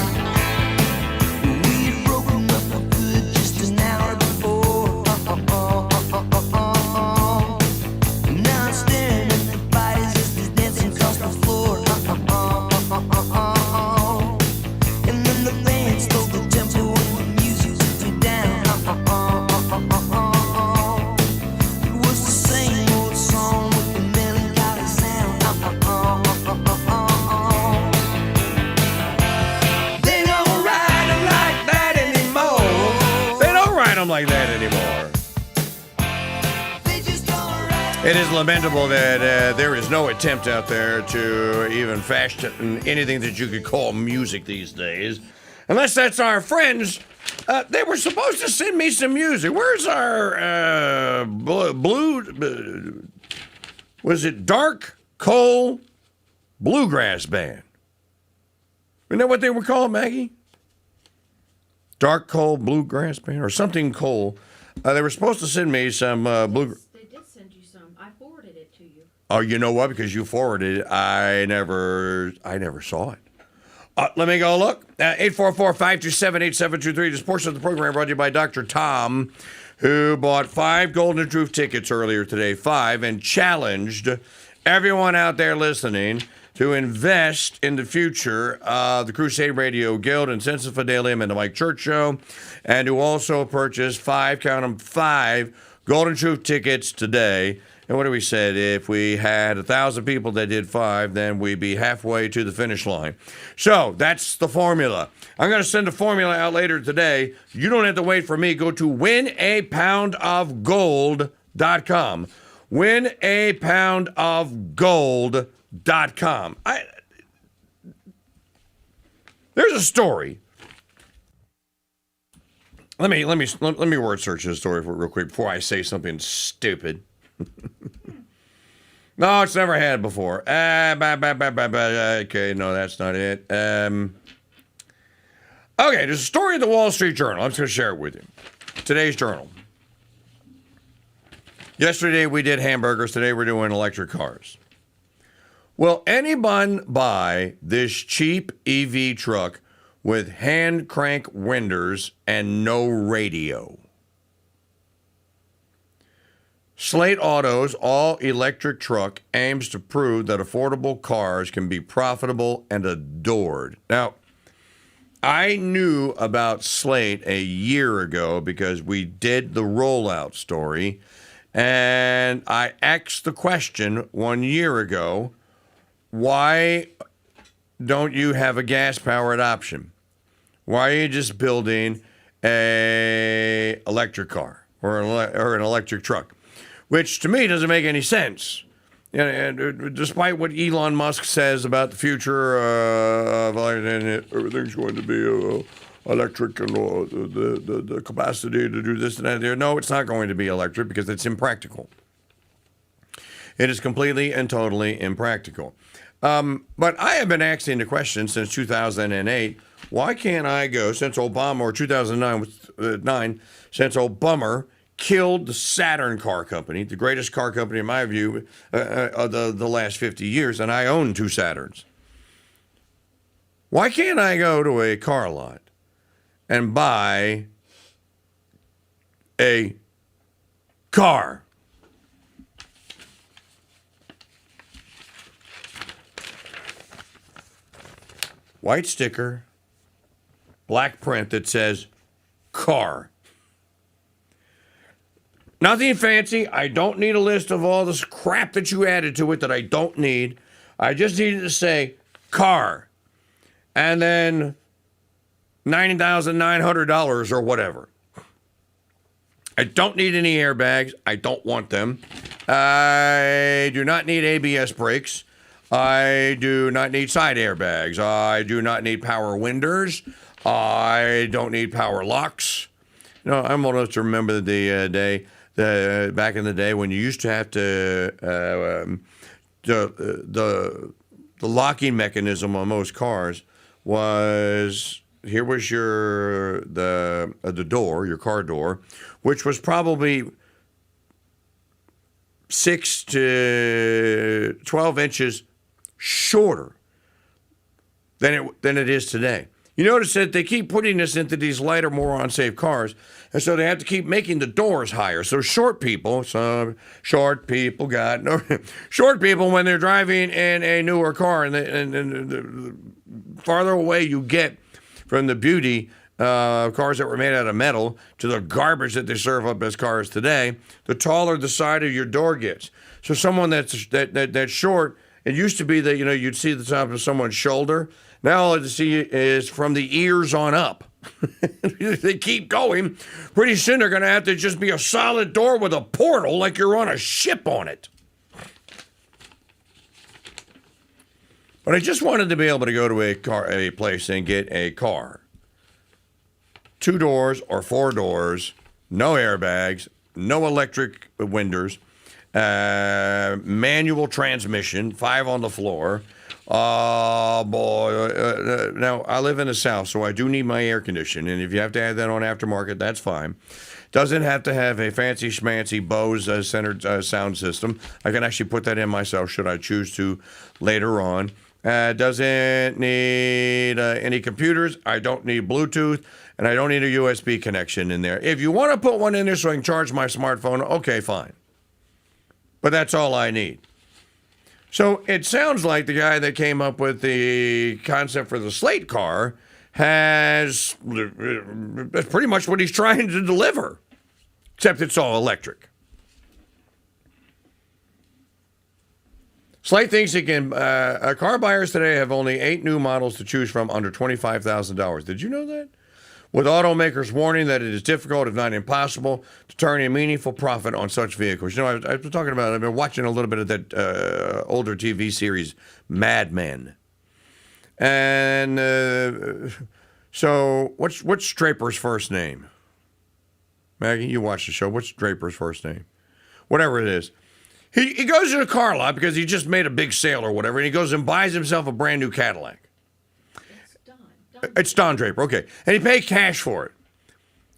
like that anymore. It is lamentable that there is no attempt out there to even fashion anything that you could call music these days. Unless that's our friends. They were supposed to send me some music. Where's our blue... was it Dark Coal Bluegrass Band? Isn't that what they were called, Maggie? Dark Coal Bluegrass Band or something coal. They were supposed to send me some bluegrass. They did send you some. I forwarded it to you. Oh, you know what? Because you forwarded it, I never saw it. Let me go look. 844-527-8723. This portion of the program brought to you by Dr. Tom, who bought 5 Golden Truth tickets earlier today, 5, and challenged everyone out there listening to invest in the future of the Crusade Radio Guild and Sense of Fidelium and the Mike Church Show, and to also purchase 5 Golden Truth tickets today. And what do we said? If we had 1,000 people that did 5, then we'd be halfway to the finish line. So that's the formula. I'm going to send the formula out later today. You don't have to wait for me. Go to winapoundofgold.com. Winapoundofgold.com. There's a story. Let me word search this story real quick before I say something stupid. No, it's never had it before. Okay, no, that's not it. Okay, there's a story in the Wall Street Journal. I'm just going to share it with you. Today's journal. Yesterday we did hamburgers. Today we're doing electric cars. Will anyone buy this cheap EV truck with hand crank windows and no radio? Slate Auto's all-electric truck aims to prove that affordable cars can be profitable and adored. Now, I knew about Slate a year ago because we did the rollout story, and I asked the question 1 year ago, why don't you have a gas-powered option? Why are you just building a electric car or an electric truck? Which to me doesn't make any sense. And despite what Elon Musk says about the future of everything's going to be electric and the capacity to do this and that, no, it's not going to be electric because it's impractical. It is completely and totally impractical. But I have been asking the question since 2008, why can't I go, since Obama, or 2009, since Obama killed the Saturn car company, the greatest car company in my view of the last 50 years, and I own 2 Saturns. Why can't I go to a car lot and buy a car? White sticker, black print that says car. Nothing fancy. I don't need a list of all this crap that you added to it that I don't need. I just needed to say car. And then $90,900 or whatever. I don't need any airbags. I don't want them. I do not need ABS brakes. I do not need side airbags. I do not need power windows. I don't need power locks. No, I'm old enough to remember the back in the day when you used to have to the locking mechanism on most cars was, here was the door, your car door, which was probably 6 to 12 inches shorter than it is today. You notice that they keep putting this into these lighter, more unsafe cars, and so they have to keep making the doors higher. So short people, short people when they're driving in a newer car, and the farther away you get from the beauty cars that were made out of metal to the garbage that they serve up as cars today, the taller the side of your door gets. So someone that's short, it used to be that, you'd see the top of someone's shoulder. Now all you see is from the ears on up. They keep going. Pretty soon they're going to have to just be a solid door with a portal like you're on a ship on it. But I just wanted to be able to go to a place and get a car. 2 doors or 4 doors, no airbags, no electric windows, manual transmission, 5 on the floor. Oh, boy. Now, I live in the South, so I do need my air conditioning, and if you have to add that on aftermarket, that's fine. Doesn't have to have a fancy schmancy Bose centered sound system. I can actually put that in myself should I choose to later on. Doesn't need any computers. I don't need Bluetooth, and I don't need a USB connection in there. If you want to put one in there so I can charge my smartphone, okay, fine. But that's all I need. So it sounds like the guy that came up with the concept for the Slate car that's pretty much what he's trying to deliver, except it's all electric. Slate thinks he can. Car buyers today have only 8 new models to choose from under $25,000. Did you know that? With automakers warning that it is difficult, if not impossible, to turn a meaningful profit on such vehicles. I've been talking about, I've been watching a little bit of that older TV series, Mad Men. And so what's Draper's first name? Maggie, you watch the show. What's Draper's first name? Whatever it is. He goes to a car lot because he just made a big sale or whatever, and he goes and buys himself a brand new Cadillac. It's Don Draper, okay. And he paid cash for it.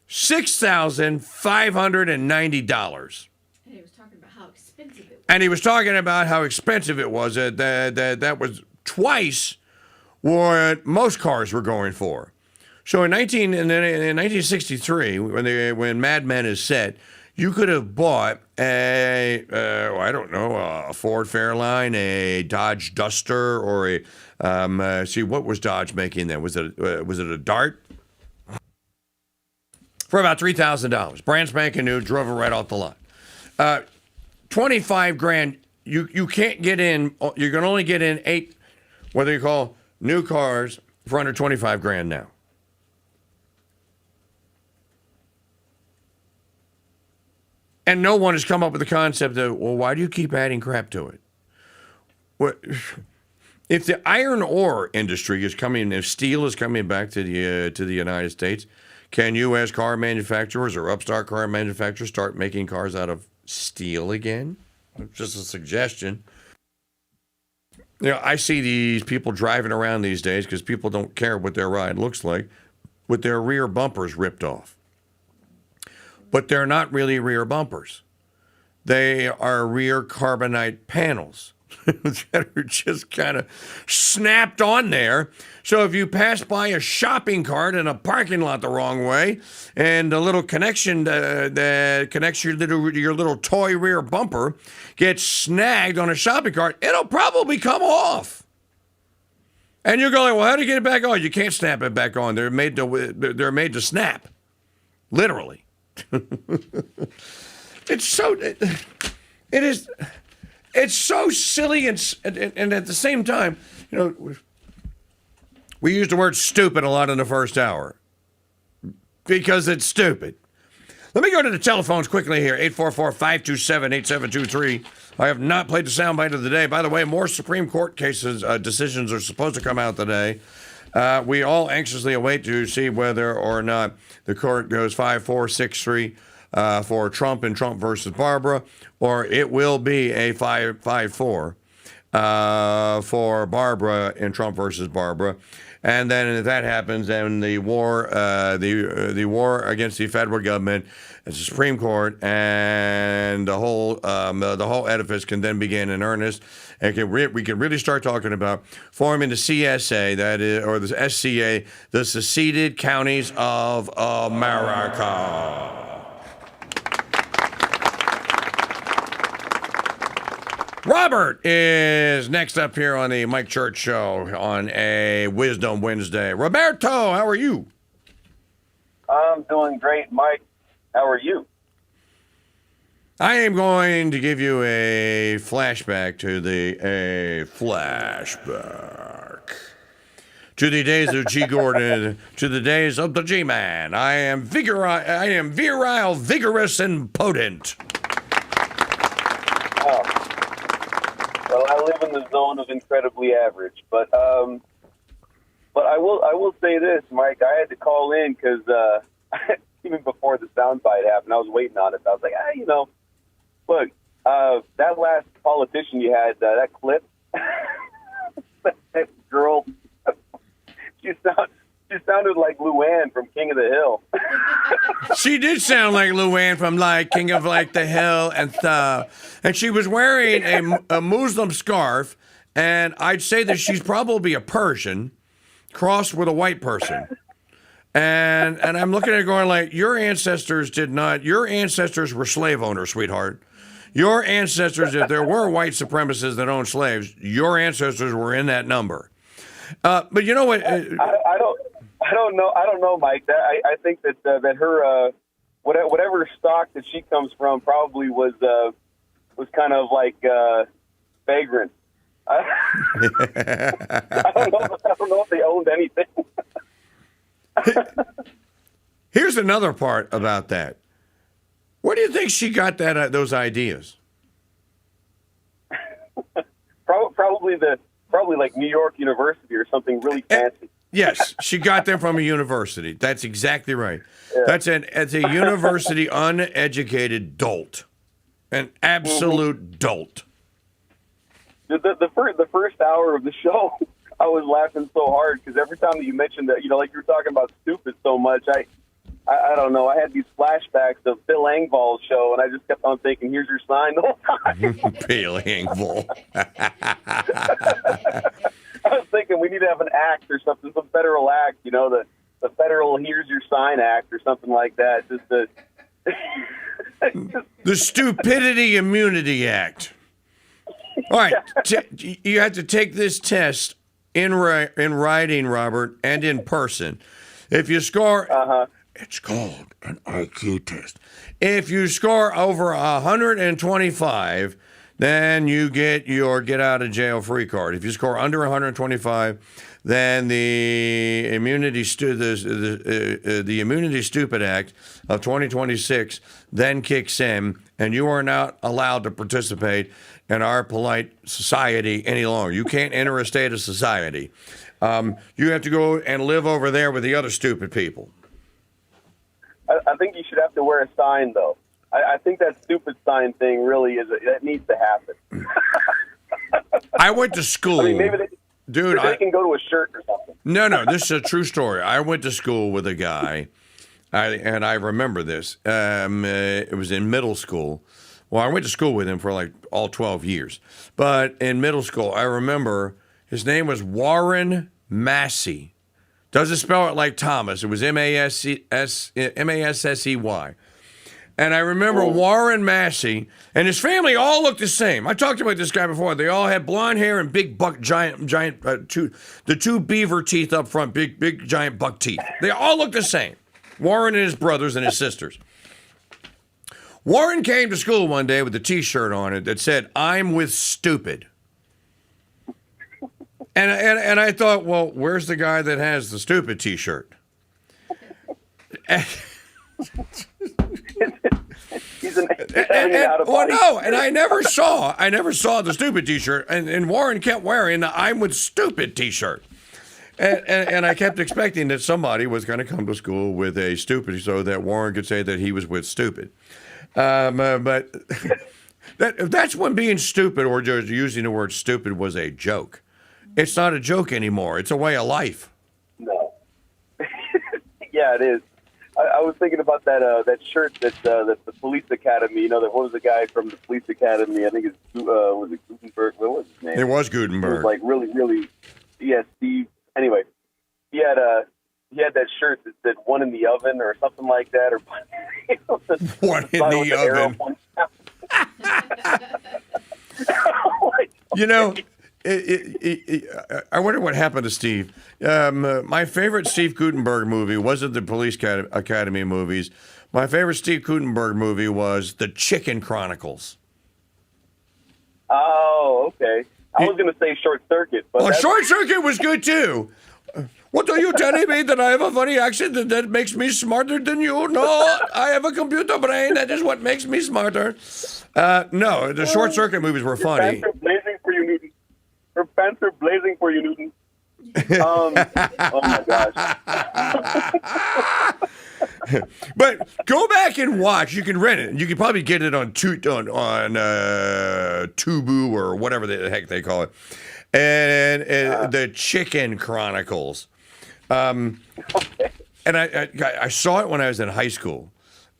$6,590. And he was talking about how expensive it was. And he was talking about how expensive it was. That was twice what most cars were going for. So in 1963, when Mad Men is set, you could have bought a Ford Fairlane, a Dodge Duster, or a what was Dodge making then? Was it a Dart? For about $3,000, brand spanking new, drove it right off the lot. $25,000. You can't get in. You can only get in 8, what they call new cars, for under $25,000 now. And no one has come up with the concept of, well, why do you keep adding crap to it? if the iron ore industry is coming, if steel is coming back to the United States, can U.S. car manufacturers or upstart car manufacturers start making cars out of steel again? Just a suggestion. I see these people driving around these days because people don't care what their ride looks like, with their rear bumpers ripped off. But they're not really rear bumpers. They are rear carbonite panels that are just kind of snapped on there. So if you pass by a shopping cart in a parking lot the wrong way, and the little connection that connects your little toy rear bumper gets snagged on a shopping cart, it'll probably come off. And you go like, well, how do you get it back on? You can't snap it back on. They're made to snap, literally. It's so silly and at the same time, we use the word stupid a lot in the first hour because it's stupid. Let me go to the telephones quickly here. 844-527-8723. I have not played the soundbite of the day. By the way, more Supreme Court decisions are supposed to come out today. We all anxiously await to see whether or not the court goes 5-4, 6-3 for Trump and Trump versus Barbara, or it will be a 5-4 for Barbara and Trump versus Barbara. And then if that happens, then the war against the federal government, the Supreme Court, and the whole edifice can then begin in earnest. And we can really start talking about forming the CSA, that is, or the SCA, the Seceded Counties of America. Robert is next up here on the Mike Church Show on a Wisdom Wednesday. Roberto, how are you? I'm doing great, Mike. How are you? I am going to give you a flashback to the days of G. Gordon, to the days of the G-Man. I am virile, vigorous, and potent. Well, I live in the zone of incredibly average, but I will say this, Mike. I had to call in because even before the soundbite happened, I was waiting on it. I was like, look, that last politician you had, that clip, that girl, she sounded like Luann from King of the Hill. She did sound like Luann from King of the Hill and stuff. And she was wearing a Muslim scarf, and I'd say that she's probably a Persian crossed with a white person. And I'm looking at her going like, your ancestors were slave owners, sweetheart. Your ancestors, if there were white supremacists that owned slaves, your ancestors were in that number. But you know what? I don't know, Mike. I think that her whatever stock that she comes from probably was kind of like vagrant. I don't know if they owned anything. Here's another part about that. Where do you think she got those ideas? Probably like New York University or something really fancy. Yes, she got them from a university. That's exactly right. Yeah. That's a university uneducated dolt, an absolute dolt. The first hour of the show, I was laughing so hard because every time that you mentioned that, like you were talking about stupid so much, I don't know. I had these flashbacks of Bill Engvall's show, and I just kept on thinking, "Here's your sign." The whole time. Bill Engvall. I was thinking we need to have an act or something, some federal act, the federal "Here's Your Sign" act or something like that. The Stupidity Immunity Act. All right, you have to take this test in writing, Robert, and in person. If you score, it's called an IQ test. If you score over 125, then you get your get out of jail free card. If you score under 125, then the Immunity Stupid Act of 2026 then kicks in, and you are not allowed to participate in our polite society any longer. You can't enter a state of society. You have to go and live over there with the other stupid people. I think you should have to wear a sign, though. I think that stupid sign thing really that needs to happen. I went to school. I mean, maybe Dude, they can go to a shirt or something. No, this is a true story. I went to school with a guy, and I remember this. It was in middle school. Well, I went to school with him for like all 12 years. But in middle school, I remember his name was Warren Massey. Doesn't spell it like Thomas. It was Massey. And I remember Warren Massey and his family all looked the same. I talked about this guy before. They all had blonde hair and big the two beaver teeth up front, big giant buck teeth. They all looked the same. Warren and his brothers and his sisters. Warren came to school one day with a T-shirt on it that said, "I'm with stupid." And I thought, well, where's the guy that has the stupid T-shirt? And I never saw the stupid T-shirt. And Warren kept wearing the "I'm with stupid" T-shirt. And I kept expecting that somebody was going to come to school with a stupid so that Warren could say that he was with stupid. But that's when being stupid or just using the word stupid was a joke. It's not a joke anymore. It's a way of life. No. Yeah, it is. I was thinking about that shirt that the police academy. You know, that was the guy from the police academy. I think was it Gutenberg? What was his name? It was Gutenberg. It was like really, yeah, Steve. Anyway, he had that shirt that said "one in the oven" or something like that, or one in the oven. You know. I wonder what happened to Steve. My favorite Steve Gutenberg movie wasn't the Police Academy movies. My favorite Steve Gutenberg movie was The Chicken Chronicles. Oh, okay. I was going to say Short Circuit. But Short Circuit was good, too. What are you telling me, that I have a funny accent that makes me smarter than you? No, I have a computer brain. That is what makes me smarter. No, the Short Circuit movies were funny. Her pants are blazing for you, Newton. Oh my gosh. But go back and watch. You can rent it. You can probably get it on Tubu or whatever the heck they call it. And the Chicken Chronicles. And I saw it when I was in high school.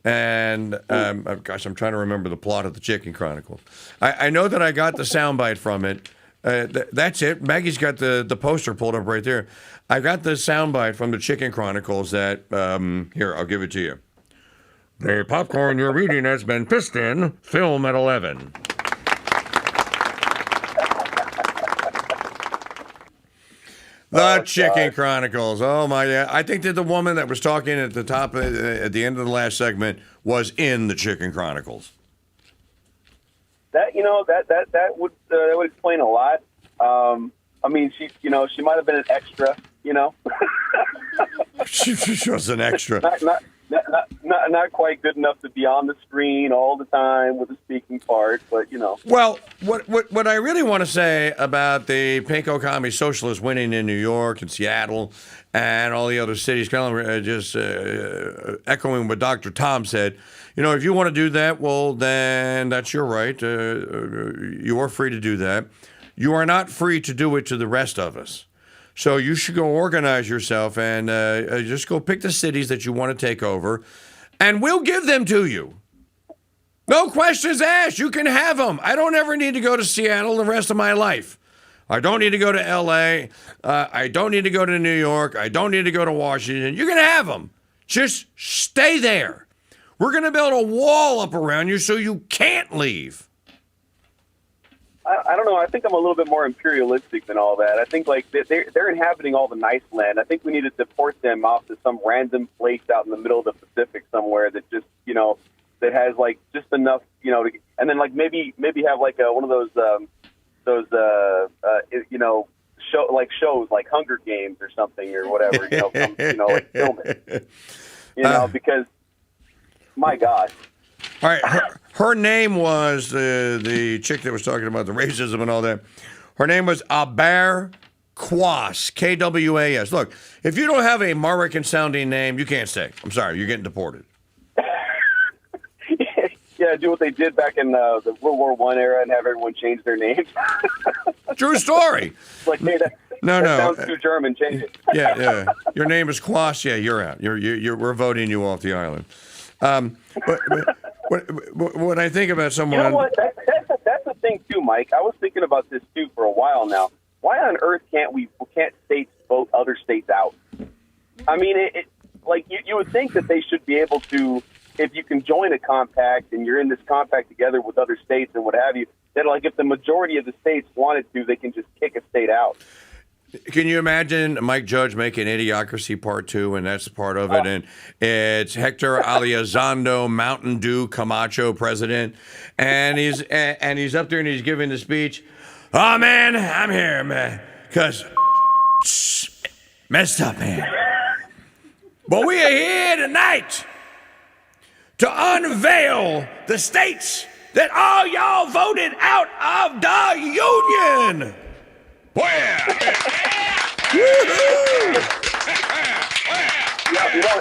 And gosh, I'm trying to remember the plot of the Chicken Chronicles. I know that I got the soundbite from it. That's it. Maggie's got the poster pulled up right there. I got the soundbite from the Chicken Chronicles that, here, I'll give it to you. The popcorn you're eating has been pissed in. Film at 11. The Chicken Chronicles. Oh, my God. I think that the woman that was talking at the top, at the end of the last segment, was in the Chicken Chronicles. That that would explain a lot. I mean, she might have been an extra. She was an extra. Not quite good enough to be on the screen all the time with a speaking part, but Well, what I really want to say about the Pinko Commie Socialists winning in New York and Seattle and all the other cities, kind of just echoing what Dr. Tom said. If you want to do that, well, then that's your right. You are free to do that. You are not free to do it to the rest of us. So you should go organize yourself and just go pick the cities that you want to take over, and we'll give them to you. No questions asked. You can have them. I don't ever need to go to Seattle the rest of my life. I don't need to go to L.A. I don't need to go to New York. I don't need to go to Washington. You can have them. Just stay there. We're going to build a wall up around you so you can't leave. I don't know. I think I'm a little bit more imperialistic than all that. I think they're inhabiting all the nice land. I think we need to deport them off to some random place out in the middle of the Pacific somewhere that just that has just enough and then maybe have one of those shows like Hunger Games or something or whatever. Like film it. Because my God. All right, her name was the chick that was talking about the racism and all that. Her name was Aber Kwas, Kwas. Look, if you don't have a American-sounding name, you can't stay. I'm sorry, you're getting deported. Yeah, do what they did back in the World War I era and have everyone change their names. True story. Like, hey, that sounds too German. Change it. Yeah. Your name is Kwas. Yeah, you're out. We're voting you off the island. But when I think about someone, you know what? That's the thing too, Mike. I was thinking about this too for a while now. Why on earth can't states vote other states out? I mean, you would think that they should be able to, if you can join a compact and you're in this compact together with other states and what have you, that if the majority of the states wanted to, they can just kick a state out. Can you imagine Mike Judge making Idiocracy Part 2, and that's part of it, and it's Hector Elizondo Mountain Dew Camacho president, and he's up there and he's giving the speech. Oh, man, I'm here, man, because messed up, man. But we are here tonight to unveil the states that all y'all voted out of the union.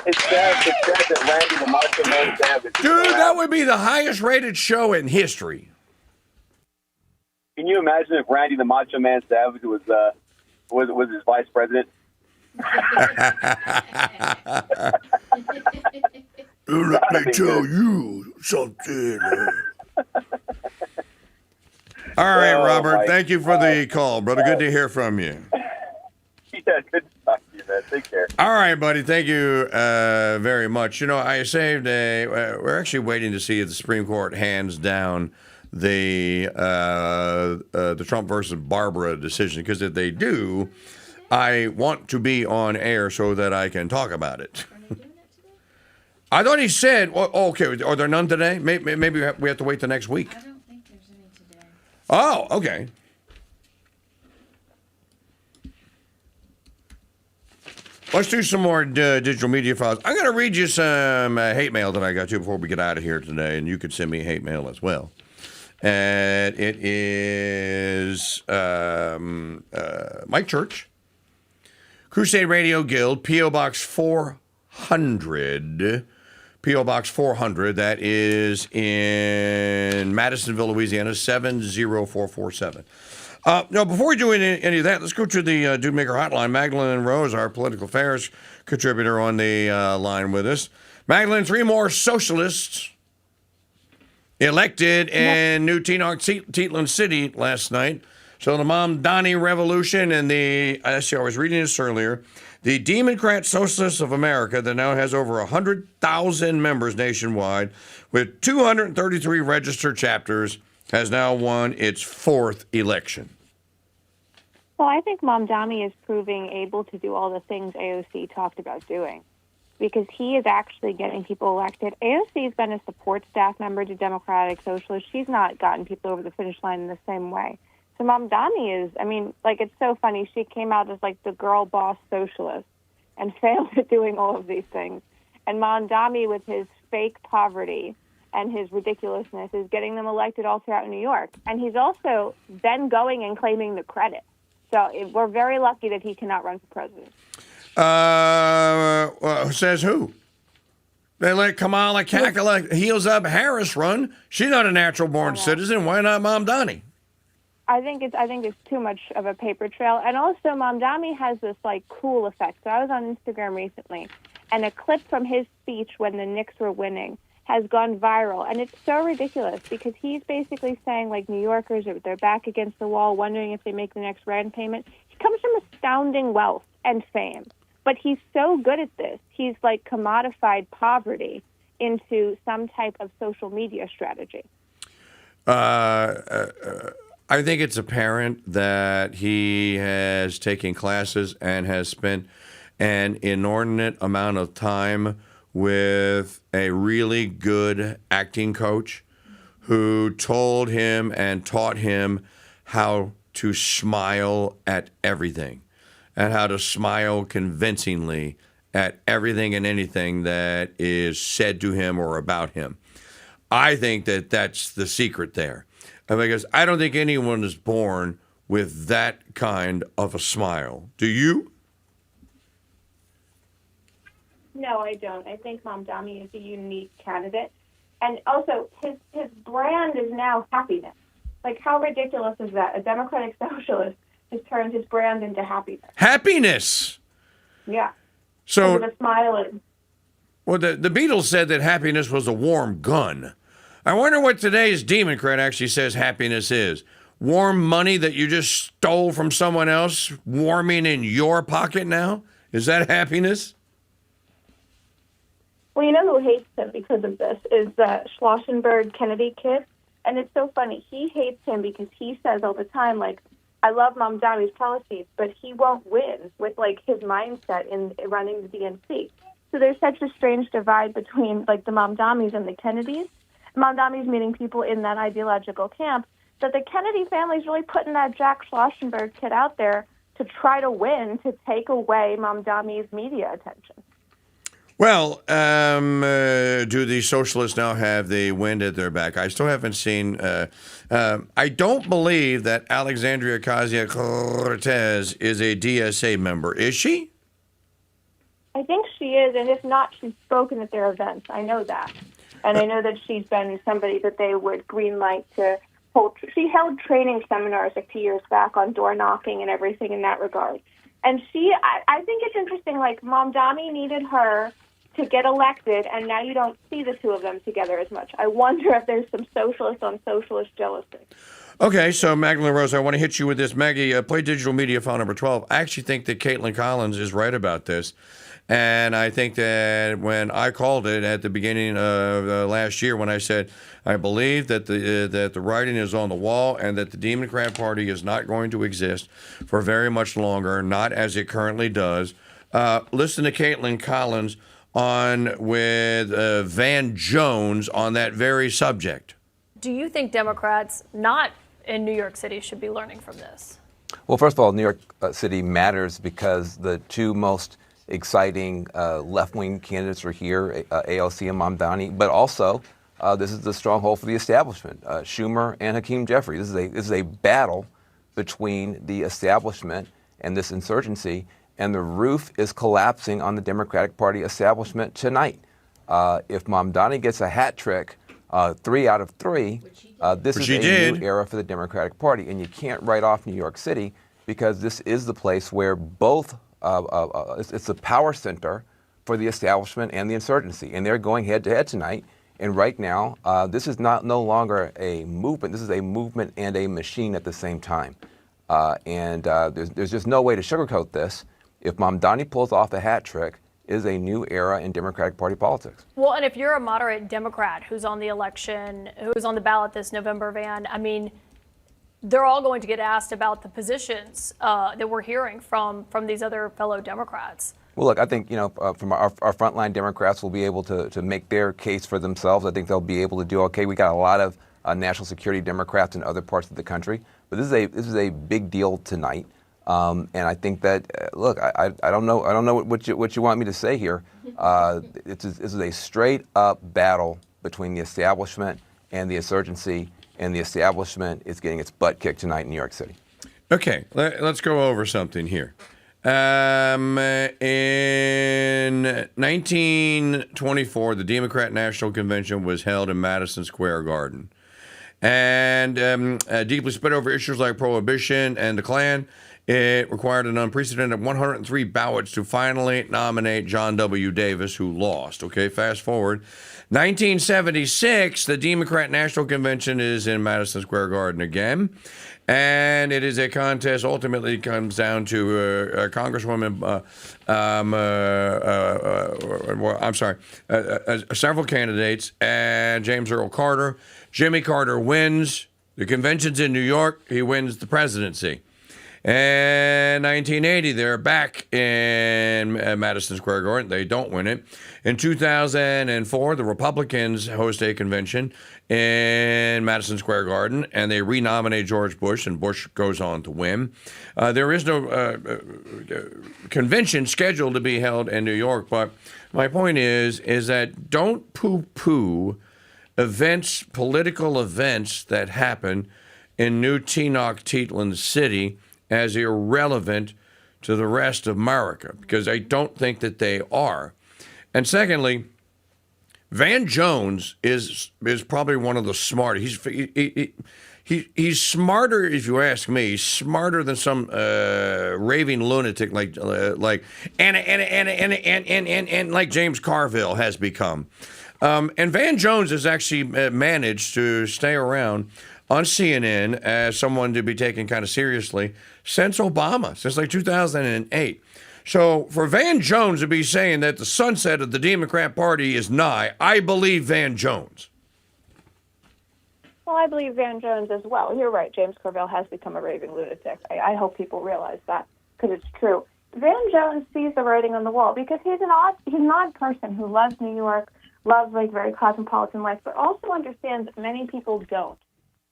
It's sad that Randy the Macho Man Savage. Dude, that would be the highest rated show in history. Can you imagine if Randy the Macho Man Savage was his vice president? Let me tell you something. All right, Robert. Mike. Thank you for the call, brother. Good to hear from you. Yeah, good to talk to you, man. Take care. All right, buddy. Thank you very much. I saved we're actually waiting to see if the Supreme Court hands down the Trump versus Barbara decision, because if they do, I want to be on air so that I can talk about it. I thought he said, okay, are there none today? Maybe we have to wait the next week. I don't think there's any today. Oh, okay. Let's do some more digital media files. I'm going to read you some hate mail that I got to before we get out of here today, and you could send me hate mail as well. And it is Mike Church, Crusade Radio Guild, P.O. Box 400. P.O. Box 400. That is in Madisonville, Louisiana, 70447. Before we do any of that, let's go to the Dude Maker hotline. Magdalene Rose, our political affairs contributor, on the line with us. Magdalene, 3 more socialists elected in New Teetland City last night. So the Mom Donnie Revolution and I was reading this earlier, the Democrat Socialists of America that now has over 100,000 members nationwide with 233 registered chapters has now won its 4th election. Well, I think Mom Donnie is proving able to do all the things AOC talked about doing, because he is actually getting people elected. AOC has been a support staff member to Democratic Socialists. She's not gotten people over the finish line in the same way. So Mom Donnie is, it's so funny. She came out as the girl boss socialist and failed at doing all of these things. And Mom Donnie, with his fake poverty and his ridiculousness, is getting them elected all throughout New York. And he's also then going and claiming the credit. So we're very lucky that he cannot run for president. Says who? They let Kamala Heels Up Harris run. She's not a natural-born citizen. Why not Mom Donnie? I think it's too much of a paper trail. And also, Mom Donnie has this cool effect. So I was on Instagram recently, and a clip from his speech when the Knicks were winning has gone viral. And it's so ridiculous because he's basically saying New Yorkers, they're back against the wall, wondering if they make the next rent payment. He comes from astounding wealth and fame, but he's so good at this. He's commodified poverty into some type of social media strategy. I think it's apparent that he has taken classes and has spent an inordinate amount of time with a really good acting coach who told him and taught him how to smile at everything and how to smile convincingly at everything and anything that is said to him or about him. I think that that's the secret there. Because I don't think anyone is born with that kind of a smile. Do you? No, I don't. I think Mamdani is a unique candidate. And also, his brand is now happiness. Like, how ridiculous is that? A Democratic socialist has turned his brand into happiness. Happiness! Yeah. So, with a smile and... Well, the Beatles said that happiness was a warm gun. I wonder what today's Democrat actually says happiness is. Warm money that you just stole from someone else, warming in your pocket now? Is that happiness? Well, you know who hates him because of this is the Schlossenberg Kennedy kid. And it's so funny. He hates him because he says all the time, like, I love Mamdani's policies, but he won't win with, like, his mindset in running the DNC. So there's such a strange divide between, like, the Mamdanis and the Kennedys. Mamdani's meaning people in that ideological camp, that the Kennedy family's really putting that Jack Schlossenberg kid out there to try to win, to take away Mamdani's media attention. Well, do the socialists now have the wind at their back? I still haven't seen. I don't believe that Alexandria Ocasio-Cortez is a DSA member. Is she? I think she is, and if not, she's spoken at their events. I know that. And I know that she's been somebody that they would greenlight to hold. She held training seminars a few years back on door knocking and everything in that regard. And I think it's interesting, like, Mamdani needed her to get elected, and now you don't see the two of them together as much. I wonder if there's some socialist on socialist jealousy. Okay, so Magdalene Rose, I want to hit you with this. Maggie, play digital media file number 12. I actually think that Caitlin Collins is right about this. And I think that when I called it at the beginning of last year, when I said I believe that the writing is on the wall and that the Democrat Party is not going to exist for very much longer, not as it currently does. Listen to Caitlin Collins on with Van Jones on that very subject. Do you think Democrats not in New York City should be learning from this? Well, first of all, New York City matters because the two most exciting left-wing candidates are here, AOC and Mamdani, but also this is the stronghold for the establishment, Schumer and Hakeem Jeffries. This is a battle between the establishment and this insurgency, and the roof is collapsing on the Democratic Party establishment tonight. If Mamdani gets a hat trick, 3 out of 3, this is a new era for the Democratic Party, and you can't write off New York City because this is the place where both it's the power center for the establishment and the insurgency, and they're going head-to-head tonight. And right now, this is no longer a movement. This is a movement and a machine at the same time. There's just no way to sugarcoat this. If Mamdani pulls off a hat trick, it is a new era in Democratic Party politics. Well, and if you're a moderate Democrat who's on the election, who's on the ballot this November, Van, I mean, they're all going to get asked about the positions that we're hearing from these other fellow Democrats. Well, look, I think, from our frontline Democrats will be able to make their case for themselves. I think they'll be able to do okay. We got a lot of national security Democrats in other parts of the country, but this is a big deal tonight. And I think that look, I don't know what you want me to say here. This is a straight up battle between the establishment and the insurgency. And the establishment is getting its butt kicked tonight in New York City. Okay, let's go over something here. In 1924, the Democrat National Convention was held in Madison Square Garden. And deeply split over issues like prohibition and the Klan, it required an unprecedented 103 ballots to finally nominate John W. Davis, who lost. Okay, fast forward. 1976, the Democrat National Convention is in Madison Square Garden again. And it is a contest. Ultimately, it comes down to Congresswoman, several candidates, and James Earl Carter. Jimmy Carter wins. The convention's in New York. He wins the presidency. In 1980, they're back in Madison Square Garden. They don't win it. In 2004, the Republicans host a convention in Madison Square Garden, and they renominate George Bush, and Bush goes on to win. There is no convention scheduled to be held in New York, but my point is that don't poo-poo events, political events that happen in New Tenochtitlan City as irrelevant to the rest of America, because I don't think that they are. And secondly, Van Jones is probably one of the smartest. He's smarter, if you ask me. He's smarter than some raving lunatic like like James Carville has become. And Van Jones has actually managed to stay around on CNN as someone to be taken kind of seriously since Obama, since like 2008. So for Van Jones to be saying that the sunset of the Democrat Party is nigh, I believe Van Jones. Well, I believe Van Jones as well. You're right. James Carville has become a raving lunatic. I hope people realize that, because it's true. Van Jones sees the writing on the wall because he's an odd person who loves New York, loves like very cosmopolitan life, but also understands that many people don't.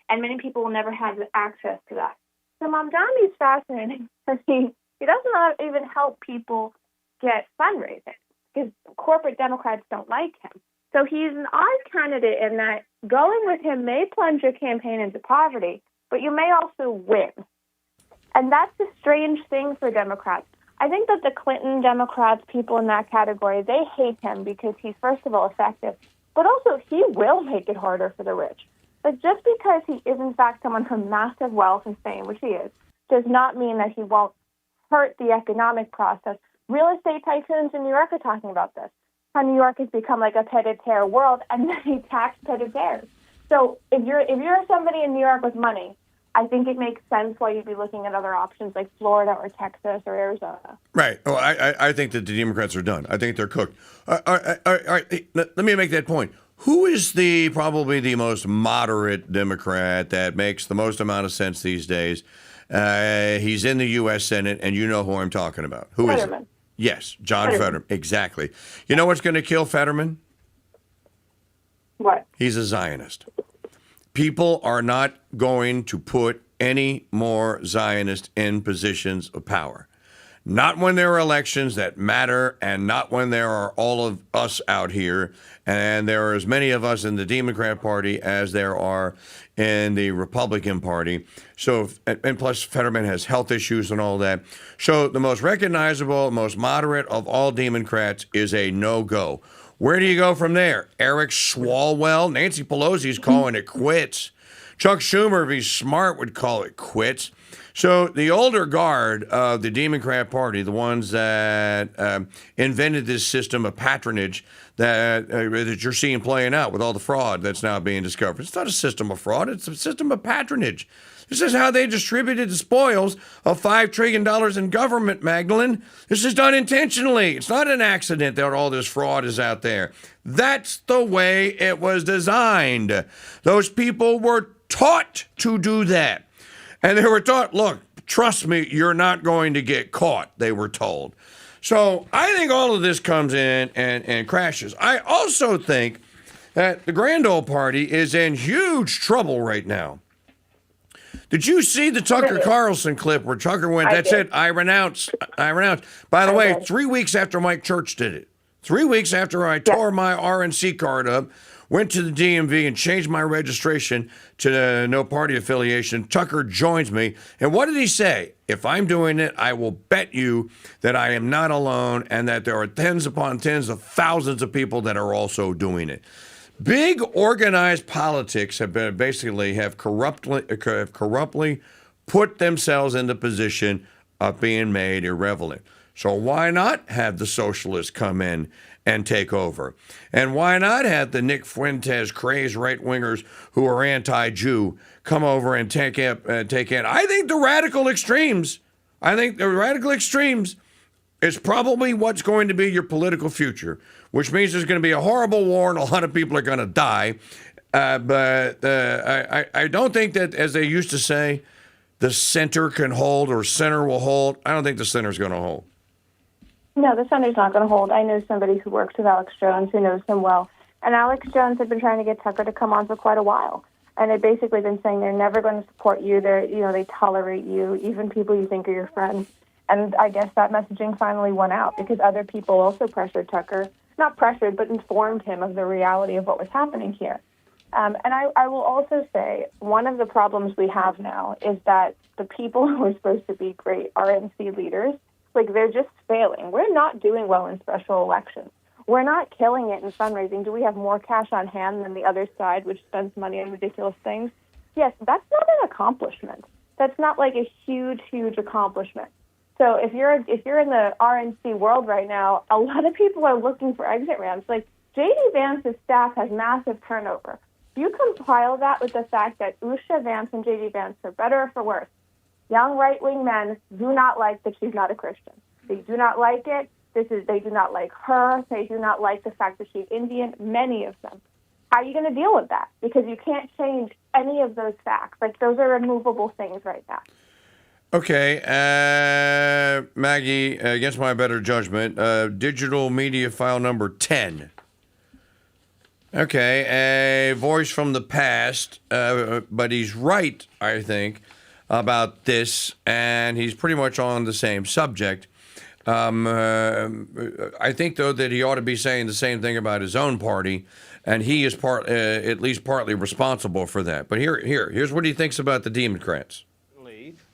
And many people will never have access to that. So Mamdani is fascinating because he does not even help people get fundraising because corporate Democrats don't like him. So he's an odd candidate in that going with him may plunge your campaign into poverty, but you may also win. And that's a strange thing for Democrats. I think that the Clinton Democrats, people in that category, they hate him because he's, first of all, effective, but also he will make it harder for the rich. But just because he is, in fact, someone from massive wealth and fame, which he is, does not mean that he won't hurt the economic process. Real estate tycoons in New York are talking about this. How New York has become like a pied-à-terre world, and they tax pied-à-terres. So if you're somebody in New York with money, I think it makes sense why you'd be looking at other options like Florida or Texas or Arizona. Right. Oh, I think that the Democrats are done. I think they're cooked. All right. Let me make that point. Who is probably the most moderate Democrat that makes the most amount of sense these days? He's in the U.S. Senate, and you know who I'm talking about. Who is it? Yes, John Fetterman. Exactly. You know what's going to kill Fetterman? What? He's a Zionist. People are not going to put any more Zionists in positions of power. Not when there are elections that matter, and not when there are all of us out here, and there are as many of us in the Democrat Party as there are in the Republican Party. So, and plus Fetterman has health issues and all that. So the most recognizable, most moderate of all Democrats is a no-go. Where do you go from there? Eric Swalwell? Nancy Pelosi's calling it quits. Chuck Schumer, if he's smart, would call it quits. So the older guard of the Democrat Party, the ones that invented this system of patronage that you're seeing playing out with all the fraud that's now being discovered. It's not a system of fraud. It's a system of patronage. This is how they distributed the spoils of $5 trillion in government, Magdalene. This is done intentionally. It's not an accident that all this fraud is out there. That's the way it was designed. Those people were taught to do that. And they were taught, look, trust me, you're not going to get caught, they were told. So I think all of this comes in and crashes. I also think that the Grand Old Party is in huge trouble right now. Did you see the Tucker Carlson clip where Tucker went, that's it, I renounce. By the way, 3 weeks after Mike Church did it, 3 weeks after I tore my RNC card up, went to the DMV and changed my registration to no party affiliation. Tucker joins me. And what did he say? If I'm doing it, I will bet you that I am not alone and that there are tens upon tens of thousands of people that are also doing it. Big organized politics have corruptly put themselves in the position of being made irrelevant. So why not have the socialists come in and take over? And why not have the Nick Fuentes crazed right-wingers who are anti-Jew come over and take in? I think the radical extremes is probably what's going to be your political future, which means there's going to be a horrible war and a lot of people are going to die. But I don't think that, as they used to say, the center can hold or center will hold? I don't think the center's going to hold. No, the center's not going to hold. I know somebody who works with Alex Jones who knows him well. And Alex Jones had been trying to get Tucker to come on for quite a while. And they've basically been saying they're never going to support you. They tolerate you, even people you think are your friends. And I guess that messaging finally went out because other people also pressured Tucker, not pressured, but informed him of the reality of what was happening here. And I will also say one of the problems we have now is that the people who are supposed to be great RNC leaders, like they're just failing. We're not doing well in special elections. We're not killing it in fundraising. Do we have more cash on hand than the other side, which spends money on ridiculous things? Yes, that's not an accomplishment. That's not like a huge, huge accomplishment. So if you're in the RNC world right now, a lot of people are looking for exit ramps. Like J.D. Vance's staff has massive turnover. You compile that with the fact that Usha Vance and J.D. Vance, for better or for worse, young right-wing men do not like that she's not a Christian. They do not like it. They do not like her. They do not like the fact that she's Indian, many of them. How are you going to deal with that? Because you can't change any of those facts. Like, those are immovable things right now. Okay, Maggie, against my better judgment, digital media file number 10. Okay, a voice from the past, but he's right, I think, about this, and he's pretty much on the same subject. I think, though, that he ought to be saying the same thing about his own party, and he is at least partly responsible for that. But here's what he thinks about the Democrats.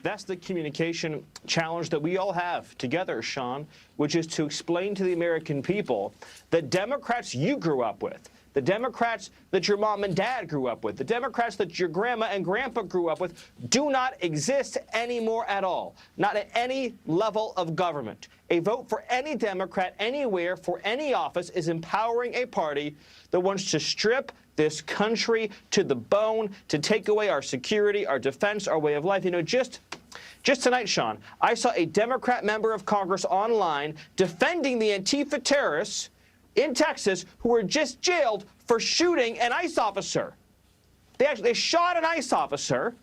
That's the communication challenge that we all have together, Sean, which is to explain to the American people that Democrats you grew up with, the Democrats that your mom and dad grew up with, the Democrats that your grandma and grandpa grew up with, do not exist anymore at all, not at any level of government. A vote for any Democrat anywhere for any office is empowering a party that wants to strip this country to the bone, to take away our security, our defense, our way of life. You know, just tonight, Sean, I saw a Democrat member of Congress online defending the Antifa terrorists in Texas who were just jailed for shooting an ICE officer. They shot an ICE officer.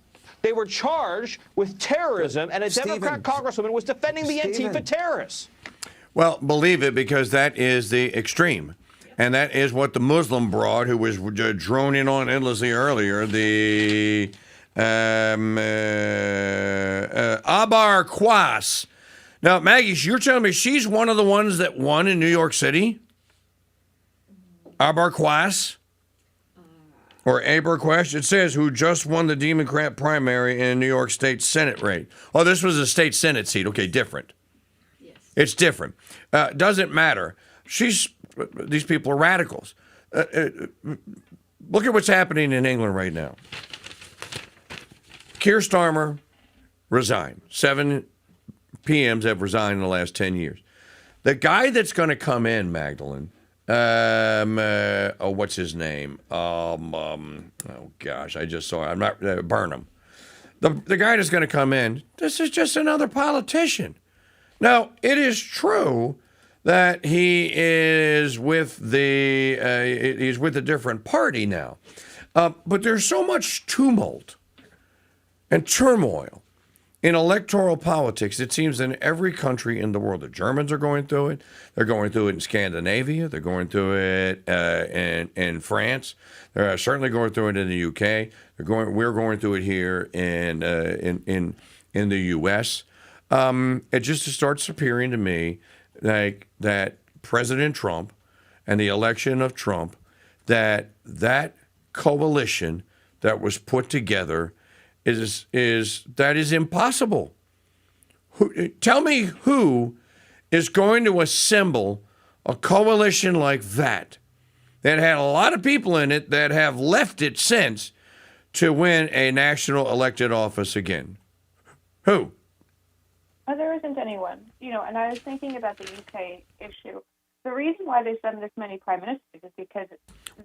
They were charged with terrorism, and a Democrat congresswoman was defending the Antifa terrorists. Well, believe it, because that is the extreme. And that is what the Muslim broad, who was droning on endlessly earlier, the Abar Quas. Now, Maggie, you're telling me she's one of the ones that won in New York City? Abar Quas? Or Aber Quest? It says who just won the Democrat primary in New York State Senate race. Oh, this was a state Senate seat. Okay, different. Yes. It's different. Doesn't matter. These people are radicals. Look at what's happening in England right now. Keir Starmer resigned. 7 PMs have resigned in the last 10 years. The guy that's going to come in, Magdalene, what's his name? Oh gosh, I just saw it. I'm not Burnham. The guy that's going to come in. This is just another politician. Now, it is true that he is with he's with a different party now, but there's so much tumult and turmoil in electoral politics. It seems in every country in the world. The Germans are going through it. They're going through it in Scandinavia. They're going through it in France. They're certainly going through it in the UK. We're going through it here in the U.S. It just starts appearing to me like that President Trump and the election of Trump, that coalition that was put together is impossible. Tell me who is going to assemble a coalition like that had a lot of people in it that have left it since to win a national elected office again. Who? Oh, there isn't anyone. And I was thinking about the UK issue. The reason why there's been this many prime ministers is because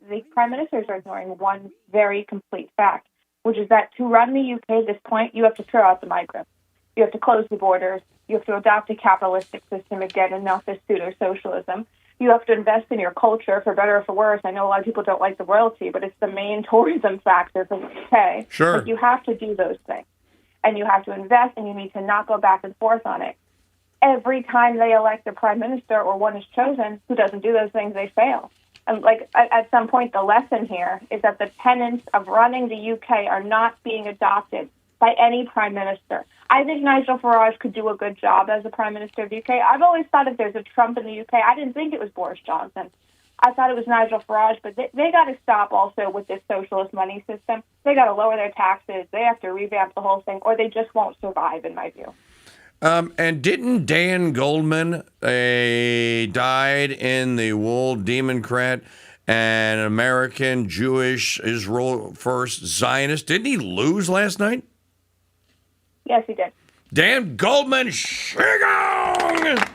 the prime ministers are ignoring one very complete fact, which is that to run the UK at this point, you have to throw out the migrants. You have to close the borders. You have to adopt a capitalistic system again and not this pseudo-socialism. You have to invest in your culture, for better or for worse. I know a lot of people don't like the royalty, but it's the main tourism factor for the UK. Sure. But you have to do those things. and you have to invest, and you need to not go back and forth on it. Every time they elect a prime minister or one is chosen who doesn't do those things, they fail. And like at some point, the lesson here is that the tenets of running the UK are not being adopted by any prime minister. I think Nigel Farage could do a good job as the prime minister of the UK. I've always thought if there's a Trump in the UK, I didn't think it was Boris Johnson. I thought it was Nigel Farage, but they got to stop also with this socialist money system. They got to lower their taxes. They have to revamp the whole thing, or they just won't survive, in my view. And didn't Dan Goldman, died in the Wool Democrat, an American, Jewish, Israel First Zionist, didn't he lose last night? Yes, he did. Dan Goldman, Shigong!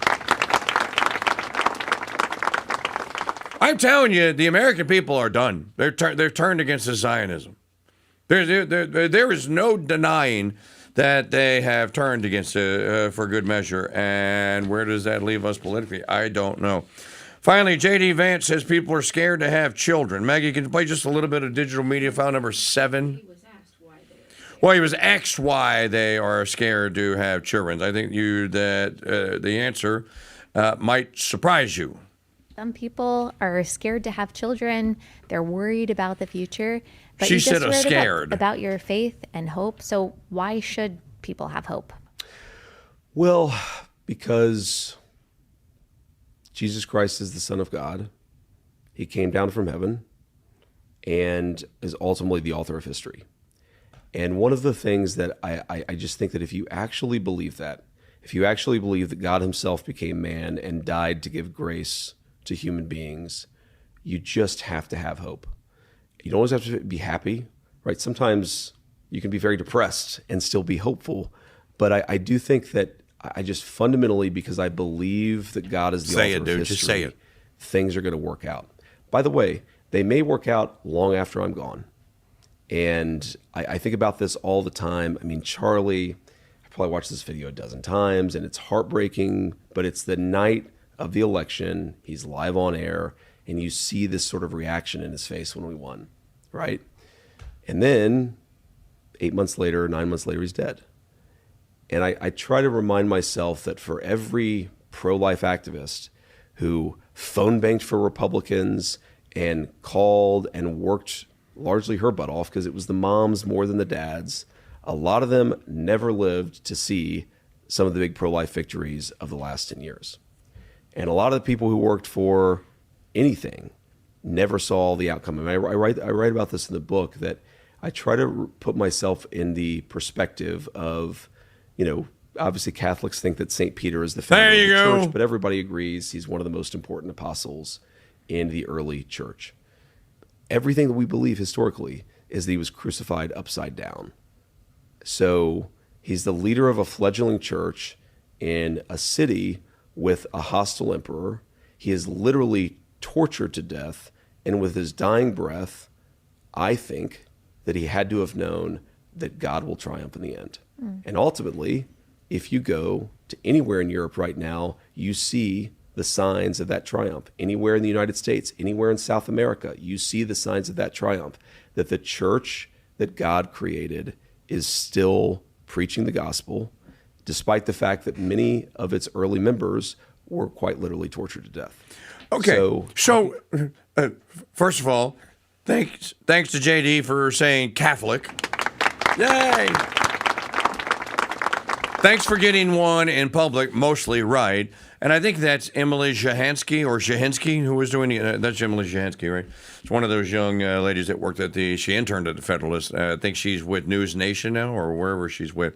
I'm telling you, the American people are done. They're turned against the Zionism. There is no denying that they have turned against it for good measure. And where does that leave us politically? I don't know. Finally, J.D. Vance says people are scared to have children. Maggie, can you play just a little bit of digital media file number 7? Well, he was asked why they are scared to have children. I think the answer might surprise you. Some people are scared to have children. They're worried about the future. But She you said just wrote scared. about your faith and hope. So why should people have hope? Well, because Jesus Christ is the Son of God. He came down from heaven and is ultimately the author of history. And one of the things that I just think that if you actually believe that, if you actually believe that God himself became man and died to give grace to human beings, you just have to have hope. You don't always have to be happy, right? Sometimes you can be very depressed and still be hopeful. But I do think that I just fundamentally, because I believe that God is the author of history, just say it. Things are going to work out. By the way, they may work out long after I'm gone. And I think about this all the time. I mean, Charlie, I probably watched this video a dozen times, and it's heartbreaking, but it's the night of the election. He's live on air, and you see this sort of reaction in his face when we won, right? And then 8 months later, 9 months later, he's dead. And I try to remind myself that for every pro-life activist who phone banked for Republicans and called and worked largely her butt off, because it was the moms more than the dads, a lot of them never lived to see some of the big pro-life victories of the last 10 years. And a lot of the people who worked for anything never saw the outcome. I mean, I write about this in the book, that I try to put myself in the perspective of, you know, obviously Catholics think that St. Peter is the founder of the church, but everybody agrees he's one of the most important apostles in the early church. Everything that we believe historically is that he was crucified upside down. So he's the leader of a fledgling church in a city with a hostile emperor. He is literally tortured to death. And with his dying breath, I think that he had to have known that God will triumph in the end. And ultimately, if you go to anywhere in Europe right now, you see the signs of that triumph. Anywhere in the United States, anywhere in South America, you see the signs of that triumph, that the church that God created is still preaching the gospel, despite the fact that many of its early members were quite literally tortured to death. Okay, so first of all, thanks to JD for saying Catholic. Yay! Thanks for getting one in public mostly right. And I think that's Emily Shahinsky who was doing that's Emily Shahinsky, right? It's one of those young ladies that worked she interned at the Federalist. I think she's with News Nation now, or wherever she's with.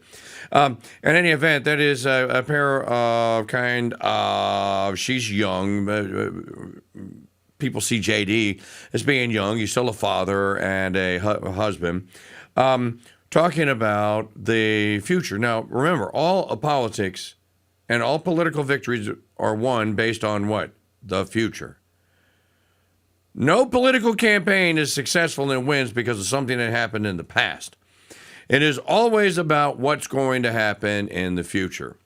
In any event, that is a pair of she's young. People see JD as being young. He's still a father and a husband. Talking about the future. Now, remember, all of politics and all political victories are won based on what? The future. No political campaign is successful and wins because of something that happened in the past. It is always about what's going to happen in the future.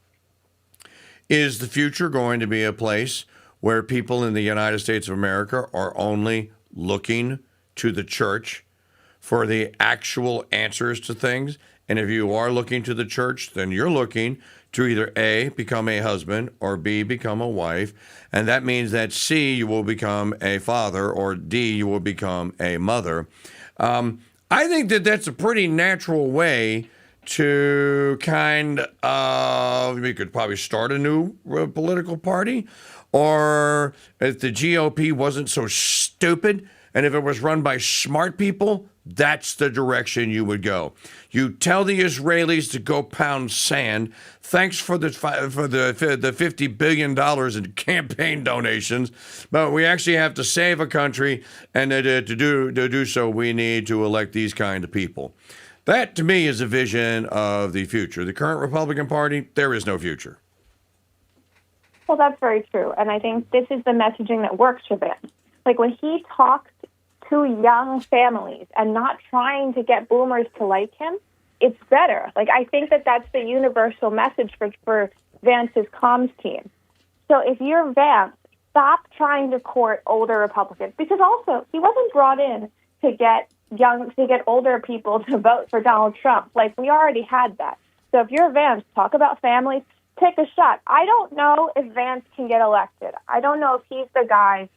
Is the future going to be a place where people in the United States of America are only looking to the church for the actual answers to things And if you are looking to the church, then you're looking to either A, become a husband, or B, become a wife. And that means that C, you will become a father, or D, you will become a mother. I think that that's a pretty natural way to kind of, we could probably start a new political party. Or if the GOP wasn't so stupid, and if it was run by smart people, that's the direction you would go. You tell the Israelis to go pound sand. Thanks for the $50 billion in campaign donations, but we actually have to save a country, and to do so, we need to elect these kind of people. That, to me, is a vision of the future. The current Republican Party, there is no future. Well, that's very true. And I think this is the messaging that works for Vance. Like when he talks to young families and not trying to get boomers to like him, it's better. Like I think that that's the universal message for Vance's comms team. So if you're Vance, stop trying to court older Republicans, because also he wasn't brought in to get older people to vote for Donald Trump. Like we already had that. So if you're Vance, talk about families. Take a shot. I don't know if Vance can get elected. I don't know if he's the guy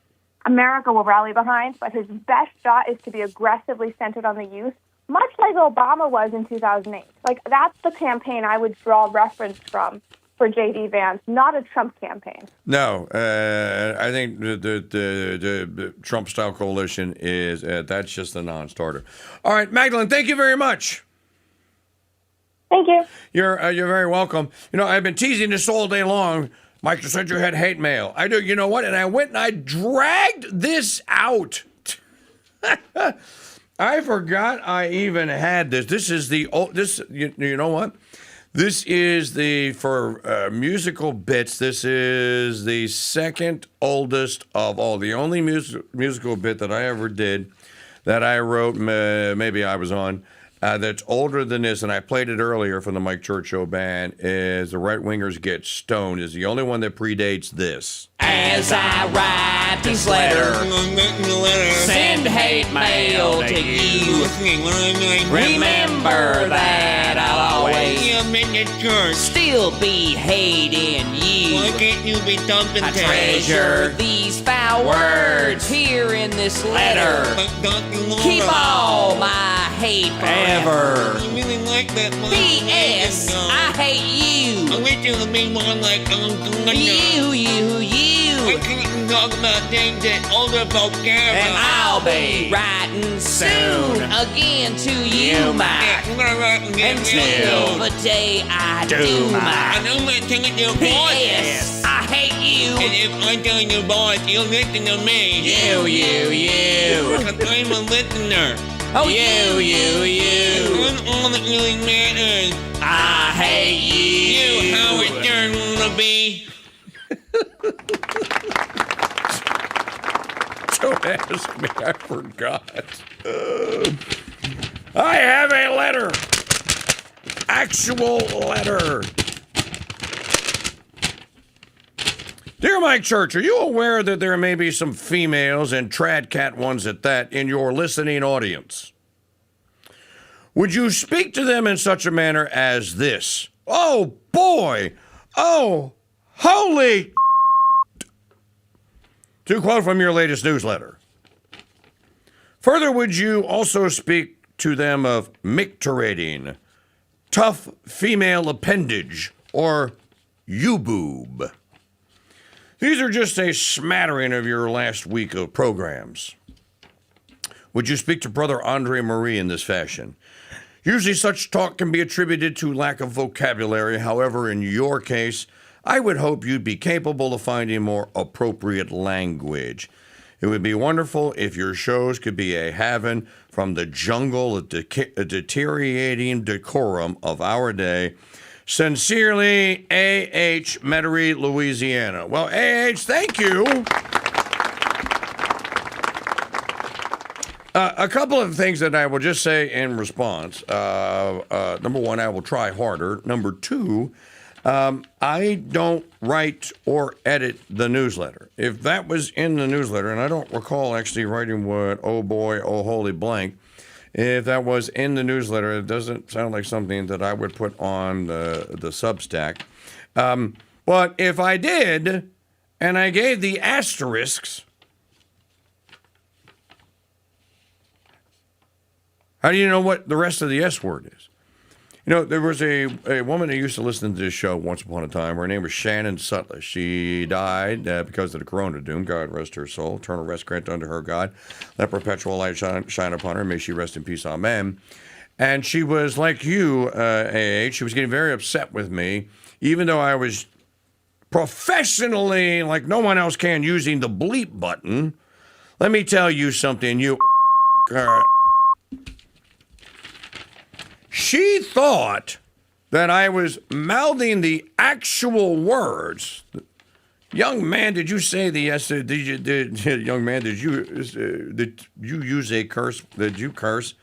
America will rally behind, but his best shot is to be aggressively centered on the youth, much like Obama was in 2008. Like, that's the campaign I would draw reference from for J.D. Vance, not a Trump campaign. No, I think the Trump-style coalition is, that's just a non-starter. All right, Magdalene, thank you very much. Thank you. You're very welcome. You know, I've been teasing this all day long. Mike said you had hate mail. I do. You know what? And I went and I dragged this out. I forgot I even had this. This is the old. You know what? This is for musical bits. This is the second oldest of all. The only musical bit that I ever did that I wrote. Maybe I was on. That's older than this, and I played it earlier from the Mike Church Show band, is The Right Wingers Get Stoned, is the only one that predates this. As I write this letter, send hate mail to you. Remember that I'll always still be hating you. Why can't you be dumping I treasure these foul words here in this letter. Keep all my hate forever. I really like that line. P.S. I hate you. I wish you would be more like you. I can't talk about things that older folk care about. And I'll be writing soon again to you, Mike. Until the day I do, Mike. And I'm not telling your boys. P.S. I hate you. And if I'm telling your boys, you'll listen to me. You. Because I'm a listener. Oh, you. I'm all that really matters. I hate you. You, Howard Stern, wanna be. Don't ask me, I forgot. I have a letter. Actual letter. Dear Mike Church, are you aware that there may be some females, and trad cat ones at that, in your listening audience? Would you speak to them in such a manner as this? Oh, boy. Oh, holy. To quote from your latest newsletter. Further, would you also speak to them of micturating, tough female appendage, or you-boob? These are just a smattering of your last week of programs. Would you speak to Brother Andre Marie in this fashion? Usually such talk can be attributed to lack of vocabulary. However, in your case, I would hope you'd be capable of finding more appropriate language. It would be wonderful if your shows could be a haven from the jungle of deteriorating decorum of our day. Sincerely, A.H. Metairie, Louisiana. Well, A.H., thank you. A couple of things that I will just say in response. Number one, I will try harder. Number two, I don't write or edit the newsletter. If that was in the newsletter, and I don't recall actually writing what, oh boy, oh holy blank, if that was in the newsletter. It doesn't sound like something that I would put on the Substack. But if I did, and I gave the asterisks, how do you know what the rest of the S word is? You know, there was a woman who used to listen to this show once upon a time. Her name was Shannon Sutlish. She died because of the corona doom. God rest her soul. Eternal rest grant unto her, God. Let perpetual light shine upon her. May she rest in peace. Amen. And she was like you, AH. She was getting very upset with me, even though I was professionally, like no one else can, using the bleep button. Let me tell you something, you... She thought that I was mouthing the actual words. Young man, did you say the yes? Young man, did you use a curse? Did you curse?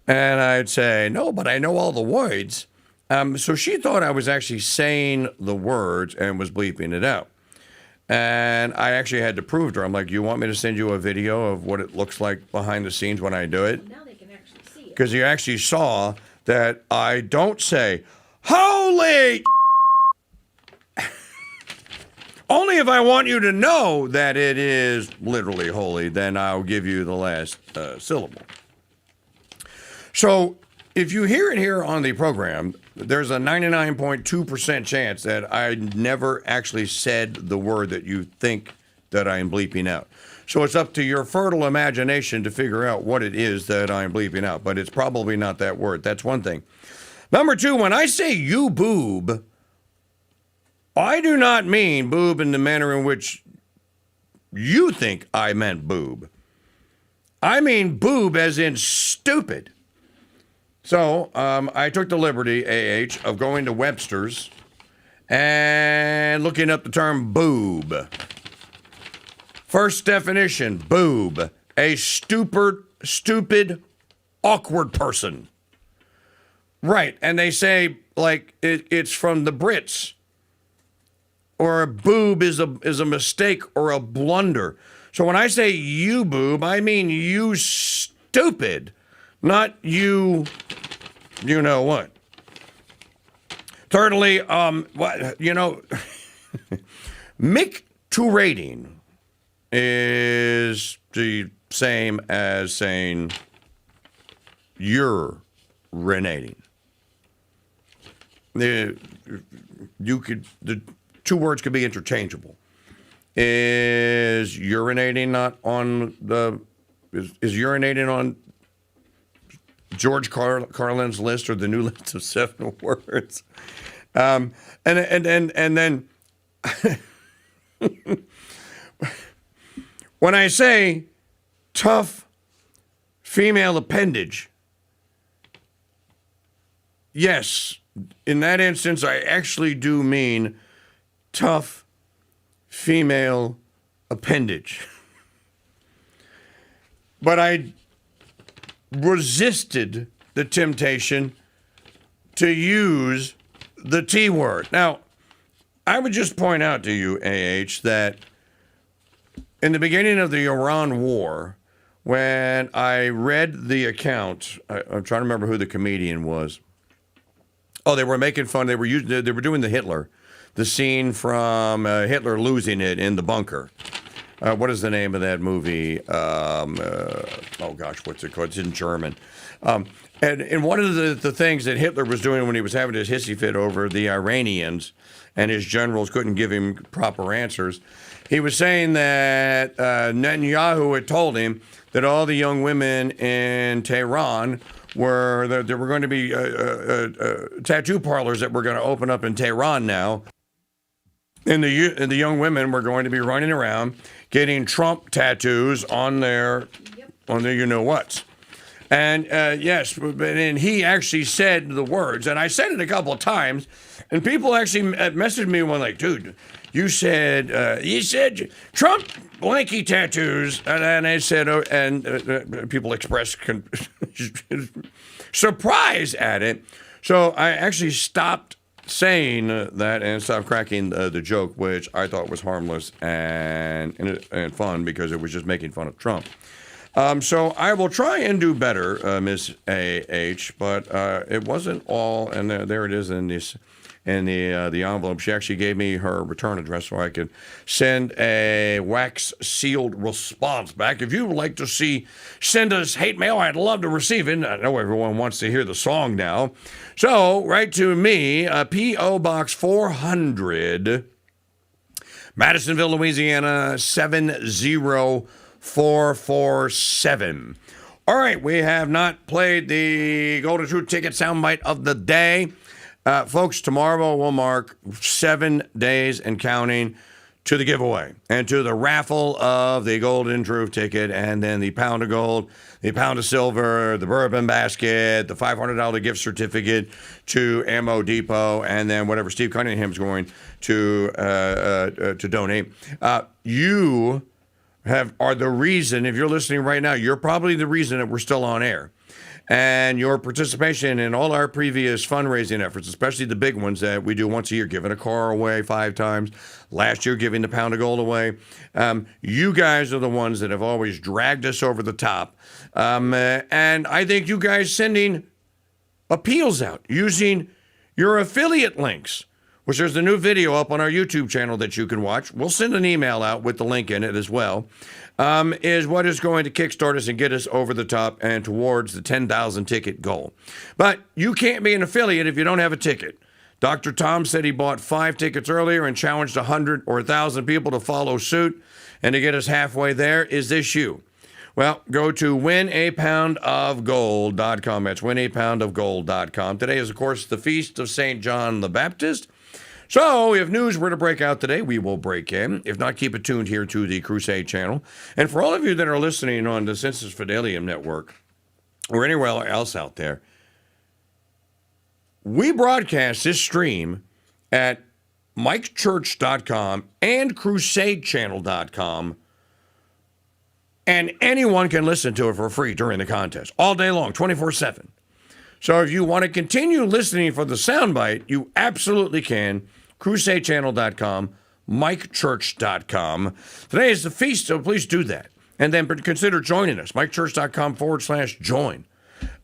And I'd say no, but I know all the words. So she thought I was actually saying the words and was bleeping it out. And I actually had to prove to her. I'm like, you want me to send you a video of what it looks like behind the scenes when I do it? Because you actually saw that I don't say, holy... Only if I want you to know that it is literally holy, then I'll give you the last syllable. So if you hear it here on the program, there's a 99.2% chance that I never actually said the word that you think that I am bleeping out. So it's up to your fertile imagination to figure out what it is that I'm bleeping out, but it's probably not that word. That's one thing. Number two, when I say you boob, I do not mean boob in the manner in which you think I meant boob. I mean boob as in stupid. So I took the liberty, AH, of going to Webster's and looking up the term boob. First definition, boob, a stupid, awkward person. Right, and they say, like, it's from the Brits. Or a boob is a mistake or a blunder. So when I say you boob, I mean you stupid, not you know what. Thirdly, micturating is the same as saying urinating. The two words could be interchangeable. Is urinating not on the is urinating on George Carlin's list or the new list of 7 words? And then when I say tough female appendage, yes, in that instance, I actually do mean tough female appendage. But I resisted the temptation to use the T word. Now, I would just point out to you, AH, that in the beginning of the Iran war, when I read the account, I'm trying to remember who the comedian was. Oh, they were making fun. They were doing the Hitler, the scene from Hitler losing it in the bunker. What is the name of that movie? Oh gosh, what's it called? It's in German. And one of the things that Hitler was doing when he was having his hissy fit over the Iranians and his generals couldn't give him proper answers, he was saying that Netanyahu had told him that all the young women in Tehran there were going to be tattoo parlors that were going to open up in Tehran now. And the young women were going to be running around getting Trump tattoos on their you-know-whats. And yes, and he actually said the words, and I said it a couple of times, and people actually messaged me and went like, dude, you said Trump blanky tattoos, and I said, oh, and people expressed surprise at it. So I actually stopped saying that and stopped cracking the joke, which I thought was harmless and fun because it was just making fun of Trump. So I will try and do better, Miss A.H., but it wasn't all, and there it is in this. In the envelope. She actually gave me her return address so I could send a wax-sealed response back. If you would like to send us hate mail, I'd love to receive it. I know everyone wants to hear the song now. So write to me, P.O. Box 400, Madisonville, Louisiana, 70447. All right, we have not played the Golden Truth Ticket soundbite of the day. Folks, tomorrow will mark 7 days and counting to the giveaway and to the raffle of the Golden Truth Ticket, and then the pound of gold, the pound of silver, the bourbon basket, the $500 gift certificate to Ammo Depot, and then whatever Steve Cunningham's going to donate. You are the reason, if you're listening right now, you're probably the reason that we're still on air. And your participation in all our previous fundraising efforts, especially the big ones that we do once a year, giving a car away 5 times, last year giving the pound of gold away, you guys are the ones that have always dragged us over the top. And I think you guys sending appeals out using your affiliate links, which there's a new video up on our YouTube channel that you can watch. We'll send an email out with the link in it as well. Is what is going to kickstart us and get us over the top and towards the 10,000 ticket goal. But you can't be an affiliate if you don't have a ticket. Dr. Tom said he bought 5 tickets earlier and challenged 100 or 1,000 people to follow suit and to get us halfway there. Is this you? Well, go to winapoundofgold.com. That's winapoundofgold.com. Today is, of course, the Feast of St. John the Baptist. So, if news were to break out today, we will break in. If not, keep it tuned here to the Crusade channel. And for all of you that are listening on the Sensus Fidelium Network or anywhere else out there, we broadcast this stream at mikechurch.com and crusadechannel.com, and anyone can listen to it for free during the contest, all day long, 24/7. So if you want to continue listening for the soundbite, you absolutely can. Crusadechannel.com, MikeChurch.com. Today is the feast, so please do that. And then consider joining us, MikeChurch.com/join.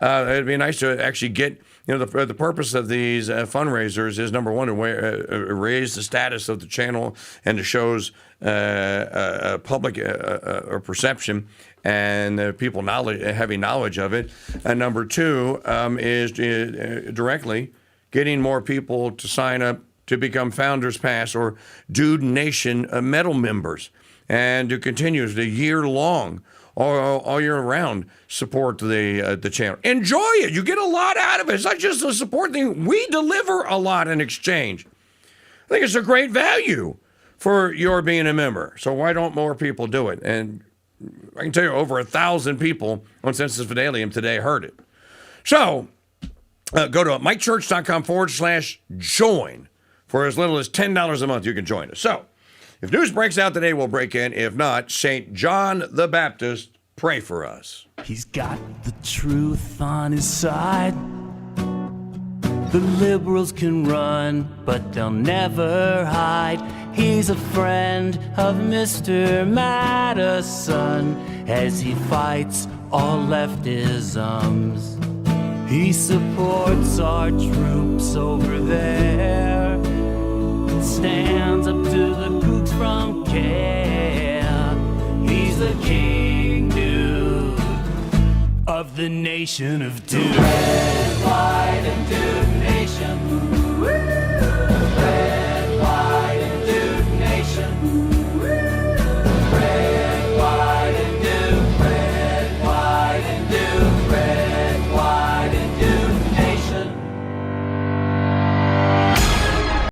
It'd be nice to actually get, the purpose of these fundraisers is, number one, to raise the status of the channel and the show's public perception and people having knowledge of it. And number two is directly getting more people to sign up to become Founders Pass or Dude Nation medal members, and to continue the year long, all year round, support the channel. Enjoy it. You get a lot out of it. It's not just a support thing. We deliver a lot in exchange. I think it's a great value for your being a member. So why don't more people do it? And I can tell you, over 1,000 people on Sensus Fidelium today heard it. So go to mikechurch.com/join. For as little as $10 a month, you can join us. So, if news breaks out today, we'll break in. If not, St. John the Baptist, pray for us. He's got the truth on his side. The liberals can run, but they'll never hide. He's a friend of Mr. Madison as he fights all leftisms. He supports our troops over there. Stands up to the kooks from care. He's the KingDude of the nation of Dude. Red, white, and Dude Nation. Woo!